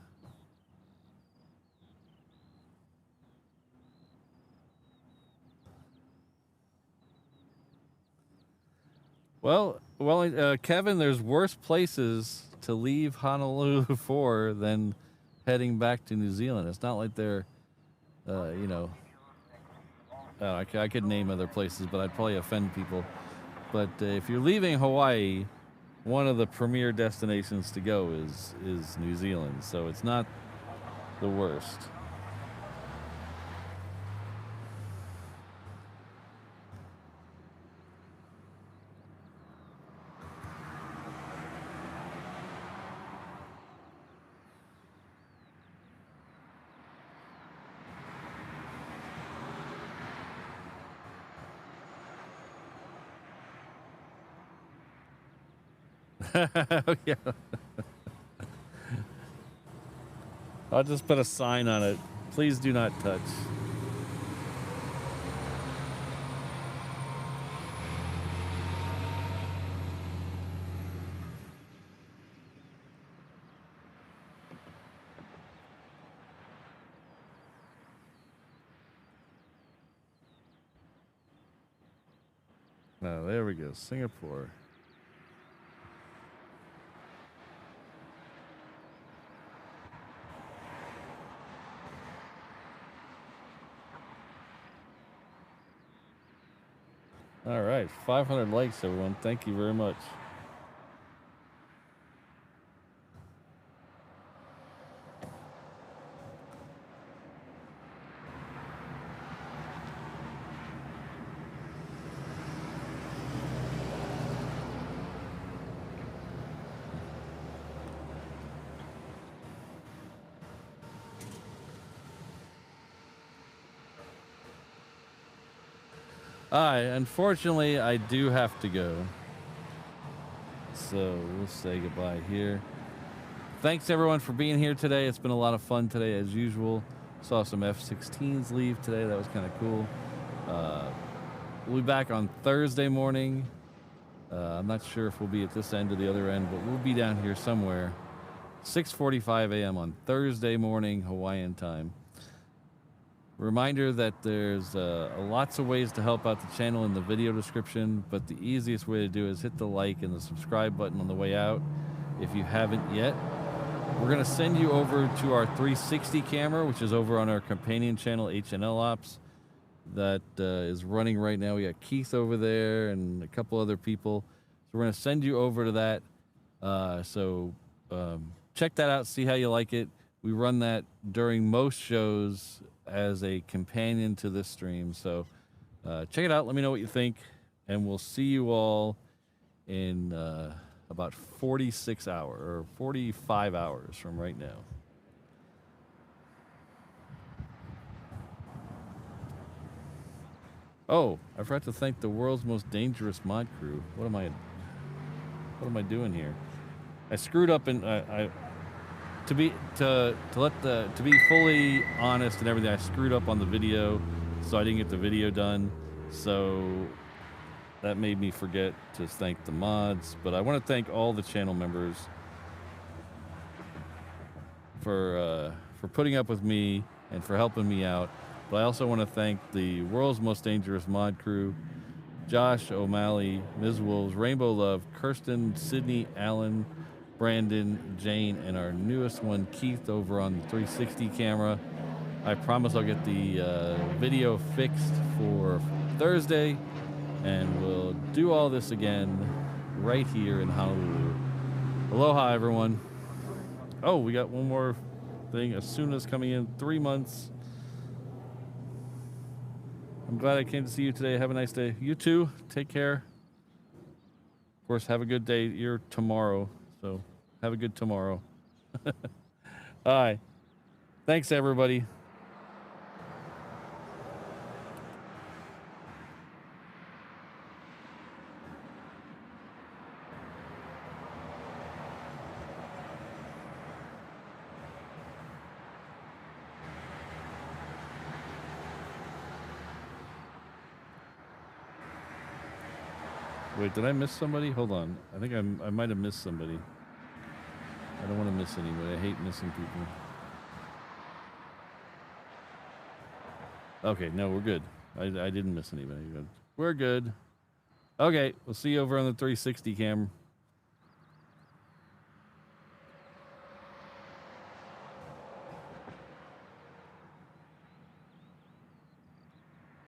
[SPEAKER 1] Well, Kevin, there's worse places to leave Honolulu for than heading back to New Zealand. It's not like they're I could name other places, but I'd probably offend people. But if you're leaving Hawaii, one of the premier destinations to go is New Zealand. So it's not the worst. Yeah. I'll just put a sign on it. Please do not touch. Oh, there we go. Singapore. All right, 500 likes, everyone. Thank you very much. Unfortunately, I do have to go. So we'll say goodbye here. Thanks everyone for being here today. It's been a lot of fun today as usual. Saw some F-16s leave today. That was kind of cool. We'll be back on Thursday morning. I'm not sure if we'll be at this end or the other end, but we'll be down here somewhere. 6:45 a.m. on Thursday morning, Hawaiian time. Reminder that there's lots of ways to help out the channel in the video description, but the easiest way to do is hit the like and the subscribe button on the way out if you haven't yet. We're going to send you over to our 360 camera, which is over on our companion channel, HNL Ops, that is running right now. We got Keith over there and a couple other people. So we're going to send you over to that. Check that out, see how you like it. We run that during most shows as a companion to this stream. So check it out. Let me know what you think. And we'll see you all in about 46 hours or 45 hours from right now. Oh, I forgot to thank the world's most dangerous mod crew. What am I doing here? I screwed up and to be fully honest and everything, I screwed up on the video, so I didn't get the video done. So that made me forget to thank the mods. But I want to thank all the channel members for putting up with me and for helping me out. But I also want to thank the world's most dangerous mod crew: Josh, O'Malley, Ms. Wolves, Rainbow Love, Kirsten, Sydney, Allen, Brandon, Jane, and our newest one, Keith, over on the 360 camera. I promise I'll get the video fixed for Thursday, and we'll do all this again right here in Honolulu. Aloha, everyone. Oh, we got one more thing. Asuna's coming in 3 months. I'm glad I came to see you today. Have a nice day. You too. Take care. Of course, have a good day. You're tomorrow, so have a good tomorrow. All right. Thanks, everybody. Wait, did I miss somebody? Hold on. I think I might have missed somebody. I don't want to miss anybody. I hate missing people. Okay, no, we're good. I didn't miss anybody. We're good. Okay, we'll see you over on the 360 camera.